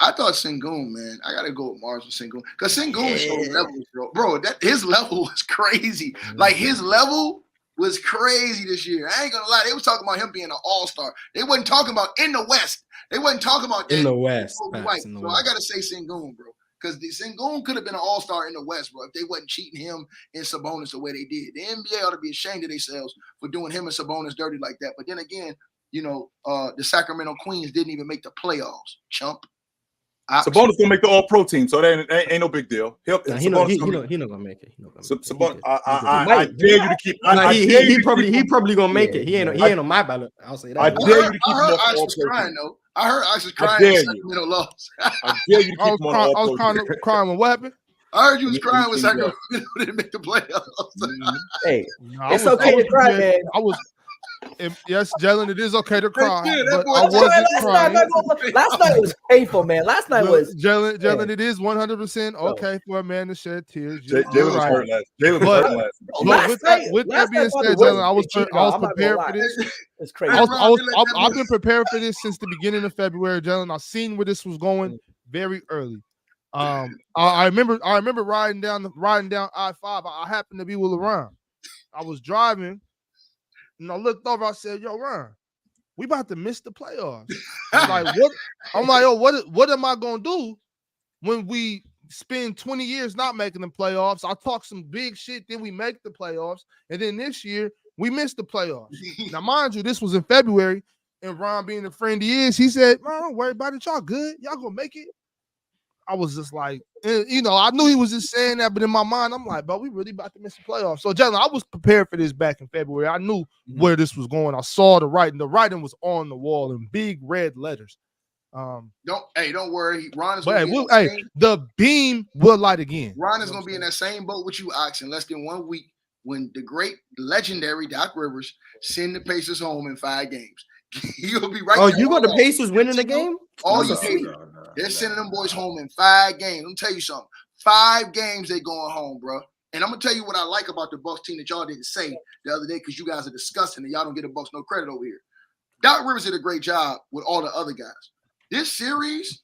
I thought Sengun, man. I gotta go with Mars with Sengun because Sengun showed levels, bro. That his level was crazy. Like his level was crazy this year. I ain't gonna lie. They was talking about him being an all-star. They wasn't talking about in the West. They wasn't talking about that in the West. So I gotta say Sengun, bro. Because the Sengun could have been an all-star in the West, bro, if they wasn't cheating him and Sabonis the way they did. The NBA ought to be ashamed of themselves for doing him and Sabonis dirty like that. But then again, the Sacramento Queens didn't even make the playoffs, chump. Sabonis gonna make the All-Pro team, so that ain't no big deal. He not gonna make it. I dare you to keep. He probably gonna make it. He ain't on my ballot. I'll say that. I dare you to keep him off the All-Pro crying though. I heard Isis crying. Sacramento lost. I dare you to keep him on All-Pro. I was crying when what happened? I heard you was crying when Sacramento didn't make the playoffs. Hey, it's okay to cry, man. Yes, Jalen, it is okay to cry. But I wasn't crying. Last night was painful, man. Last night was Jalen. It is 100% okay for a man to shed tears. Jalen was hurt last. Jalen was hurt last. With that being said, Jalen, I was prepared for this. It's crazy. I've been prepared for this since the beginning of February, Jalen. I've seen where this was going very early. I remember riding down I-5. I happened to be with LeBron. I was driving. And I looked over, I said, yo, Ron, we about to miss the playoffs. I'm like, what? I'm like, yo, what am I gonna do when we spend 20 years not making the playoffs? I talk some big shit, then we make the playoffs, and then this year we missed the playoffs. Now, mind you, this was in February, and Ron, being the friend he is, he said, "Man, don't worry about it, y'all good, y'all gonna make it." I was just like, I knew he was just saying that, but in my mind, I'm like, but we really about to miss the playoffs. So, Jalen, I was prepared for this back in February. I knew where this was going. I saw the writing. The writing was on the wall in big red letters. Don't worry. Ron is the beam will light again. Ron is going to be in that same boat with you, Ox, in less than 1 week when the great, legendary Doc Rivers send the Pacers home in 5 games. You'll be right. Oh, you got the Pacers winning the game? All you see. They're sending them boys home in 5 games. Let me tell you something. 5 games they going home, bro. And I'm gonna tell you what I like about the Bucks team that y'all didn't say the other day because you guys are disgusting and y'all don't get the Bucks no credit over here. Doc Rivers did a great job with all the other guys. This series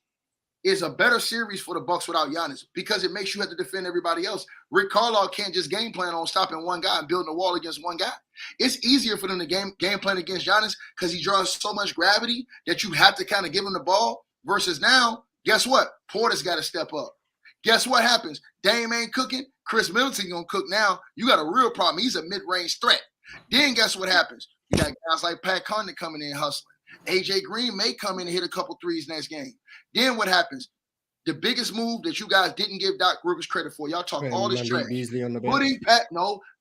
is a better series for the Bucks without Giannis because it makes you have to defend everybody else. Rick Carlisle can't just game plan on stopping one guy and building a wall against one guy. It's easier for them to game plan against Giannis because he draws so much gravity that you have to kind of give him the ball. Versus now, guess what? Porter's got to step up. Guess what happens? Dame ain't cooking. Chris Middleton gonna cook now. You got a real problem. He's a mid-range threat. Then guess what happens? You got guys like Pat Connaughton coming in hustling. AJ Green may come in and hit a couple threes next game. Then what happens? The biggest move that you guys didn't give Doc Rivers credit for. Y'all talk all this trash.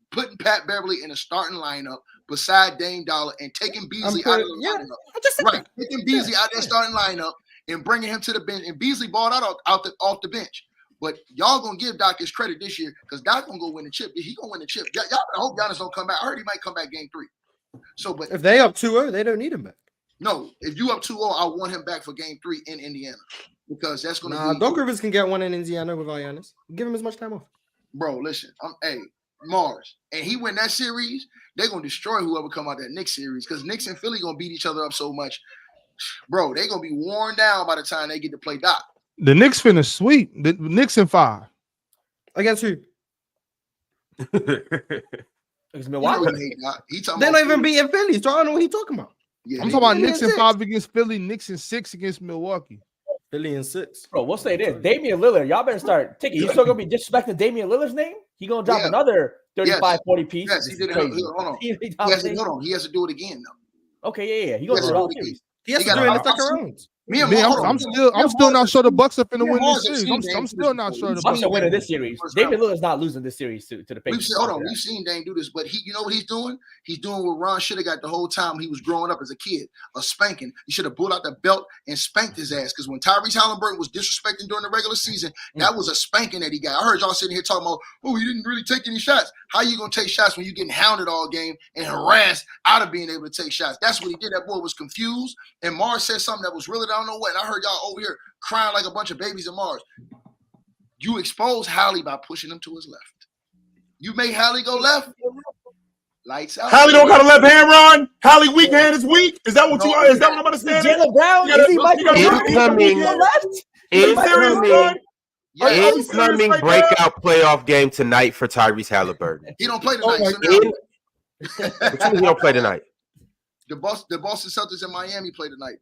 Putting Pat Beverly in a starting lineup beside Dame Dollar and taking Beasley out of the lineup. Right, taking Beasley out of that starting lineup and bringing him to the bench. And Beasley balled out off the bench. But y'all gonna give Doc his credit this year because Doc gonna go win the chip. He gonna win the chip. Y'all I hope Giannis don't come back. I heard he might come back game 3. So, but if they up 2-0, they don't need him back. No, if you up 2-0, I want him back for game 3 in Indiana because that's gonna be. Doc Rivers can get one in Indiana without Giannis. Give him as much time off. Bro, listen, Mars, and he win that series, they're gonna destroy whoever come out that Knicks series because Knicks and Philly gonna beat each other up so much. Bro, they're gonna be worn down by the time they get to play Doc. The Knicks finished sweep. The Knicks in 5. Against who? Against Milwaukee. They're not even beating Philly, so I don't know what he's talking about. Yeah, I'm talking about Knicks in 5 against Philly, Knicks in 6 against Milwaukee. Philly in 6. Bro, we'll say this. Damian Lillard, y'all better start taking. He's still gonna be disrespecting Damian Lillard's name. He gonna drop another 35, 40 piece. Yes, he did. Hold on. He has to do it again, though. Okay, yeah. He gonna do it all series. He has to do it in the second round. Me and Me, Mars, I'm still not sure the Bucks are finna win this series. I'm still not sure the Bucks Bucks are winning win this series. David Lillard's not losing this series to the Patriots. We've seen Dame do this, but you know what he's doing? He's doing what Ron should have got the whole time he was growing up as a kid, a spanking. He should have pulled out the belt and spanked his ass. Because when Tyrese Halliburton was disrespecting during the regular season, that was a spanking that he got. I heard y'all sitting here talking about, oh, he didn't really take any shots. How you gonna take shots when you're getting hounded all game and harassed out of being able to take shots? That's what he did. That boy was confused. And Mars said something that was really, I don't know what. And I heard y'all over here crying like a bunch of babies in Mars. You expose Hallie by pushing him to his left. You make Hallie go left. Lights out. Hallie don't got a left hand run. Hallie weak hand is weak. Is that what you are? Is that what I'm understanding? Jaylen Brown, is he Michael Incoming breakout playoff game tonight for Tyrese Halliburton. He don't play tonight. What you mean he don't play tonight? The Boston Celtics and Miami play tonight,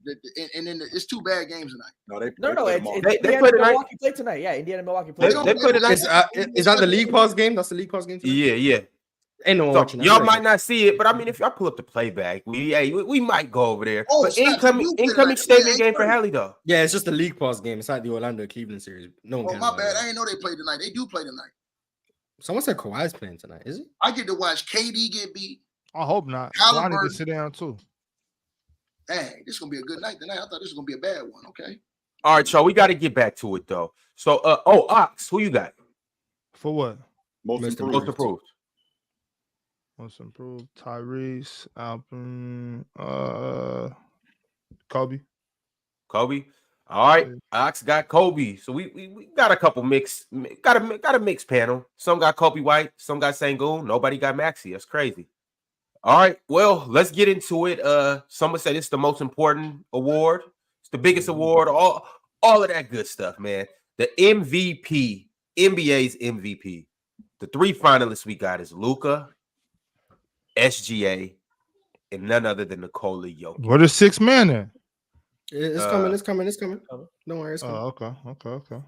and then it's 2 bad games tonight. No, They Indiana play tonight. Milwaukee play tonight. Yeah, Indiana Milwaukee play. They play tonight. Is that the league pass game? That's the league pass game tonight? Yeah. Ain't no one So watching that. y'all might not see it, but I mean, if y'all pull up the playback, we might go over there. Oh, But snap, incoming statement game for Hallie though. Yeah, it's just the league pass game. It's like the Orlando Cleveland series. No one Oh, cares my about bad. that. I didn't know they played tonight. They do play tonight. Someone said Kawhi's playing tonight. Is it? I get to watch KD get beat. I hope not. Halliburton. I need to sit down too. Dang, this is gonna be a good night tonight. I thought this was gonna be a bad one. Okay. All right, y'all. We got to get back to it though. So, Ox, who you got? For what? Most Mr. improved. Most approved. Most improved. Tyrese, Alvin, Kobe. Kobe. All right, Ox got Kobe. So we got a couple mixed. Got a mixed panel. Some got Kobe White. Some got Sengun. Nobody got Maxey. That's crazy. All right, well, let's get into it. Someone said it's the most important award. It's the biggest award. All of that good stuff, man. The MVP, NBA's MVP. The 3 finalists we got is Luka, SGA, and none other than Nikola Jokic. What is 6 man then? It's coming. It's coming. It's coming. Don't worry. It's coming. Oh, okay.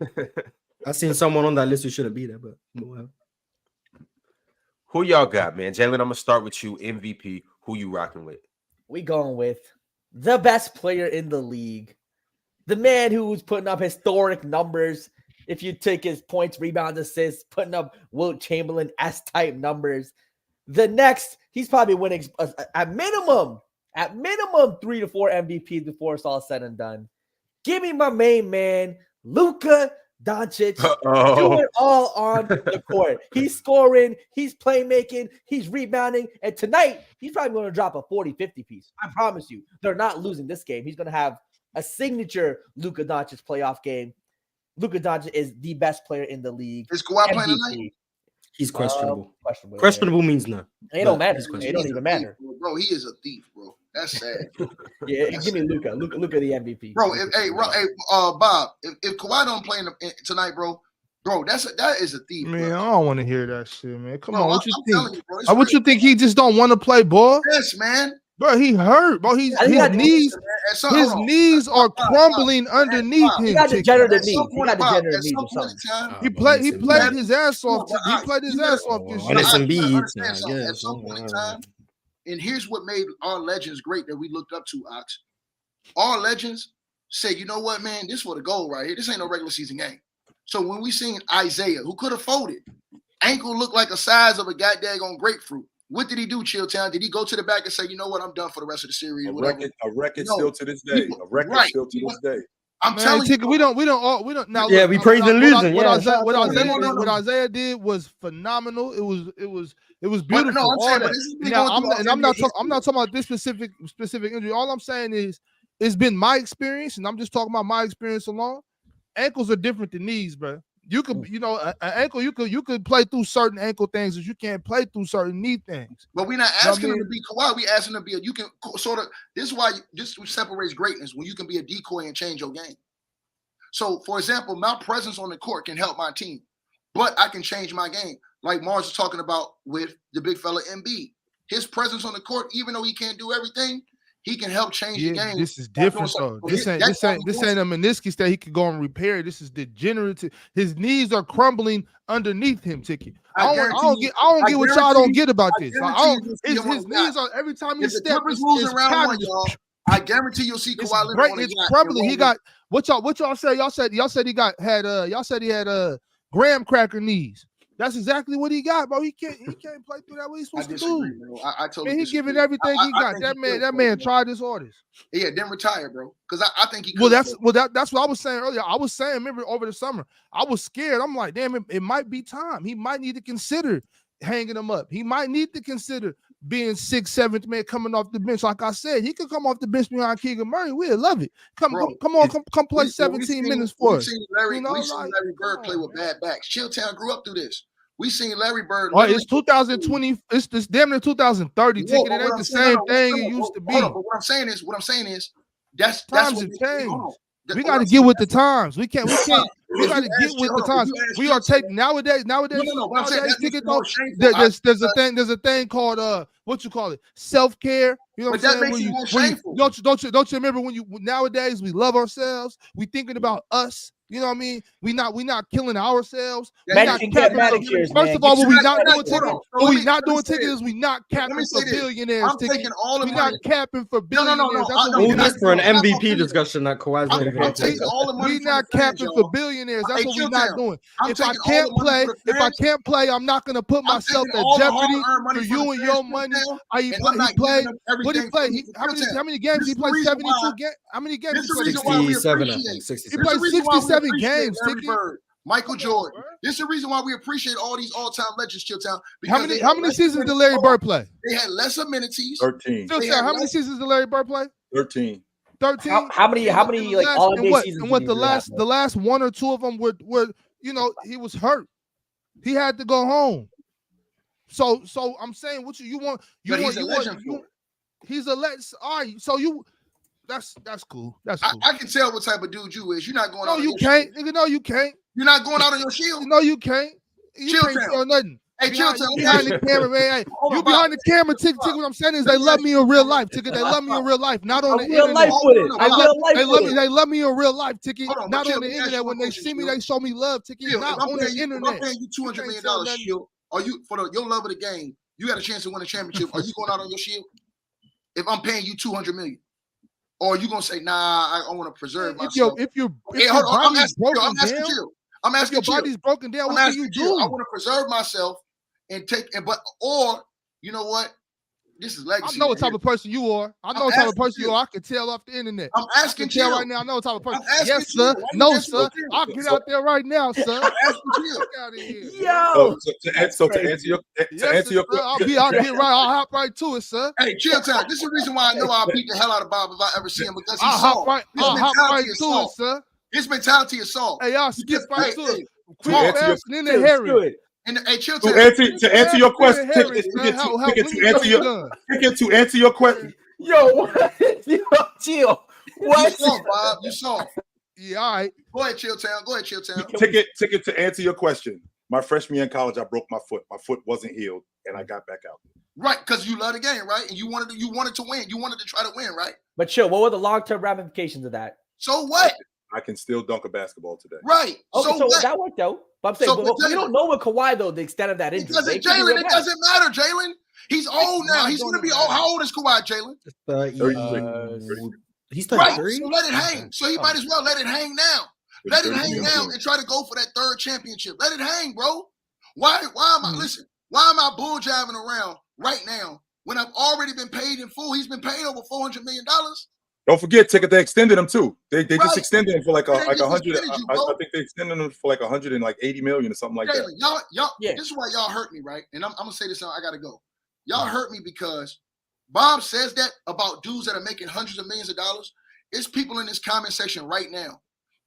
I seen someone on that list who shouldn't be there, but whatever. Who y'all got, man? Jalen, I'm gonna start with you. MVP. Who you rocking with? We going with the best player in the league, the man who was putting up historic numbers. If you take his points, rebounds, assists, putting up Wilt Chamberlain S-type numbers. The next, he's probably winning at minimum 3 to 4 MVPs before it's all said and done. Give me my main man, Luka Doncic, do it all on the court. He's scoring, he's playmaking, he's rebounding, and tonight he's probably going to drop a 40-50 piece. I promise you, they're not losing this game. He's going to have a signature Luka Doncic playoff game. Luka Doncic is the best player in the league. Is Kawhi playing tonight? He's questionable. Questionable. Questionable means no. It don't matter. He's It don't even matter. Bro, he is a thief, bro. That's sad. Yeah, give me Luka. Luka the MVP. Bro, Bob, if Kawhi don't play tonight, bro, that is a thief. Man, bro. I don't want to hear that shit, man. Come Bro, on, what you I'm telling think? you, bro, it's What you real. think? He just don't want to play ball, Yes, man. bro. He hurt, bro. His knees are crumbling underneath He him. got degenerative At knees. some He point, got Bob, degenerative at knees some or point something. in time, He played his ass off. He played his ass off this And it's shit. Embiid, Understand I something. At guess. some point in time, and here's what made our legends great that we looked up to, Ox. Our legends said, you know what, man, this for the goal right here. This ain't no regular season game. So when we seen Isaiah, who could have folded, ankle looked like the size of a goddamn grapefruit. What did he do, Chilltown? Did he go to the back and say, you know what, I'm done for the rest of the series? A record No. still to this day. A record Right. still to this day. I'm Man, telling you, Ticket, we don't. Now, Yeah, look, we praise and losing. What Yeah, Isaiah did was phenomenal. It was beautiful. no, I'm saying, All but that. this is me Now, going through I'm not all talking about this specific injury. All I'm saying is it's been my experience, and I'm just talking about my experience alone. Ankles are different than knees, bro. You could, an ankle, you could play through certain ankle things that you can't play through certain knee things. But we're not asking him to be Kawhi. We asking him to be you can sort of, this is why this separates greatness, when you can be a decoy and change your game. So, for example, my presence on the court can help my team, but I can change my game. Like Mars was talking about with the big fella Embiid. His presence on the court, even though he can't do everything, he can help change the game. This is different though. This ain't a meniscus that he could go and repair. This is degenerative. His knees are crumbling underneath him, Ticky. I don't get what y'all don't get about this. His knees are every time he steps. Clippers losing round one, y'all. I guarantee you'll see It's Kawhi Leonard great. on a It's yacht. prevalent. He got what y'all said. Y'all said he had graham cracker knees. That's exactly what he got, bro. He can't play through that. What he's I supposed to disagree, do? bro. I totally Man, he disagree. giving everything he I got. think That he man, could that play, man bro. tried his hardest. Yeah, then retire, bro. Because I think he could. Well, that's what I was saying earlier. I was saying, remember over the summer, I was scared. I'm like, damn, it might be time. He might need to consider hanging him up. He might need to consider being 6th, 7th man coming off the bench. Like I said, he could come off the bench behind Keegan Murray. We'd love it. Come play 17 minutes for us. We seen Larry, You know, we seen like, Larry Bird play with man. bad backs. Chilltown grew up through this. We seen Larry Bird. Oh, it's 2020. It's damn near 2030. Whoa, Ticket. but It what ain't I'm the saying- same no, thing no, it used to be. hold on, but what I'm saying is that's Times what have we- changed. hold on. We What got to I'm get saying- with the times. We can't. We If got to you get ask with the Chill- times. if you ask We are Chilltown- taking nowadays. No, what I'm saying, nowadays, that makes ticket it more don't. shameful. There's a thing called what you call it, self-care. You know what But I'm that saying? makes it more When you- shameful. don't you remember when you nowadays we love ourselves. We thinking about us. You know what I mean? We not killing ourselves. We Man, not you can get capping for- manicures, First man. of all, Get what we your not doing manicures. ticket. Hold on. What we Let not me doing say ticket this. is we not Let capping me for say this. billionaires. I'm Ticket. taking all the We money. not capping for No, no, no, billionaires. no. That's what No, we you're All not this for an doing it. MVP discussion that Kawhi's not even I'm taking taking. all the money We for not the fans, capping y'all. for billionaires. That's Hey, what we chill not down. doing. I'm If I taking all can't the money play, for the fans. I'm not gonna put I'm myself taking at all the jeopardy hard-earned money for for you the and your fans, money. Chilltown, He and I'm not played. giving them What he everything played? for Chilltown. How many games This he is the played? reason 72 why- games. How many games This he is the played? reason why we 67, I appreciate. think. This 67. is the played reason why we 67 appreciate games, Larry Ticket. Bird, Michael Come on, Jordan. bro. This is the reason why we appreciate all these all-time legends, Chilltown. How many seasons did Larry Bird play? They had less amenities. 13. Still They tell, had how many less- seasons did Larry Bird play? 13. 13. How many like all and NBA what seasons? and what did the he have, last 1 or 2 of them were he was hurt. He had to go home. So I'm saying what you want. But he's a legend for it. He's a legend. All right. So that's cool. That's I, cool. I can tell what type of dude you is. You're not going No, out on you your can't. shield. Nigga, no, you can't. You're not going out on your shield. No, you can't. You Chill can't town. tell nothing. Hey, chill Behind, town. you behind the camera, man. Hey, Hold you on, behind Bob. the camera, Tick. What I'm saying is they love me in real life, Ticket. They love me in real life, not on the A real internet. life with it. No, A no, real life They with love me. it. They love me in real life, Ticket. Hold on, Not but on the Chill, let me ask internet. you When one they question, see me, Chill. they show me love, Ticket. Chill, Not if I'm on the paying you internet. $200 million tell nothing. shield, are you for your love of the game? You got a chance to win a championship. Are you going out on your shield? If I'm paying you $200 million, or are you gonna say, nah, I want to preserve If myself? your Hey, hold on, I'm body's asking you. broken I'm asking down, you. I'm if asking your you. body's broken down, I'm what can asking you you. I do? want to preserve myself and take and or you know what? This is I legacy. know what right type here. of person you are. I know I'm what type of asking person you you. are. I can tell off the internet. I'm I asking can tell you. right now. I know what type of person. I'm asking Yes, sir. you. Why you No, asking sir. you? I'll get out there right now, sir. I'm asking you. Get out of here. Yo, To answer your Yes, sir. I'll get right. I'll hop right to it, sir. Hey, chill time. This is the reason why I know I'll beat the hell out of Bob if I ever see him because he's I'll hop soft. right. His I'll hop right mentality is to it, soft. sir. His mentality is soft. Hey, y'all He skip just- right hey, to hey, it. Quick, answer your- fast, and in the do hairy. it. Hey, chill To time. answer your question, Harris, Ticket, man. to answer your question, Yo, yo, chill. You What? soft, Bob. You soft. Yeah, all right. Go ahead, chill town. Go ahead, chill town. Ticket to answer your question. My freshman year in college, I broke my foot. My foot wasn't healed, and I got back out. Right, because you love the game, right? And you wanted to win. You wanted to try to win, right? But chill. What were the long-term ramifications of that? So what? I can still dunk a basketball today. Right. Okay, so what? that worked out. But I'm saying, So, but but we don't know with Kawhi though the extent of that injury. Because They could be Jalen, real it bad. doesn't matter, Jalen. He's old now. He's going to be old. How old is Kawhi, Jalen? 33. He's Right. 33. So let it hang. So he might as well let it hang now. Let it hang now 33. and try to go for that third championship. Let it hang, bro. Why am I listen? Why am I bull jiving around right now when I've already been paid in full? He's been paid over $400 million. Don't forget, Ticket. They extended him too. They Right. just extended him for like They just 100. extended you, I bro. think they extended him for like 180 million or something like that. Jalen, y'all, Yeah. this is why y'all hurt me, right? And I'm gonna say this, I gotta go. Y'all hurt me because Bob says that about dudes that are making hundreds of millions of dollars. It's people in this comment section right now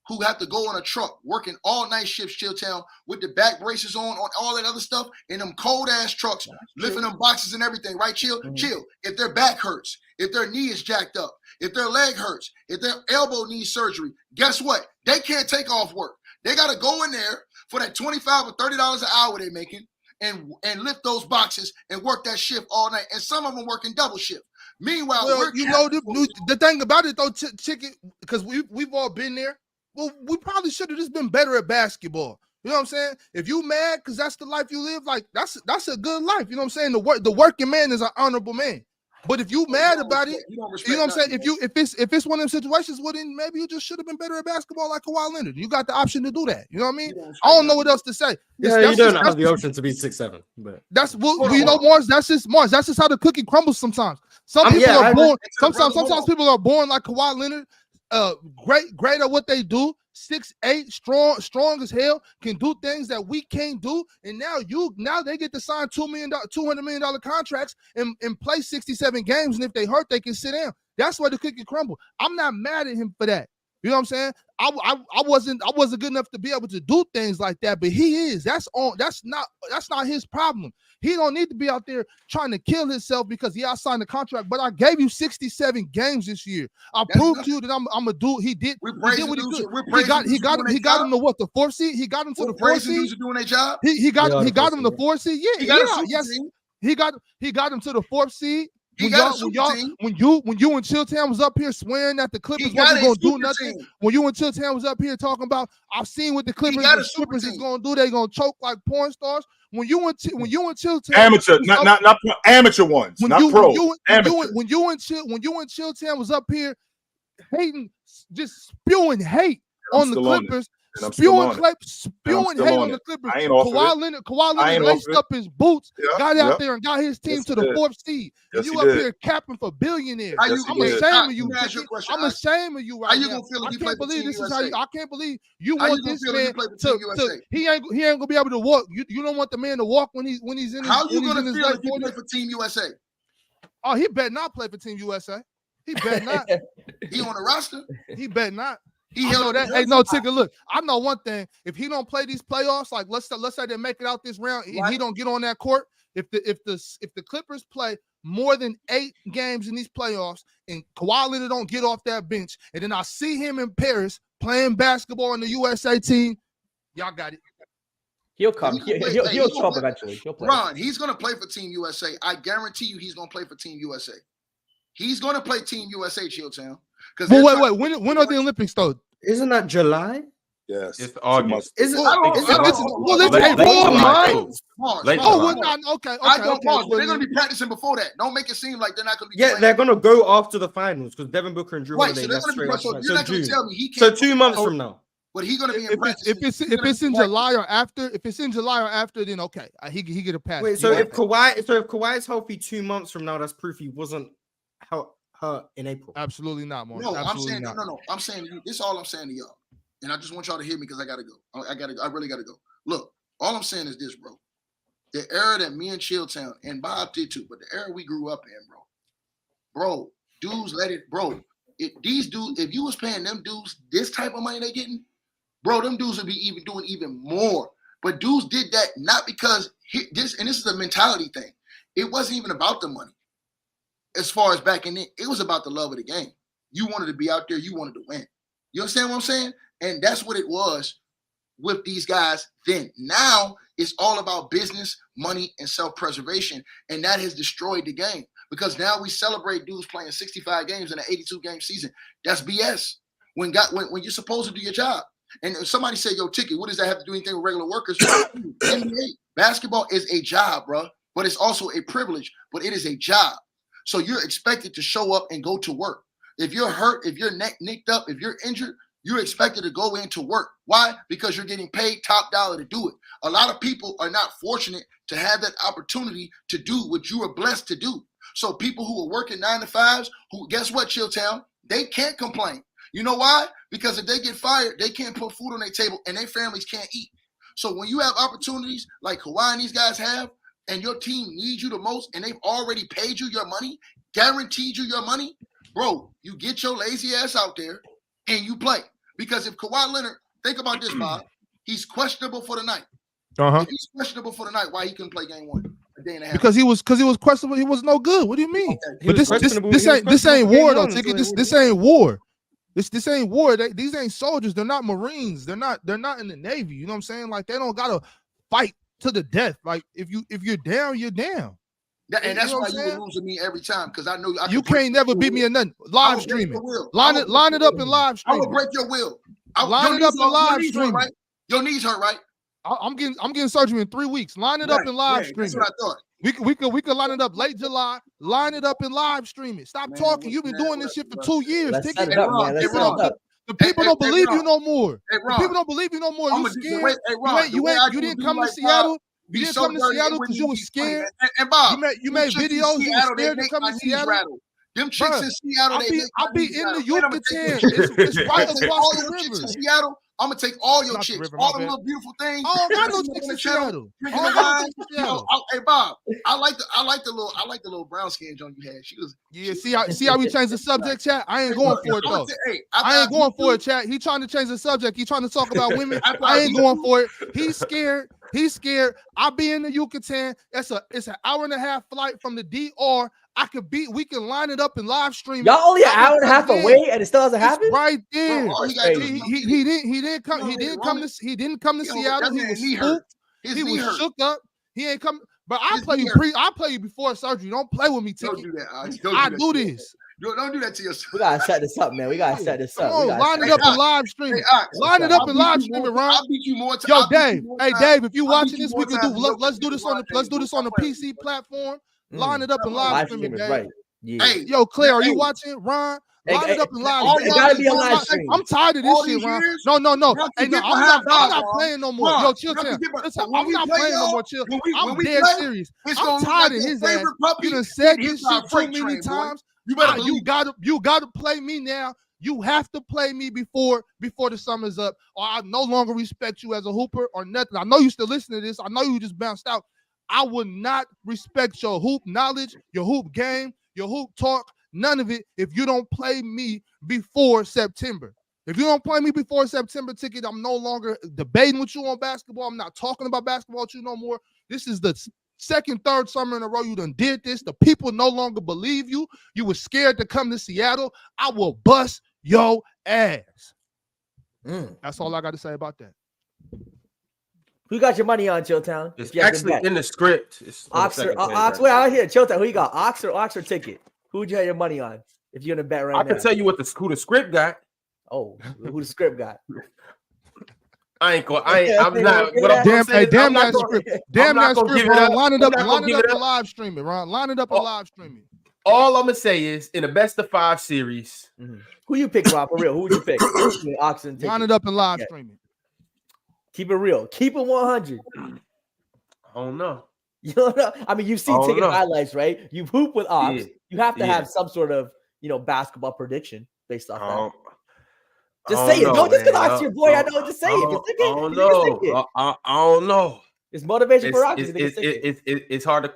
who have to go on a truck working all night shifts, Chilltown, with the back braces on all that other stuff, in them cold ass trucks, lifting them boxes and everything, right? Chill. If their back hurts, if their knee is jacked up, if their leg hurts, if their elbow needs surgery, guess what? They can't take off work. They got to go in there for that $25 or $30 an hour they're making and lift those boxes and work that shift all night. And some of them working double shift. Meanwhile, Well, you know the thing about it though, Chicken, because we've all been there. Well, we probably should have just been better at basketball. You know what I'm saying? If you mad because that's the life you live, like that's a good life. You know what I'm saying? The working man is an honorable man. But if you mad don't about respect- it, you don't you know what I'm saying? respect If it's one of them situations, well then maybe you just should have been better at basketball like Kawhi Leonard. You got the option to do that. You know what I mean? nothing. I don't know what else to say. Yeah, you don't have the option to be 6'7", but That's what Hold you on, know, hold on. Mars. That's just how the cookie crumbles sometimes. Some people yeah, I are born. agree. Sometimes Hold on. people are born like Kawhi Leonard. Great at what they do. 6'8", strong as hell, can do things that we can't do. And now they get to sign $200 million contracts and play 67 games. And if they hurt, they can sit down. That's where the cookie crumble. I'm not mad at him for that. You know what I'm saying? I wasn't good enough to be able to do things like that, but he is. That's not his problem. He don't need to be out there trying to kill himself because I signed the contract. But I gave you 67 games this year. I proved to you that I'm a dude. He did what he could. He got him to what, the 4th seed? He got him to the 4th seed. Dudes are doing their job. He got him the 4th seed. Yeah, yes. Team. He got him to the 4th seed. He When got a super team. when you and Chilltown was up here swearing that the Clippers He got wasn't a going to do super nothing. team. When you and Chilltown was up here talking about, I've seen what the Clippers got and a super Clippers is team. going to do. They're going to choke like porn stars. When you and Chilltown Amateur, was not amateur ones, when not you pro. when you and Chilltown was up here hating, just spewing hate on the still on it. Clippers. And I'm still on it. Spewing still hate on on the it. Clippers. I ain't off of Kawhi it. Leonard I ain't laced off of it. up his boots, Yeah, got yeah. out there and got his team Yes, to he the did. 4th seed. Yes, And you he up did. here capping for billionaires. How Yes, you he I'm did. ashamed of you. Let me ask you a question. I'm ashamed of you right How you now. gonna feel if I he play can't for believe Team this is how USA? you. I can't believe you How you want gonna this feel if he man play for Team USA? he ain't gonna be able to walk. You don't want the man to walk when he's in his. How you when he's gonna in his feel late if you 40s? play for Team USA? Oh, he better not play for Team USA. He better not. He on the roster. He better not. He I know held that. the Hey, jersey. no, Tigger, look. I know one thing. If he don't play these playoffs, like let's say they make it out this round, and he don't get on that court. If the Clippers play more than 8 games in these playoffs, and Kawhi Leonard don't get off that bench, and then I see him in Paris playing basketball on the USA team, y'all got it. He'll come. He'll show up eventually. He'll play. Ron, he's gonna play for Team USA. I guarantee you, he's gonna play for Team USA. He's gonna play Team USA, Chilltown. Well, wait. When are the Olympics though? isn't that July? Yes, It's August. Is it? Well, is I it- don't- it's- well, it's Late April. July, Mine. too. Mars, Late Mars, Oh, July. well, Mars. okay. I don't Mars, but they're Well, gonna be practicing before that. Don't make it seem like they're not gonna be. Yeah, playing. they're gonna go after the finals because Devin Booker and Drew Right, Holiday so they're left gonna be. straight So after. you're not gonna June. tell me he So can't. 2 months from now. But he's gonna be in if practice. it's in July or after, then okay, he get a pass. Wait, so He if got a pass. Kawhi is healthy 2 months from now, that's proof he wasn't hurt in April. Absolutely not, Mark. No, I'm Absolutely saying not. no. I'm saying to you. This is all I'm saying to y'all, and I just want y'all to hear me because I gotta go. I really gotta go. Look, all I'm saying is this, bro. The era that me and Chilltown and Bob did too, but the era we grew up in, bro, dudes let it, bro. These dudes, if you was paying them dudes this type of money they getting, bro, them dudes would be doing even more. But dudes did that not because this is a mentality thing. It wasn't even about the money. As far as back in it was about the love of the game. You wanted to be out there, you wanted to win. You understand what I'm saying? And that's what it was with these guys then. Now it's all about business, money, and self-preservation. And that has destroyed the game. Because now we celebrate dudes playing 65 games in an 82-game season. That's BS. When you're supposed to do your job. And if somebody say, yo, Ticket, what does that have to do anything with regular workers? NBA, basketball is a job, bro. But it's also a privilege. But it is a job. So you're expected to show up and go to work. If you're hurt, if you're nicked up, if you're injured, you're expected to go into work. Why? Because you're getting paid top dollar to do it. A lot of people are not fortunate to have that opportunity to do what you are blessed to do. So people who are working 9 to 5s, who, guess what, Chilltown? They can't complain. You know why? Because if they get fired, they can't put food on their table and their families can't eat. So when you have opportunities like Kawhi and these guys have, and your team needs you the most, and they've already paid you your money, guaranteed you your money, bro, you get your lazy ass out there and you play. Because if Kawhi Leonard, think about this, Bob, he's questionable for the night. If he's questionable for the night, why he couldn't play game 1 a day and a half? Because he was questionable. He was no good. What do you mean? Okay. But this ain't war though. This ain't war. This ain't war. These ain't soldiers. They're not Marines. They're not in the Navy. You know what I'm saying? Like they don't gotta fight to the death. Like if you're down, you're down. And that's You know why what you I'm would lose to me every time because I know you can't never beat me in nothing. Live streaming. Line it up and live I streaming. will break your will. Line it up and live streaming. Right? Your knees hurt, right? I'm getting surgery in 3 weeks. Line it up and live streaming. That's what I thought. We could line it up late July. Line it up and live stream it. Stop talking. You've been doing this shit for 2 years. Let's Ticket. set it up, man. Let's set it up. The people don't believe you Ron. no more. Hey, The Ron. people don't believe you no more. You scared. You didn't come to like Seattle. Be You didn't so come to dirty, Seattle it because you wouldn't was be funny. scared. And Bob, You made them chicks in videos. You was Seattle, they scared to make come my to knees Seattle. rattle. Them chicks Bruh, in Seattle, I'll they be make my knees in the rattle. Wait, I'ma Yucatan. take your It's right all across your the chicks in river. Seattle. I'm gonna take all your Not the chicks, river, all my the bad. little beautiful things. Oh, that got I no see chicks on in the channel, Seattle. drinking Oh, the got no wine. chicks in You know, Seattle. hey Bob, I like the little brown skin joint you had. She was. Yeah, see how we changed the subject, chat? I ain't going for it though. Hey, I ain't going for it, chat. He trying to change the subject. He trying to talk about women. I ain't going for it. He's scared. He's scared. I'll be in the Yucatan. It's an hour-and-a-half flight from the DR. We can line it up and live stream. Y'all only an hour and a half away, and it still hasn't It's happened. right there. Bro, all you gotta do is He didn't come to Seattle. He was spooked. He was shook up. He ain't come. But I play you before surgery. Don't play with me, Don't Ticket. do that. I do this. Don't do that to yourself. We gotta set this up, man. We gotta set this up. Come on, line it up and live stream it. Line it up and live stream it, Ron. I'll beat you more times. Yo, Dave. Hey, Dave, if you I'll watching beat you this, more we can do. times. Let's do this on the PC platform. Line it up and live stream it, is Dave. right. Yeah. Hey, Yo, Claire, are you watching? Ron, line it up and live. It gotta be a live stream. I'm tired of this shit, Ron. No. Hey, no, I'm not playing no more. Yo, chill, chill. Listen, I'm not playing no more. Chill. I'm dead serious. I'm tired of his ass. You done said this shit too many times. You gotta play me now. You have to play me before the summer's up, or I no longer respect you as a hooper or nothing. I know you still listen to this. I know you just bounced out. I would not respect your hoop knowledge, your hoop game, your hoop talk, none of it if you don't play me before September. If you don't play me before September, Ticket, I'm no longer debating with you on basketball. I'm not talking about basketball with you no more. This is the second, third summer in a row you done did this. The people no longer believe you. You were scared to come to Seattle. I will bust your ass. That's all I got to say about that. Who got your money on, Chilltown? It's actually in the script. Ox, wait, out here, Chilltown. Who you got? Ox or Ticket? Who would you have your money on if you're gonna bet right now? I can tell you who the script got. Oh, who the script got? I'm not. What I'm Damn, saying, damn that script. Damn that script, Ron. Line it up and and live stream it, Ron. Line it up and live stream it. All I'm gonna say is, in a best of 5 series, who you pick, Rob? For real, who would you pick? Ox and Ticket. Line it up and live stream it. Keep it real. Keep it 100. I don't know. You don't know. I mean, you've seen Ticket highlights, right? You've hooped with Ox. Yeah. You have to have some sort of, basketball prediction based off that. Just say it. Don't just Ox your boy. I know. Just say it. I don't know. I don't know. It's motivation for Ox. It's hard to.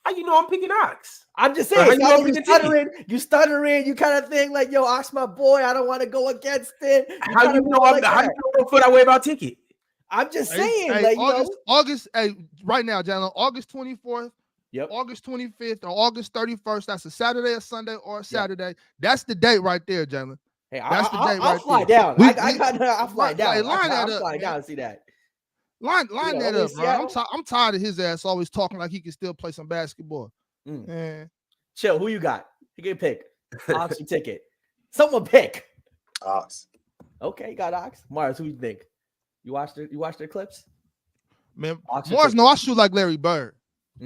How you know I'm picking Ox? I'm just saying. You stuttering. You kind of think like, yo, Ox, my boy. I don't want to go against it. How you know what foot I weigh about Ticket? I'm just saying, August, right now, Jalen, August 24th, August 25th, or August 31st. That's a Saturday, a Sunday, or a Saturday. That's the date right there, Jalen. Hey, that's the date I'll right fly there. down. I'll fly down. Hey, line that I'll up. fly down and see that. Line that up, bro. I'm tired of his ass always talking like he can still play some basketball. Chill. Who you got? You can pick. Ox or Ticket. Someone pick. Ox. Okay, you got Ox. Mars, who you think? You watch their clips? Man, Mars, no, I shoot like Larry Bird. For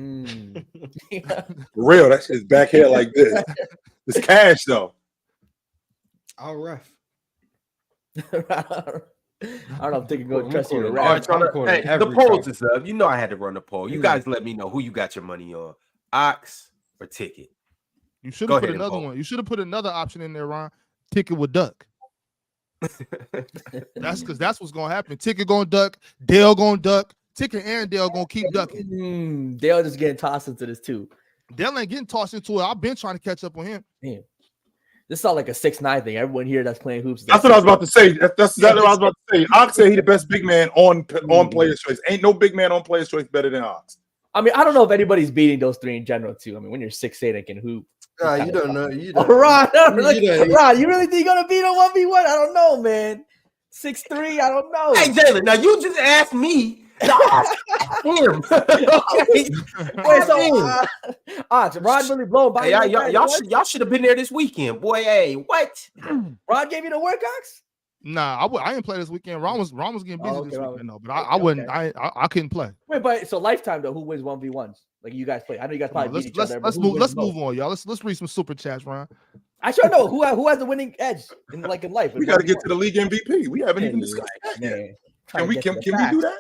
real, that's his back hair like this. It's cash though. I'll ref. I don't know if Ticket go trust you to ref. Hey, the polls is up. You know I had to run the poll. You guys let me know who you got your money on. Ox or Ticket. You should have put another one. You should have put another option in there, Ron. Ticket would duck. That's because that's what's gonna happen. Ticket gonna duck, Dale gonna duck, Ticket and Dale gonna keep ducking. Dale just getting tossed into this too. Dale ain't getting tossed into it. I've been trying to catch up on him. Damn. This is all like a 6'9" thing. Everyone here that's playing hoops. That's what I was about to say. That's exactly what I was about to say. Ox said he the best big man on Player's Choice. Ain't no big man on Player's Choice better than Ox. I mean, I don't know if anybody's beating those three in general too. I mean, when you're 6'8" and can hoop. You don't know. Ron, Ron, you really think you're gonna beat a 1v1? I don't know, man. 6'3", I don't know. Hey, Jalen, now you just asked me. Him. Wait, so Ron really blown by. Hey, y'all should have been there this weekend, boy. Hey, what? Ron gave you the work, Ox? Nah, I didn't play this weekend. Ron was getting busy this weekend, though. But I wouldn't. I couldn't play. Wait, but so lifetime though, who wins 1v1s? Like you guys play. I know you guys probably beat each other. Let's move on, y'all. Let's read some super chats, Ryan. I sure know who has the winning edge in life. We got to get to the league MVP. We haven't even discussed that yet. Can we do that?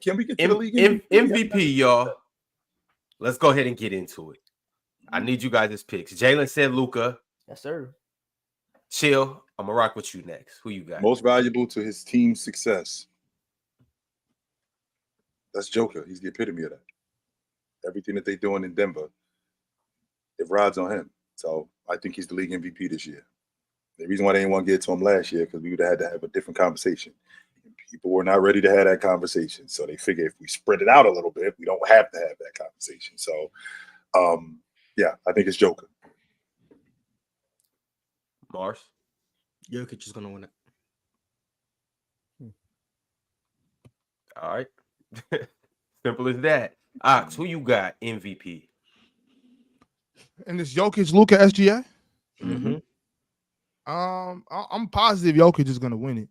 Can we get to the league MVP, y'all? Let's go ahead and get into it. I need you guys' picks. Jalen said Luka. Yes, sir. Chill. I'm gonna rock with you next. Who you got? Most valuable to his team's success. That's Joker. He's the epitome of that. Everything that they're doing in Denver, it rides on him. So I think he's the league MVP this year. The reason why they didn't want to get to him last year because we would have had to have a different conversation. People were not ready to have that conversation. So they figure if we spread it out a little bit, we don't have to have that conversation. So, yeah, I think it's Joker. Mars? Jokic is going to win it. All right. Simple as that. Ox, who you got MVP? And it's Jokic, Luka, SGA. Mm-hmm. I'm positive Jokic is gonna win it.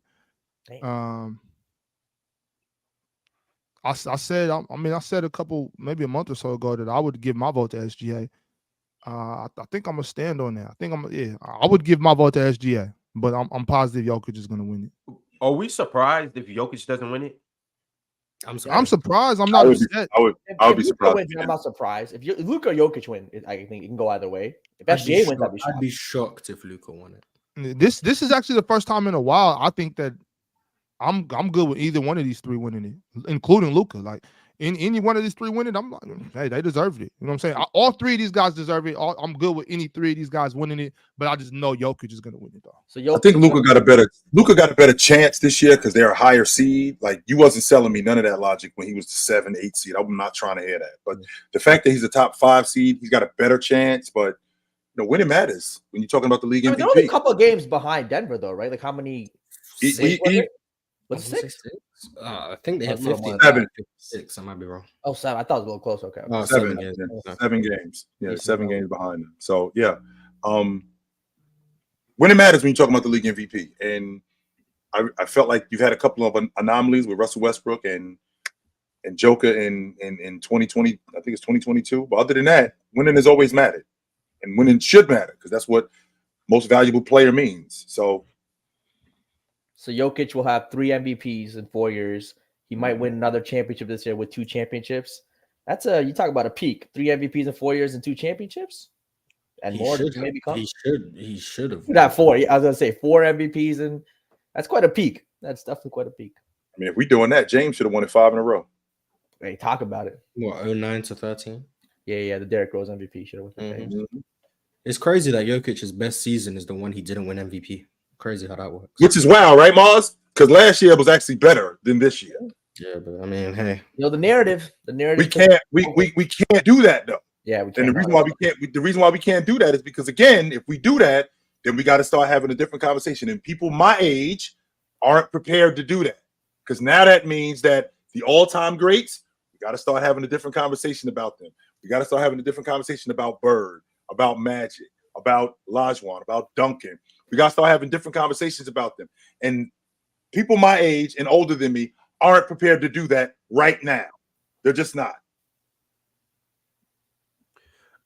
I said a couple, maybe a month or so ago that I would give my vote to SGA. I think I'm gonna stand on that. I would give my vote to SGA, but I'm positive Jokic is gonna win it. Are we surprised if Jokic doesn't win it? I'm surprised. I'm not upset. I would be surprised. Wins, I'm not surprised. If Luka or Jokic win, I think it can go either way. If SGA wins, I'd be shocked if Luka won it. This is actually the first time in a while I think that I'm good with either one of these three winning it, including Luka. Like in any one of these three winning, I'm like, hey, they deserved it. You know what I'm saying? All three of these guys deserve it. I'm good with any three of these guys winning it, but I just know Jokic is gonna win it though. So I think Luka got a better chance this year because they're a higher seed. Like you wasn't selling me none of that logic when he was the 7, 8 seed. I'm not trying to hear that. But the fact that he's a top 5 seed, he's got a better chance. But winning matters when you're talking about the league MVP. They're only a couple of games behind Denver, though, right? Like how many? What's 6? I think they had 56. I might be wrong. Oh, 7. I thought it was a little close. Okay. 7 games. 7 games. Yeah, 7 games behind them. So yeah, winning matters when you're talking about the league MVP. And I felt like you've had a couple of anomalies with Russell Westbrook and Joker in 2020. I think it's 2022. But other than that, winning has always mattered, and winning should matter because that's what most valuable player means. So Jokic will have 3 MVPs in 4 years. He might win another championship this year with 2 championships. That's you talk about a peak. 3 MVPs in 4 years and 2 championships, and more maybe come. He should have. Not 4. I was gonna say 4 MVPs, and that's quite a peak. That's definitely quite a peak. I mean, if we're doing that, James should have won it 5 in a row. Hey, talk about it. What, 09 to 13? Yeah. The Derrick Rose MVP should have won. Mm-hmm. It's crazy that Jokic's best season is the one he didn't win MVP. Crazy how that works. Which is wild, right, Mars? Because last year was actually better than this year. Yeah, but I mean, hey, the narrative. We can't do that though. Yeah, we can't. And the reason why we can't do that is because again, if we do that, then we got to start having a different conversation. And people my age aren't prepared to do that because now that means that the all-time greats, we got to start having a different conversation about them. We got to start having a different conversation about Bird, about Magic, about Olajuwon, about Duncan. We got to start having different conversations about them. And people my age and older than me aren't prepared to do that right now. They're just not.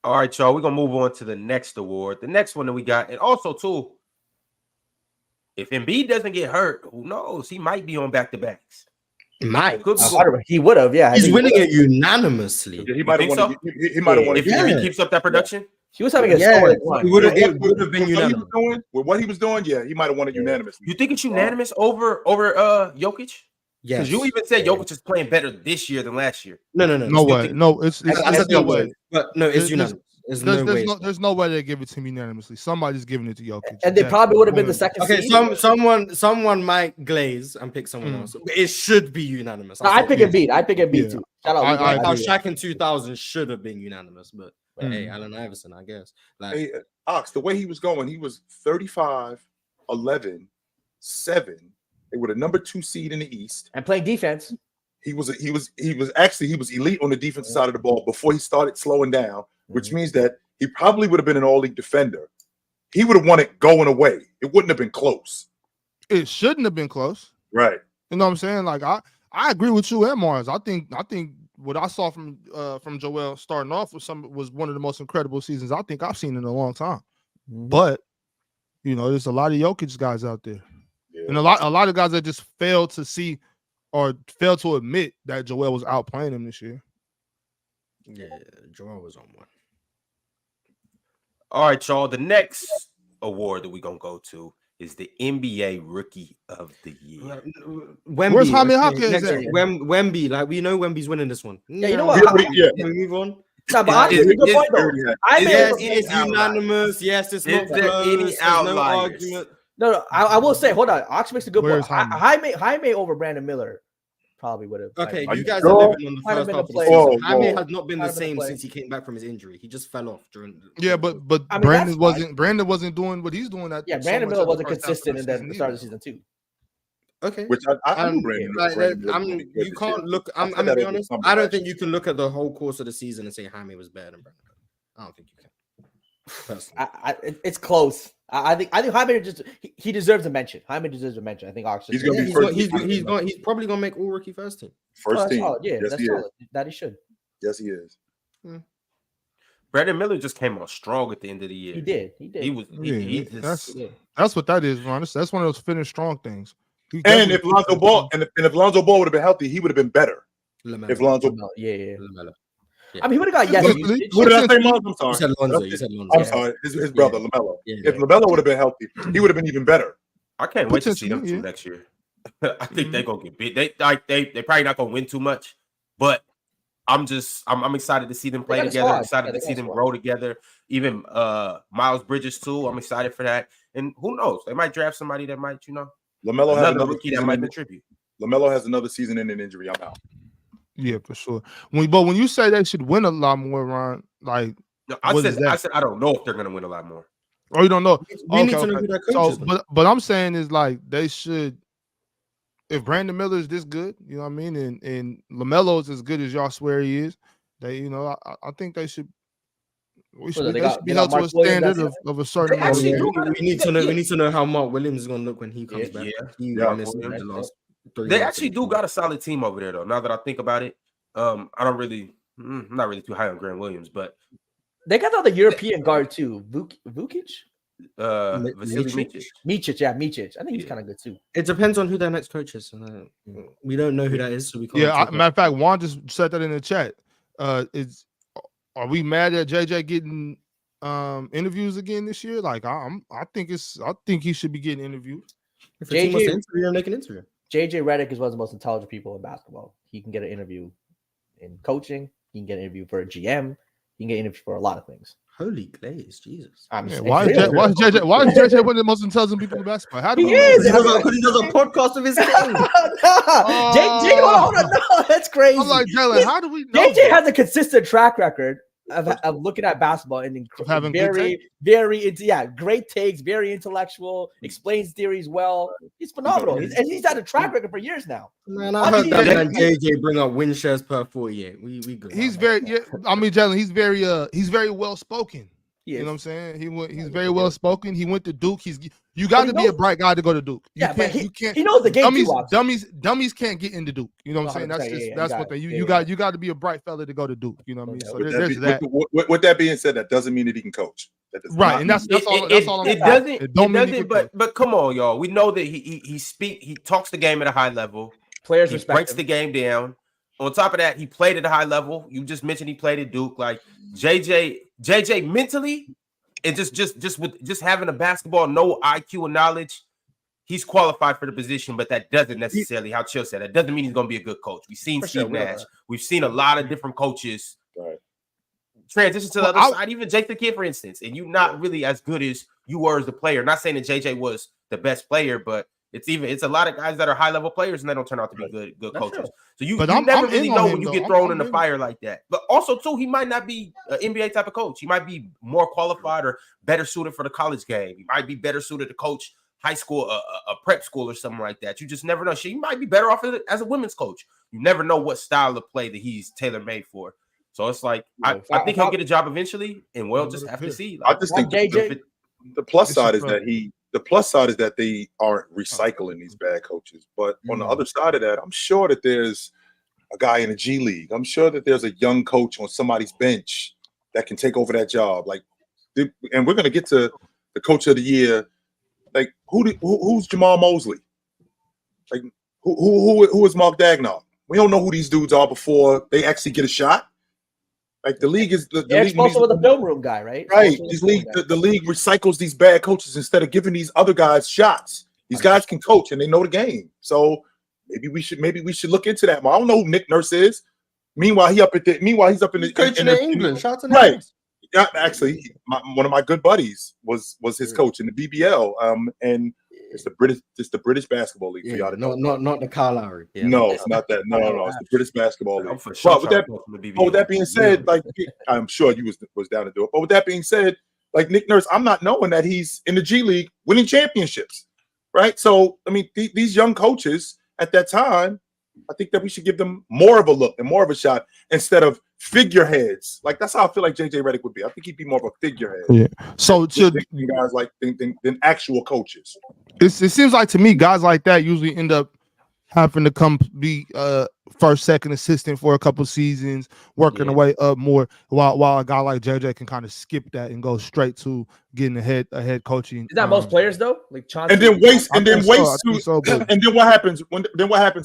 All right, y'all. We're going to move on to the next award. The next one that we got. And also, too, if Embiid doesn't get hurt, who knows? He might be on back-to-backs. He would have, yeah. He's winning it unanimously. Yeah, he might have won. He might have won. If he keeps up that production. Yeah. He was having a solid one. It would have been unanimous. With what he was doing, yeah, he might have won it unanimously. You think it's unanimous over Jokic? Yeah. Because you even said Jokic is playing better this year than last year. No way. No, it's no way. But no, it's unanimous. There's no way they give it to me unanimously. Somebody's giving it to Jokic. And they probably would have been the second seed. Someone might glaze and pick someone else. But it should be unanimous. I pick Embiid too. Shout out. Shaq in 2000 should have been unanimous, but hey, Allen Iverson, I guess. Hey, Ox, the way he was going, he was 35, 11, 7. They were the number 2 seed in the East and playing defense. He was elite on the defensive side of the ball before he started slowing down, which means that he probably would have been an all-league defender. He would have won it going away. It wouldn't have been close. It shouldn't have been close. Right. You know what I'm saying? Like I agree with you and Mars. I think what I saw from Joel starting off was one of the most incredible seasons I think I've seen in a long time. Mhm. But there's a lot of Jokic guys out there, Yeah. and a lot of guys that just failed to see or failed to admit that Joel was outplaying him this year. Yeah, Joel was on one. All right, y'all. The next award that we're gonna go to is the NBA Rookie of the Year. Wemby, Where's Jaime okay, Hopkins next at? one. Wemby, like we know Wemby's winning this one. Yeah, you know what? Yeah. Can we move on? No, but Is- honestly, is- it's a good is- point though. I may Yes, over- it's unanimous. Yes, it's not Is there close. any There's no outliers? argument. No, I will say, hold on. Ox makes a good Where's point. Jaime over Brandon Miller probably would have. Okay, Are you you guys sure? are living on the Might have first been half a of the play. season. Whoa, Jaime whoa. has not been Might the have been a same play. since he came back from his injury. He just fell off during. Yeah, but I mean, Brandon that's fine. wasn't doing what he's doing. Yeah, so Brandon much Miller at the wasn't first half of consistent in the season start of either. the season too. Okay, Which I knew Brandon. like, Brandon was I really mean, good you this can't year. look. I I'm said gonna that be over honest. summer I don't last think year. you can look at the whole course of the season and say Jaime was better than Brandon. I don't think you can. Personally. It's close. I think Jaime he deserves a mention. Jaime deserves a mention. I think Ox. He's gonna Yeah, be he's, first got, he's, team. he's, got, he's probably gonna make all rookie first team. First team. Solid. Yeah, Yes, that's he solid. is. That he should. Yes, he is. Brandon Miller just came on strong at the end of the year. He did. He was. Yeah, He just. That's what that is, Ron. That's one of those finish strong things. He And definitely if Lonzo finished Ball strong. and if Lonzo Ball would have been healthy, he would have been better. LaMelo. If Lonzo, Yeah. LaMelo. I mean, he would have got Yeah, yes. he- what did I say, Lonzo? I'm You sorry. said Lonzo. That's You it. said Lonzo. I'm Yeah. sorry. His brother Lamelo. Yeah, If yeah. Lamelo would have been healthy, he would have been even better. I can't wait to see them Potentially, two yeah. next year. I think they're gonna get big. They probably not gonna win too much, but I'm excited to see them play got a together. squad. Excited Yeah, to they see got a them squad. grow together. Even Miles Bridges too. I'm excited for that. And who knows? They might draft somebody that might, Lamelo has another another rookie that season might in- contribute. Lamelo has another season in an injury. I'm out. Yeah, for sure. But when you say they should win a lot more, Ron, like, No, What is that? I said I don't know if they're gonna win a lot more. oh, you don't know. We need Okay, to know okay. who their coach So, is. then. but I'm saying is like they should. If Brandon Miller is this good, you know what I mean, and LaMelo is as good as y'all swear he is, they, I think they should. They should they be got held to a Mark Williams, standard that's of a certain They amount. actually of do. we need to know how Mark Williams is gonna look when he comes Yeah. back. Yeah. He Yeah, missed the Williams. last 3 They months actually of the do season. got a solid team over there, though. Now that I think about it, I'm not really too high on Grant Williams, but They got the European guard too. Vukic? Vasily Mičić? Mičić. Mičić. I think he's Yeah. kind of good too. It depends on who their next coach is. We don't know who that is, so we can't. Yeah, talk matter of fact, Juan just said that in the chat. Are we mad at JJ getting interviews again this year? Like, I think he should be getting interviewed. if a team wants to JJ interview him, they can interview him. JJ Reddick is one of the most intelligent people in basketball. He can get an interview in coaching. He can get an interview for a GM. He can get an interview for a lot of things. Holy glaze, Jesus! I'm Yeah, just- why is it's real. JJ one of the most intelligent people in basketball? How do He we know is. that? Because he does a podcast with his team. JJ, hold on, no, that's crazy. I'm like, Jalen, how do we know? JJ that? has a consistent track record of looking at basketball and Of having good very great takes, very intellectual, explains theories well. He's phenomenal. He's had a track record for years now. Man, I heard that man JJ bring up win shares per 48. We good. He's very, I mean, Jalen, he's very well spoken. He You is. know what I'm saying? He's very well spoken. He went to Duke. You got to be a bright guy to go to Duke. Yeah, but you can't. he knows the game too. Dummies can't get into Duke. You know what I'm saying? 100%, That's just yeah, that's you what got they. it. You got to be a bright fella to go to Duke. You know what I mean? So With that being said, that doesn't mean that he can coach. That does Right, not and that's all. It I'm doesn't. saying. It don't mean he doesn't. can But come on, y'all. We know that he talks the game at a high level. Players He respect breaks him. the game down. On top of that, he played at a high level. You just mentioned he played at Duke. Like JJ mentally, and just having a basketball, no IQ and knowledge, he's qualified for the position. But that doesn't necessarily, how Chill said, that doesn't mean he's going to be a good coach. We've seen For Steve sure, we know Nash. that. We've seen a lot of different coaches Right. transition to the Well, other side. Even Jake the Kid, for instance, and you're not really as good as you were as a player. Not saying that JJ was the best player, but it's a lot of guys that are high level players and they don't turn out to be good That's coaches. true. So you But never I'm really in know on when him, you though. get thrown I'm in the in. fire like that. But also too, he might not be an NBA type of coach. He might be more qualified or better suited for the college game. He might be better suited to coach high school, a prep school or something like that. You just never know. He might be better off as a women's coach. You never know what style of play that he's tailor made for. So it's like I think he'll get a job eventually, and we'll just have to see. I just think JJ the plus It's side a is pro. that they aren't recycling these bad coaches. But on the other side of that, I'm sure that there's a guy in the G League. I'm sure that there's a young coach on somebody's bench that can take over that job. Like, and we're gonna get to the coach of the year. Like, who's Jamal Mosley? Like, who is Mark Dagnall? We don't know who these dudes are before they actually get a shot. Like, the league is the Eric's league. also with the film room guy, right? Right. The league recycles these bad coaches instead of giving these other guys shots. These guys can coach and they know the game. So maybe we should look into that more. I don't know who Nick Nurse is. Meanwhile, he's up in the coaching in England. Shout out to Nick right. Nurse. Yeah, actually, one of my good buddies was his coach in the BBL. And it's the British Basketball League for y'all to know. Not the Kyle Lowry. Yeah. No, it's not that. No, it's the British Basketball League. Sure with that being said, like, I'm sure you was down to do it. But with that being said, like, Nick Nurse, I'm not knowing that he's in the G League winning championships, right? So, I mean, these young coaches at that time, I think that we should give them more of a look and more of a shot instead of figureheads. Like, that's how I feel like JJ Reddick would be. I think he'd be more of a figurehead. Yeah. So guys like than actual coaches. It seems like to me, guys like that usually end up having to come be first, second assistant for a couple seasons, working their way up more, while a guy like JJ can kind of skip that and go straight to getting a head coaching. Is that most players though? Like Chauncey? And then what happens when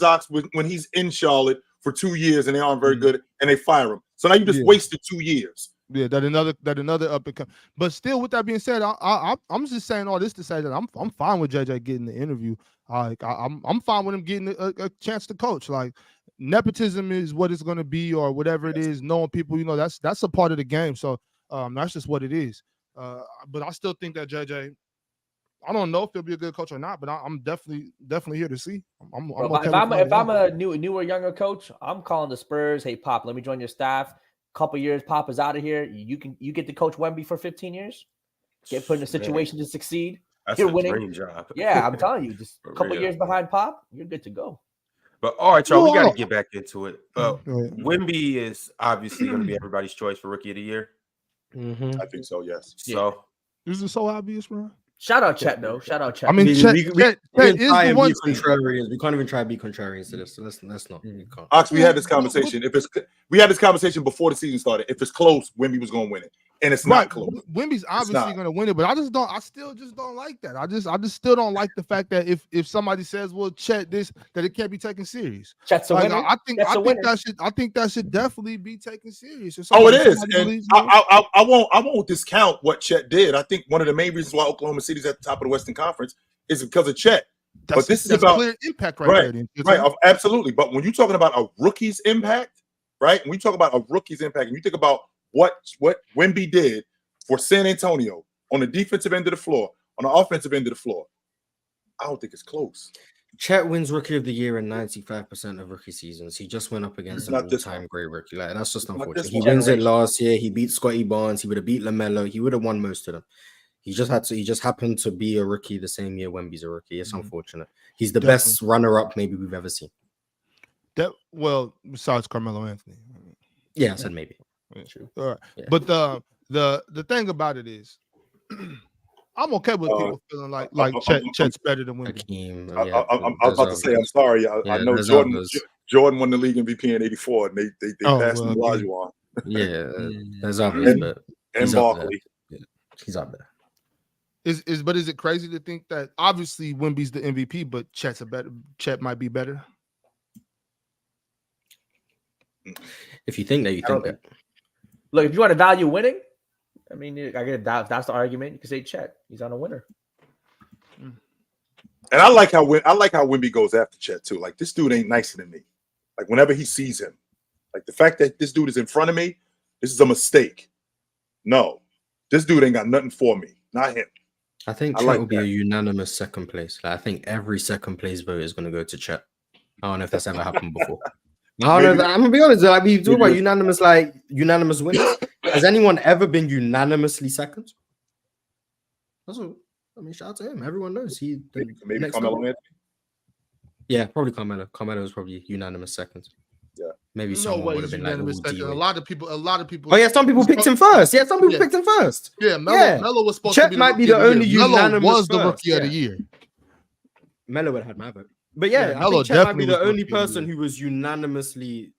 Ox when he's in Charlotte for 2 years and they aren't very good and they fire him. So now you just wasted 2 years. Yeah, that another up and come. But still, with that being said, I'm just saying all this to say that I'm fine with JJ getting the interview. Like I'm fine with him getting a chance to coach. Like, nepotism is what it's going to be, or whatever it is. Knowing people, that's a part of the game. So that's just what it is. But I still think that JJ, I don't know if he'll be a good coach or not, but I'm definitely here to see. If I'm a newer, younger coach, I'm calling the Spurs. Hey, Pop, let me join your staff. Couple years, Pop is out of here. You get to coach Wemby for 15 years. Get put in a situation to succeed. That's you're a winning. dream job. Yeah, I'm telling you, just a couple years behind Pop, you're good to go. But all right, y'all, we got to get back into it. Wemby is obviously going to be everybody's choice for Rookie of the Year. Mm-hmm. I think so. Yes. So is it so obvious, bro? Shout out Chet though. Shout out Chet. I mean, we Chet is the one. Contrarians. We can't even try to be contrarians to this. So let's not. Ox, we had this conversation. We had this conversation before the season started. If it's close, Wemby was going to win it, and it's not close. Wemby's obviously going to win it, but I still just don't like that. I just still don't like the fact that if somebody says, "Well, Chet this," that it can't be taken serious. Chet's a winner. I think that should definitely be taken serious. Oh, it is. And I won't discount what Chet did. I think one of the main reasons why Oklahoma City's at the top of the Western Conference is because of Chet. But this is about clear impact right there. Right, absolutely. But when you're talking about a rookie's impact, right? When you talk about a rookie's impact, and you think about what Wemby did for San Antonio on the defensive end of the floor, on the offensive end of the floor, I don't think it's close. Chet wins Rookie of the Year in 95% of rookie seasons. He just went up against an all-time great rookie. Like, that's just unfortunate. He wins it last year. He beat Scotty Barnes. He would have beat LaMelo. He would have won most of them. He just happened to be a rookie the same year Wemby's a rookie. It's unfortunate. He's the best runner-up maybe we've ever seen. Besides Carmelo Anthony. Yeah, I said maybe. Yeah, true. All right. Yeah. But the thing about it is, I'm okay with people feeling like Chet's better than Wemby. I was about to say, I'm sorry. I know Jordan won the league MVP in '84, and they passed him Olajuwon. Yeah, there's obvious, and Barkley. He's up there. But is it crazy to think that obviously Wemby's the MVP, but Chet might be better? If you think that, you think that. Look, if you want to value winning, I mean, I get that's the argument. You can say Chet. He's on a winner. And I like how Wemby goes after Chet too. Like, this dude ain't nicer than me. Like, whenever he sees him, like the fact that this dude is in front of me, this is a mistake. No, this dude ain't got nothing for me. Not him. I think Chet will be a unanimous second place. Like, I think every second place vote is going to go to Chet. I don't know if that's ever happened before. I'm gonna be honest. Like, we talk about unanimous winners. Has anyone ever been unanimously second? That's what, I mean, shout out to him. Everyone knows maybe Carmelo Anthony. Yeah, probably Carmelo. Carmelo was probably unanimous second. Yeah, maybe someone would have been like second. A lot of people. Oh yeah, some people picked him first. Yeah, some people picked him first. Yeah, Melo was supposed Chet to be. Might be the only unanimous. Melo was the rookie of the year. Melo would have had my vote. But yeah, I Melo think Chet might definitely be the was only rookie of the person year. who was unanimously.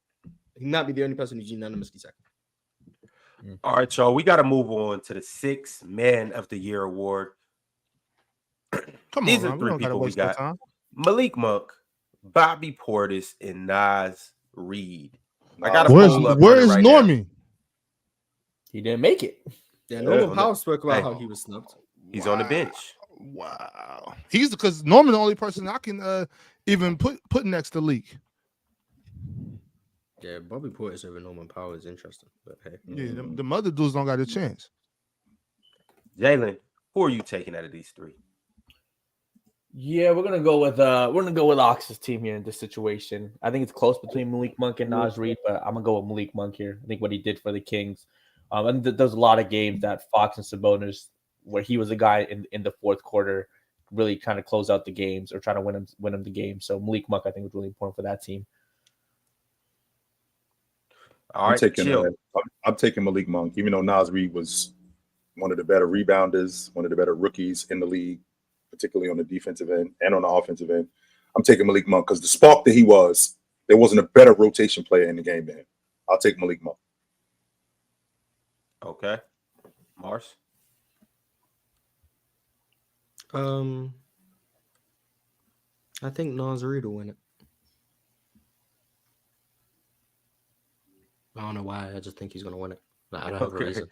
He might be the only person who's unanimously second. All right, y'all. We got to move on to the 6th Man of the Year award. Come These on, are man. We three don't gotta people we waste no got: time. Malik Monk, Bobby Portis, and Nas Reed. I got a Nas. poll up Where running is right now. Norman? He didn't make it. Yeah, Yeah. Norman Powell spoke about Hey. how he was snubbed. He's on the bench. Wow. He's because Norman the only person I can even put next to Leak. Yeah, Bobby Portis over Norman Powell is interesting. But hey, Yeah, the other dudes don't got a chance. Jalen, who are you taking out of these three? Yeah, we're gonna go with Ox's team here in this situation. I think it's close between Malik Monk and Nas Reed, but I'm gonna go with Malik Monk here. I think what he did for the Kings. And there's a lot of games that Fox and Sabonis where he was a guy in the fourth quarter, really kind of close out the games or trying to win him the game. So Malik Monk, I think, was really important for that team. All right, I'm taking Malik Monk, even though Nas Reed was one of the better rebounders, one of the better rookies in the league, particularly on the defensive end and on the offensive end. I'm taking Malik Monk because the spark that he was, there wasn't a better rotation player in the game, man. I'll take Malik Monk. Okay. Mars? I think Nas Reed will win it. I don't know why. I just think he's gonna win it. Like, I don't have a reason.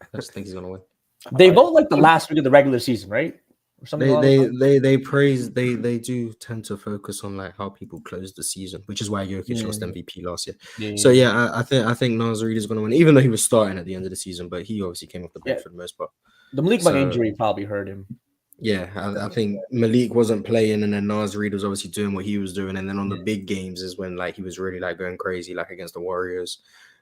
I just think he's gonna win. They vote like the last week of the regular season, right? Or something. They praise. They do tend to focus on like how people close the season, which is why Jokic lost MVP last year. Yeah. So yeah, I think Nas Reed is gonna win, even though he was starting at the end of the season, but he obviously came off the bench for the most part. The Malik Monk injury probably hurt him. Yeah, I think Malik wasn't playing, and then Nas Reed was obviously doing what he was doing, and then on the big games is when like he was really like going crazy, like against the Warriors,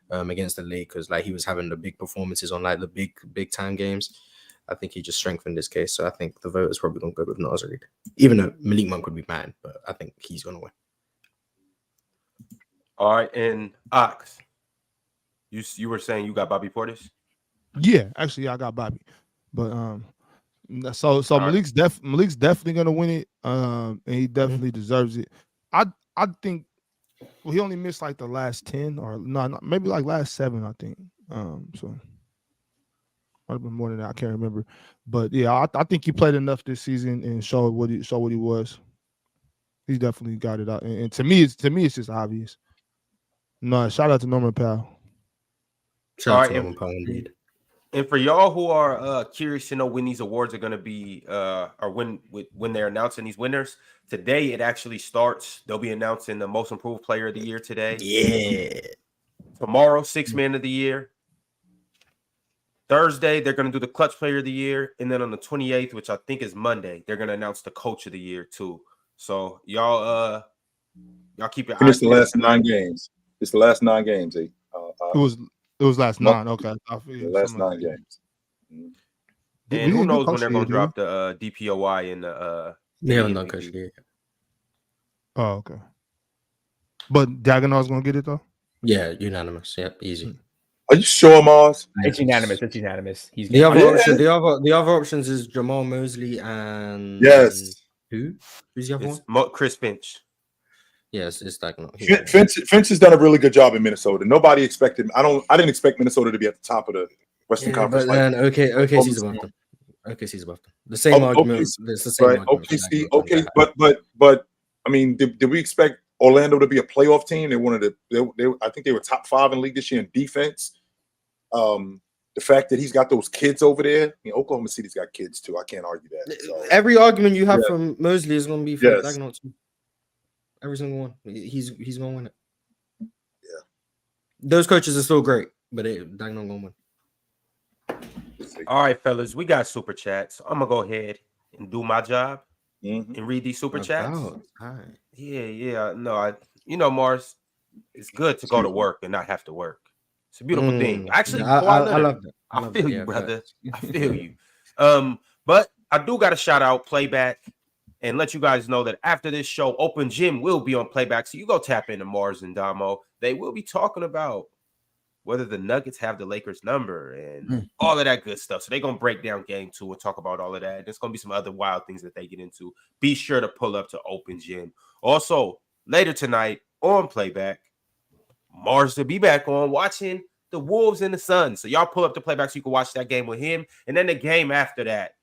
against the Lakers, like he was having the big performances on like the big time games. I think he just strengthened his case, so I think the voters probably gonna go with Nas Reed, even though Malik Monk would be mad, but I think he's gonna win. All right, and Ox, you were saying you got Bobby Portis? Yeah, actually, I got Bobby, but so Malik's definitely gonna win it, and he definitely deserves it. I think he only missed like the last 10 or no, maybe like last 7, I think. So might have been more than that. I can't remember, but yeah, I think he played enough this season and showed what he was. He's definitely got it out, and to me, it's just obvious. No, shout out to Norman Powell. Shout out to Norman Powell indeed. And for y'all who are curious to know when these awards are going to be, or when they're announcing these winners, today it actually starts. They'll be announcing the most improved player of the year today. Yeah. Tomorrow, 6th Man of the year. Thursday, they're going to do the clutch player of the year. And then on the 28th, which I think is Monday, they're going to announce the coach of the year too. So y'all keep your eyes. It's the last 9 games. It's the last 9 games, eh? It was last 9. Okay. The last 9 games. And who knows when they're going to drop the DPOY and the no coach here. Oh, okay. But Dagenar's going to get it though? Yeah, unanimous. Yep, easy. Are you sure, Mars? It's unanimous. He's the other options is Jamal Mosley and who's the other one? Chris Finch. Yes, it's Dagenor. Finch has done a really good job in Minnesota. Nobody expected. I didn't expect Minnesota to be at the top of the Western Conference. But then OKC's above them. OKC's above them. The same argument. It's the same argument. OKC, but I mean, did we expect Orlando to be a playoff team? They wanted to. I think they were top 5 in the league this year in defense. The fact that he's got those kids over there, Oklahoma City's got kids too. I can't argue that. So. Every argument you have from Mosley is going to be for Dagenor too. Every single one. He's going to win it. Yeah. Those coaches are still great, but Dagenor going to win. All right, fellas, we got super chats. So I'm gonna go ahead and do my job and read these super chats. Yeah. No, Mars, it's good to go to work and not have to work. It's a beautiful thing. Actually, I love that. I feel you, brother. I feel you. But I do got to shout out Playback and let you guys know that after this show, Open Gym will be on Playback. So you go tap into Mars and Damo. They will be talking about whether the Nuggets have the Lakers number and all of that good stuff. So they're going to break down game 2 and talk about all of that. There's going to be some other wild things that they get into. Be sure to pull up to Open Gym Also, later tonight on Playback, Mars will be back on watching the Wolves and the Suns. So y'all pull up the Playback so you can watch that game with him. And then the game after that,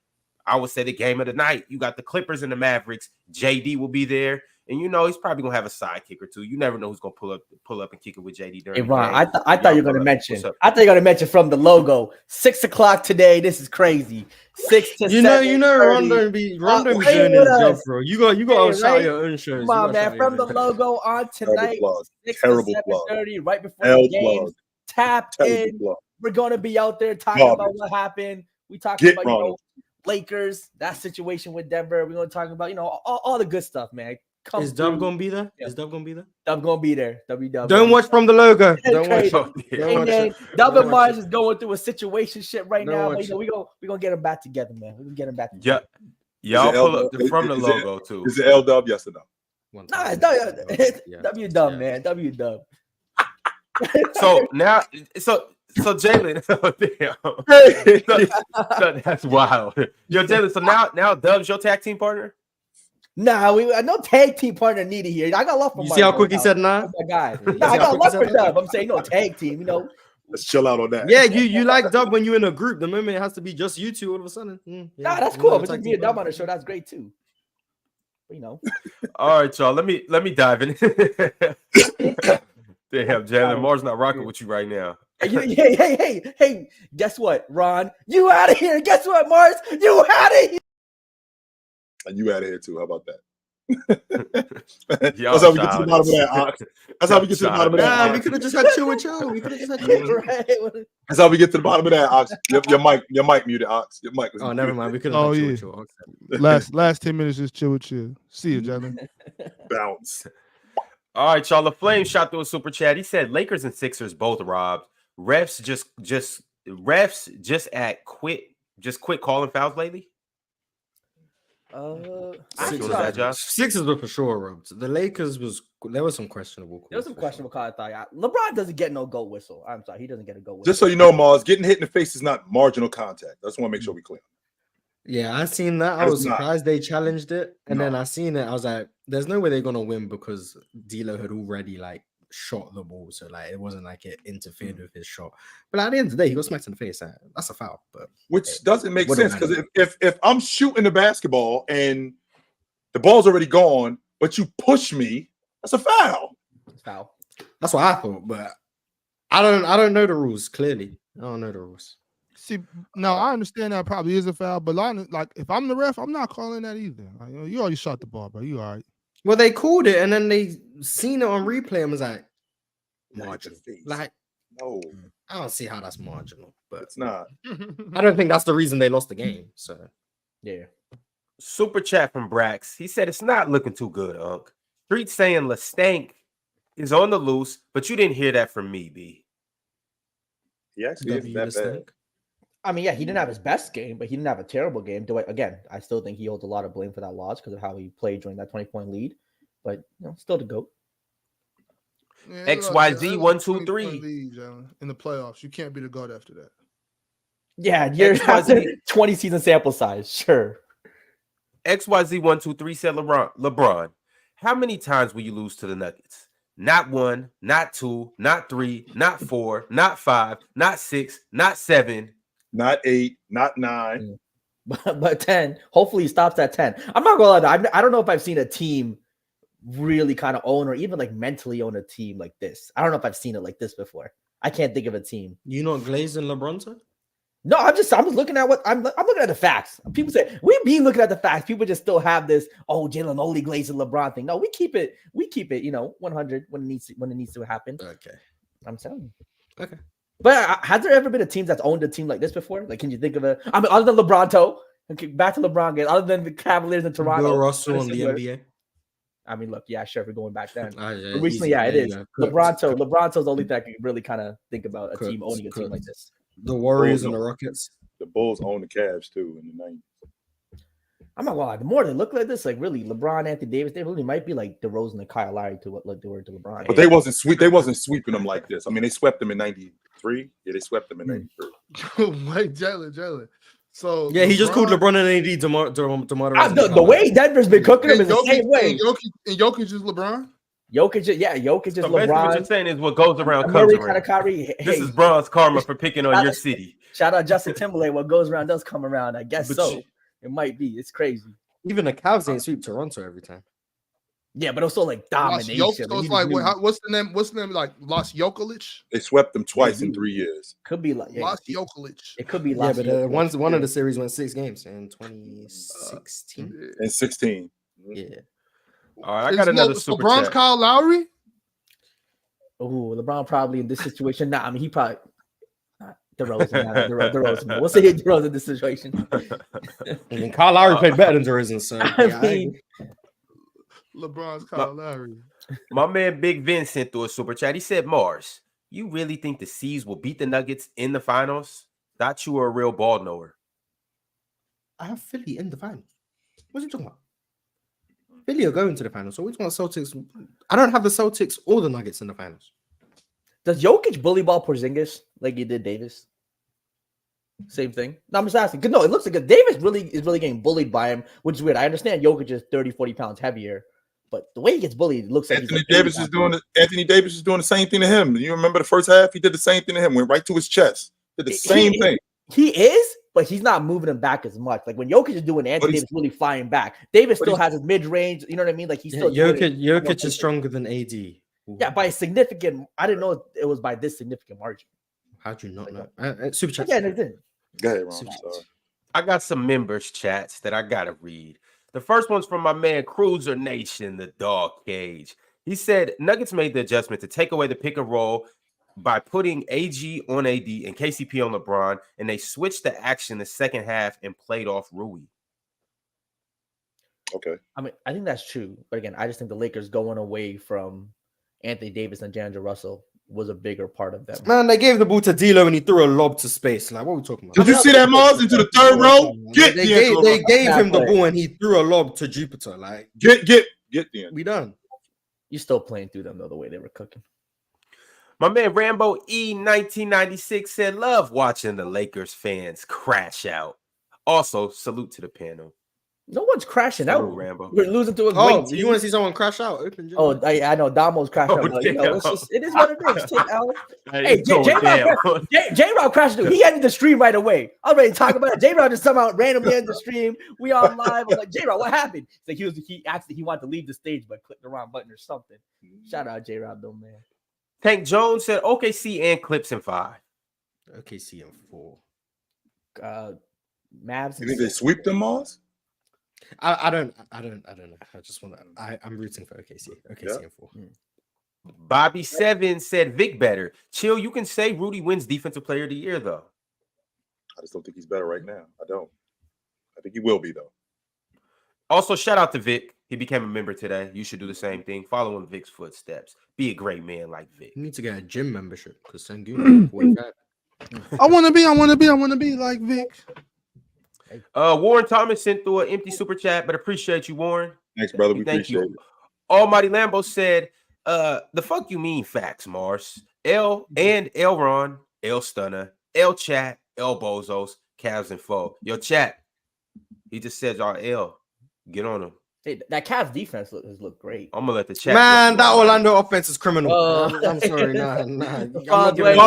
I would say the game of the night. You got the Clippers and the Mavericks. JD will be there. And you know he's probably gonna have a sidekick or two. You never know who's gonna pull up and kick it with JD during Hey the Ron, game. I thought you were gonna mention. I thought you were gonna mention from the logo. 6 o'clock today. This is crazy. 6 to 7. You know, Rondo be doing his job, bro. You got to shout your own shows. Come on, man. From the logo on tonight. 6 to 7:30, right before the game. Tap in. We're gonna be out there talking about what happened. We talking about Lakers, that situation with Denver. We're gonna talk about all the good stuff, man. Is Dub gonna be there? Is Dub gonna be there? Dub gonna be there. W. Don't watch from the logo. Don't watch. Dub and Mars is going through a situation shit right now. But, we gonna get them back together, man. We're gonna get them back together. Yeah, y'all pull up from the logo too. Is it L Dub? Yes or no? Nah, it's W Dub, man. W Dub. So now, so Jalen, so that's wild. Yo, Jalen. So now Dub's your tag team partner. Nah, no tag team partner needed here. I got love for you. See how quick he said nah? Oh my God. Nah, I got love for Dub. I'm saying no tag team. Let's chill out on that. Yeah, you like Dub when you're in a group. The moment it has to be just you two, all of a sudden. Nah, that's cool. But just be a Dub on the show. That's great too. All right, y'all. Let me dive in. Damn, Jalen, Mars not rocking with you right now. Hey, guess what, Ron? You out of here. Guess what, Mars? You out of here. And you out of here too. How about that? That's how we get to the bottom of that, Ox. That's how we get to the bottom of that. Nah, we could have just had chill with you. We could have just had chill with you. That's how we get to the bottom of that, Ox. Your mic muted, Ox. Your mic was muted. Never mind. We could have had chill with you, Ox. Last 10 minutes is chill with you. See you, Jalen. Bounce. All right, y'all. The Flame shot through a super chat. He said Lakers and Sixers both robbed. Refs quit calling fouls lately. Sixers were for sure robbed. The Lakers there was some questionable calls. There was some questionable calls. I thought LeBron doesn't get no go whistle. I'm sorry, he doesn't get a go whistle. Just so you know, Mars, getting hit in the face is not marginal contact. I just want to make sure we clear. Yeah, I seen that. I was surprised they challenged it, and then I seen it. I was like, "There's no way they're gonna win because D'Lo had already shot the ball, so it wasn't like it interfered with his shot." But at the end of the day, he got smacked in the face. That's a foul. But which doesn't make sense because if I'm shooting the basketball and the ball's already gone, but you push me, that's a foul. Foul. That's what I thought, but I don't know the rules. Clearly, I don't know the rules. See, now I understand that probably is a foul, but if I'm the ref, I'm not calling that either. You already shot the ball, bro. You all right? Well, they called it, and then they seen it on replay and was like, marginal. No, I don't see how that's marginal, but it's not. I don't think that's the reason they lost the game. So, yeah. Super chat from Brax. He said it's not looking too good, Unc. Street saying LeStank is on the loose, but you didn't hear that from me, B. He actually isn't that bad. I mean, yeah, he didn't have his best game, but he didn't have a terrible game. I still think he holds a lot of blame for that loss because of how he played during that 20-point lead. But still the GOAT. Yeah, XYZ 1 2 3 in the playoffs. You can't be the GOAT after that. Yeah, you're 20 season sample size, sure. XYZ 1 2 3 said LeBron. How many times will you lose to the Nuggets? Not 1, not 2, not 3, not 4, not 5, not 6, not 7. Not 8, not 9, but 10. Hopefully, he stops at 10. I'm not gonna lie. I don't know if I've seen a team really kind of own or even mentally own a team like this. I don't know if I've seen it like this before. I can't think of a team. You not glazing LeBron, sir? No, I'm just looking at what I'm looking at the facts. People say we've been looking at the facts. People just still have this Jalen only glazing LeBron thing. No, we keep it 100 when it needs to happen. Okay, I'm telling you. Okay. But has there ever been a team that's owned a team like this before? Can you think of other than LeBronto, back to LeBron games, other than the Cavaliers in Toronto? Bill Russell on the NBA. I mean, look, yeah, sure, if we're going back then. But recently, it is. LeBronto's the only thing I can really kind of think about a team owning a team like this. The Warriors and the Rockets. The Bulls own the Cavs too in the 90s. I'm not gonna lie. The more they look like this, really, LeBron, Anthony Davis, they really might be like DeRozan and Kyle Lowry to what they were to LeBron. But they wasn't sweeping them like this. I mean, they swept them in 93. Yeah, they swept them in 93. Wait, Jalen. So Yeah, he just called LeBron and AD The way Denver's been cooking him is the same way. And Jokic is LeBron. Jokic is So basically what you're LeBron. saying is what goes around comes Murray, around. Kyrie. This is Bron's karma for picking on your city. Shout out Justin Timberlake. What goes around does come around. I guess But so. It might be. It's crazy. Even the Cavs ain't sweep Toronto every time. Yeah, but also like domination. So it's like what's the name? What's the name? Like Los Jokic? They swept them twice in 3 years. Could be like Los Jokic. It could be Yeah, Los but Jokic. one of the series went 6 games in 2016. And 16. Yeah. All right, I got another super LeBron's chat. Kyle Lowry. Oh, LeBron probably in this situation. Nah, I mean he probably DeRozan. We'll say DeRozan in this situation. I mean, Kyle Lowry played better than DeRozan, so I mean, LeBron's Kyle Lowry. My man Big Vin sent through a super chat. He said, Mars, you really think the C's will beat the Nuggets in the finals? Thought you were a real ball knower. I have Philly in the finals. What are you talking about? Philly are going to the finals. So we talking about Celtics. I don't have the Celtics or the Nuggets in the finals. does Jokic bully ball Porzingis like he did Davis? Same thing. No, I'm just asking. No, it looks like Davis is really getting bullied by him, which is weird. I understand Jokic is 30, 40 pounds heavier, but the way he gets bullied, it looks like Anthony Davis is doing the same thing to him. You remember the first half? He did the same thing to him. Went right to his chest. Did the same thing. He is, but he's not moving him back as much. Like when Jokic is doing, Anthony Davis really flying back. Davis still has his mid range. You know what I mean? Like he's still Jokic is stronger than AD. Yeah, by a significant. I didn't know it was by this significant margin. How'd you not know? Super chat. Yeah, it did. Go ahead, Ron. I got some members chats that I gotta read. The first one's from my man Cruiser Nation, the dog cage. He said Nuggets made the adjustment to take away the pick and roll by putting AG on AD and KCP on LeBron, and they switched the action the second half and played off Rui. Okay. I mean, I think that's true. But again, I just think the Lakers going away from Anthony Davis and D'Angelo Russell was a bigger part of that. Man, they gave the ball to D'Lo and he threw a lob to space. Like, what are we talking about? Did you see that, Mars, into the third row? They gave him the ball and he threw a lob to Jupiter. Like, get the end. We done. You're still playing through them though, the way they were cooking. My man Rambo E 1996 said, love watching the Lakers fans crash out. Also, salute to the panel. No one's crashing out. Rambo. We're losing to a great team. You want to see someone crash out? Open I know Damo's crashed out. But, it is what it is. Take L. Hey, J-Rob crashed out. He ended the stream right away. I was ready to talk about it. J-Rob just somehow randomly ended the stream. We on live. I'm like, J-Rob, what happened? It's like he wanted to leave the stage, but clicked the wrong button or something. Shout out J-Rob though, man. Tank Jones said OKC and Clips in 5. OKC in 4. Mavs. You think they sweep them, Mars? I don't know. I just want to. I'm rooting for OKC. OKC in 4. Bobby 7 said Vic better. Chill. You can say Rudy wins Defensive Player of the Year though. I just don't think he's better right now. I don't. I think he will be though. Also, shout out to Vic. He became a member today. You should do the same thing. Follow in Vic's footsteps. Be a great man like Vic. You need to get a gym membership because Sengun. I want to be like Vic. Warren Thomas sent through an empty super chat, but appreciate you, Warren. Thanks, brother. We Thank appreciate you. Almighty Lambo said, the fuck you mean facts, Mars? L and Elron, L Stunner, L Chat, L Bozos, Cavs and Foe. Yo, Chat. He just said y'all L. Get on him. Hey, that Cavs defense has looked great. I'm gonna let the chat. Man, that Orlando offense is criminal. I'm sorry, Garbage,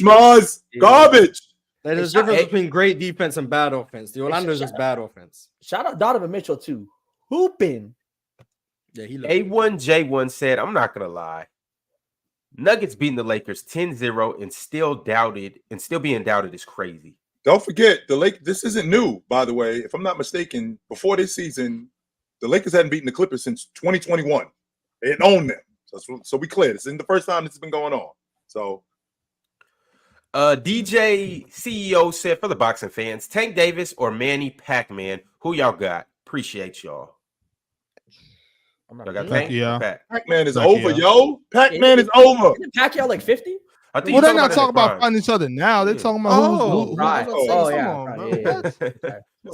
Mars. Garbage. There's a difference between great defense and bad offense. The Orlando is just bad offense. Shout out Donovan Mitchell too. Hooping. Yeah, he A1J1 said, I'm not gonna lie. Nuggets beating the Lakers 10-0 and still being doubted is crazy. Don't forget, this isn't new, by the way. If I'm not mistaken, before this season, the Lakers hadn't beaten the Clippers since 2021. They had owned them. So we clear. This isn't the first time this has been going on. So DJ CEO said for the boxing fans, Tank Davis or Manny Pac-Man, who y'all got? Appreciate y'all. Y'all got Tank? Yeah. Pac-Man is over, yo. Pac-Man is over. Isn't Pacquiao like 50? I think Well, they're not talking about fighting each other now. They're talking about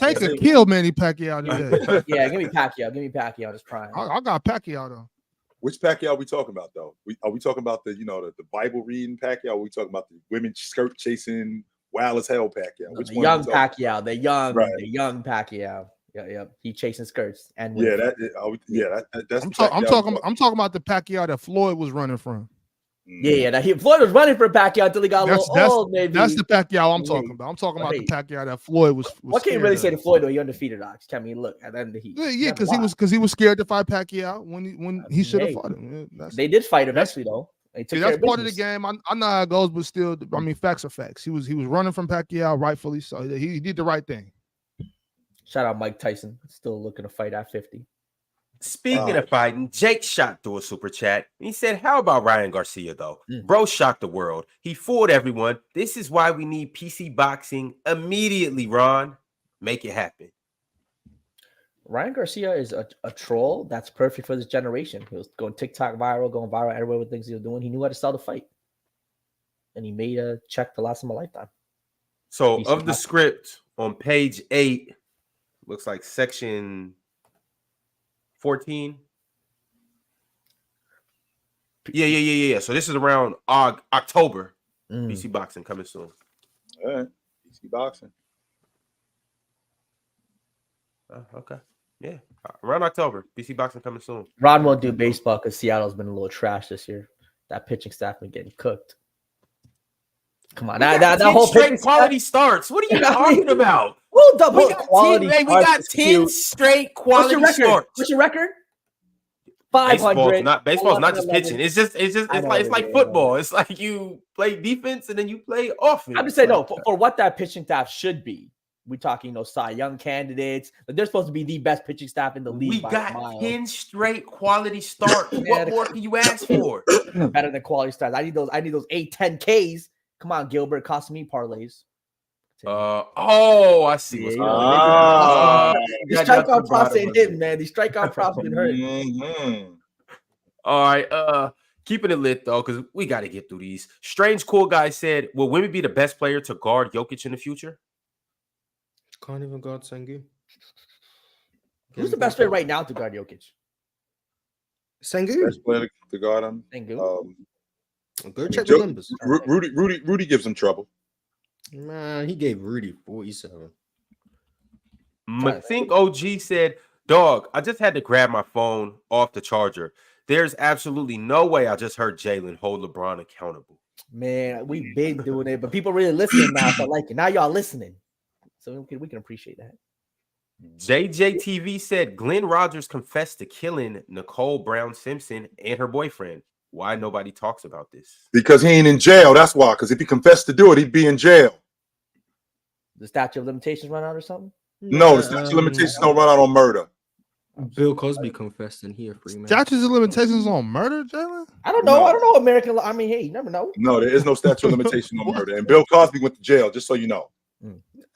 Tank could kill Manny Pacquiao today. Yeah, give me Pacquiao. Give me Pacquiao. Just prime. I got Pacquiao though. Which Pacquiao are we talking about though? Are we talking about the Bible reading Pacquiao? Or are we talking about the women skirt chasing Wild as hell Pacquiao. No, Which the one young you talking Pacquiao, the young, Right. the young Pacquiao. Yeah. He chasing skirts and Yeah, winning. that's I'm the Pacquiao talking about the Pacquiao that Floyd was running from. Yeah. Now Floyd was running for Pacquiao until he got a little old. Maybe that's the Pacquiao I'm Yeah. talking about. I'm talking about the Hey. Pacquiao that Floyd was. What can you really say scared to of. Floyd though? He undefeated, Ox. I mean, look at the end of the heat. Yeah, because he was scared to fight Pacquiao when he should have fought him. Yeah, They did fight eventually though. They took care that's of part of the business. game. I know how it goes, but still, I mean, facts are facts. He was running from Pacquiao, rightfully so. He did the right thing. Shout out Mike Tyson, still looking to fight at 50. Speaking of fighting, Jake shot through a super chat. He said, how about Ryan Garcia, though? Bro shocked the world. He fooled everyone. This is why we need PC boxing immediately, Ron. Make it happen. Ryan Garcia is a troll that's perfect for this generation. He was going TikTok viral, going viral everywhere with things he was doing. He knew how to sell the fight. And he made a check to last him a lifetime. So of the script on page 8, looks like section 14. Yeah. So this is around October. PC boxing coming soon. All right. PC boxing. Okay. Yeah. Around October. PC boxing coming soon. Ron won't do baseball because Seattle's been a little trash this year. That pitching staff been getting cooked. Come on. That whole straight quality starts. What are you talking about? We'll double quality. We got 10 straight quality starts. What's your record? 500. Baseball's not just pitching. It's like football. It's like you play defense and then you play offense. I'm just saying, for what that pitching staff should be. We're talking, Cy Young candidates. They're supposed to be the best pitching staff in the league. We got 10 straight quality starts. What more can you ask for? Better than quality starts. I need those 8-10 Ks. Come on, Gilbert, cost me parlays. I see what's going on. The strikeout props ain't hitting, man. The strikeout props been hurting. All right, keeping it lit though, because we got to get through these. Strange Cool Guy said, will Wemby be the best player to guard Jokic in the future? Can't even guard Sengun. Who's the best player right now to guard Jokic? Sengun. Best player to guard him. Sengun. Go check the numbers. Rudy gives him trouble. Man, he gave Rudy 47. Think OG said, dog, I just had to grab my phone off the charger. There's absolutely no way I just heard Jalen hold LeBron accountable. Man, we've been doing it, but people really listening now. So like it. Now y'all listening. So we can appreciate that. JJ TV said Glenn Rogers confessed to killing Nicole Brown Simpson and her boyfriend. Why nobody talks about this? Because he ain't in jail. That's why. Because if he confessed to do it, he'd be in jail. The statute of limitations run out or something? No, the statute of limitations don't run out on murder. Bill Cosby confessed in here, free man. Statutes of limitations on murder, Jalen? I don't know. No. I don't know American law. I mean, hey, you never know. No, there is no statute of limitation on murder. And Bill Cosby went to jail, just so you know.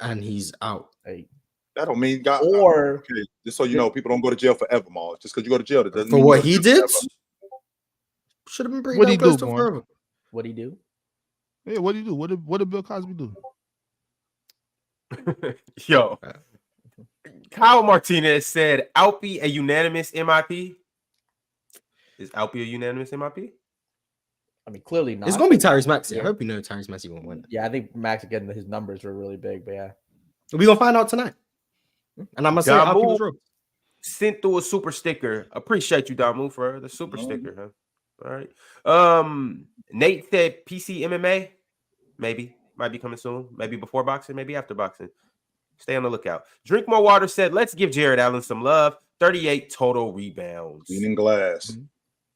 And he's out. Hey. That don't mean God. Or okay, just so you know, people don't go to jail forever, Maul. Just because you go to jail, that doesn't for mean what he did. Should have been bringing what he do, forever. What he do? Yeah, what did he do? What did Bill Cosby do? Yo, Kyle Martinez said, Alpy a unanimous MIP? Is Alpy a unanimous MIP? I mean, clearly not. It's going to be Tyrese Maxey. Yeah. I hope you know Tyrese Maxey won't win. Yeah, I think Max, again, his numbers were really big, but yeah. We're going to find out tonight. And I'm going to say Alpy was wrong. Sent through a super sticker. Appreciate you, Damu, for the super sticker, huh? All right. Nate said PC MMA. Maybe. Might be coming soon. Maybe before boxing, maybe after boxing. Stay on the lookout. Drink More Water said, let's give Jared Allen some love. 38 total rebounds. Meaning glass.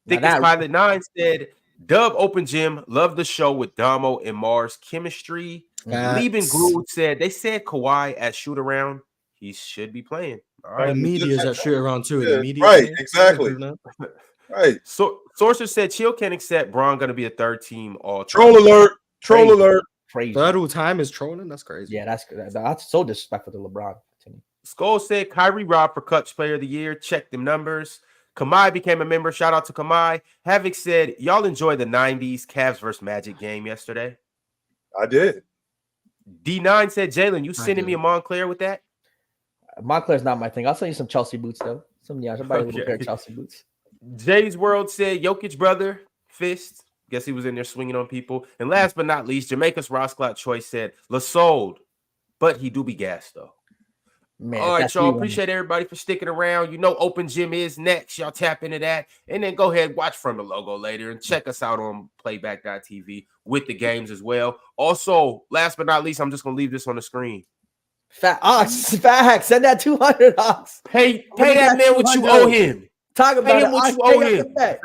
Thickest Pilot 9 said, Dub Open Gym. Love the show with Damo and Mars chemistry. Lieben Groove said, they said Kawhi at shoot around. He should be playing. All right. The media's at shoot around too. Yeah, the media right, exactly. Right. So Sorcerer said Chill can accept Braun going to be a third team all troll alert. Troll alert. Crazy. Third all time is trolling. That's crazy. Yeah, that's so disrespectful to LeBron. Skull said Kyrie Robb for Clutch Player of the Year. Check them numbers. Kamai became a member. Shout out to Kamai. Havoc said, y'all enjoyed the 90s Cavs versus Magic game yesterday. I did. D9 said, Jalen, you sending me a Montclair with that? Montclair's not my thing. I'll send you some Chelsea boots, though. Somebody a little pair of Chelsea boots. Jay's World said, Jokic brother, fist. Guess he was in there swinging on people. And last but not least, Jamaica's Ross Clout Choice said, LaSold, but he do be gassed, though. Man, All right, that's y'all. me, Appreciate everybody for sticking around. You know, Open Gym is next. Y'all tap into that. And then go ahead, watch From the Logo later and check us out on playback.tv with the games as well. Also, last but not least, I'm just going to leave this on the screen. Fat Ox, Fat send that 200 Ox. Pay that man what you owe him. Talk about Pay it. him what Ox, you owe pay him. up the bet.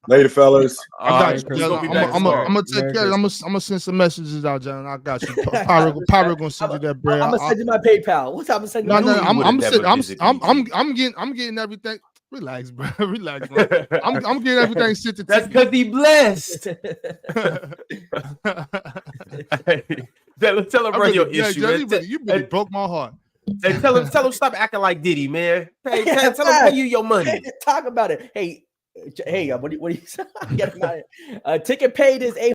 Later, fellas. I got you. He's John. gonna be back I'm tomorrow. gonna take care of it. I'm gonna send some messages out, John. I got you. Pyro gonna send you that bread. I'm gonna send you my PayPal. What's up? I'm gonna send you No, my I'm getting everything. Relax, bro. Relax, bro. I'm getting everything sent to. That's because he blessed. Tell him bring your issue. Johnny, Man. you really broke my heart. Hey, tell him stop acting like Diddy, man. Hey, tell him pay you your money. Talk about it. Hey, what do you say? Get him out of here. Ticket paid is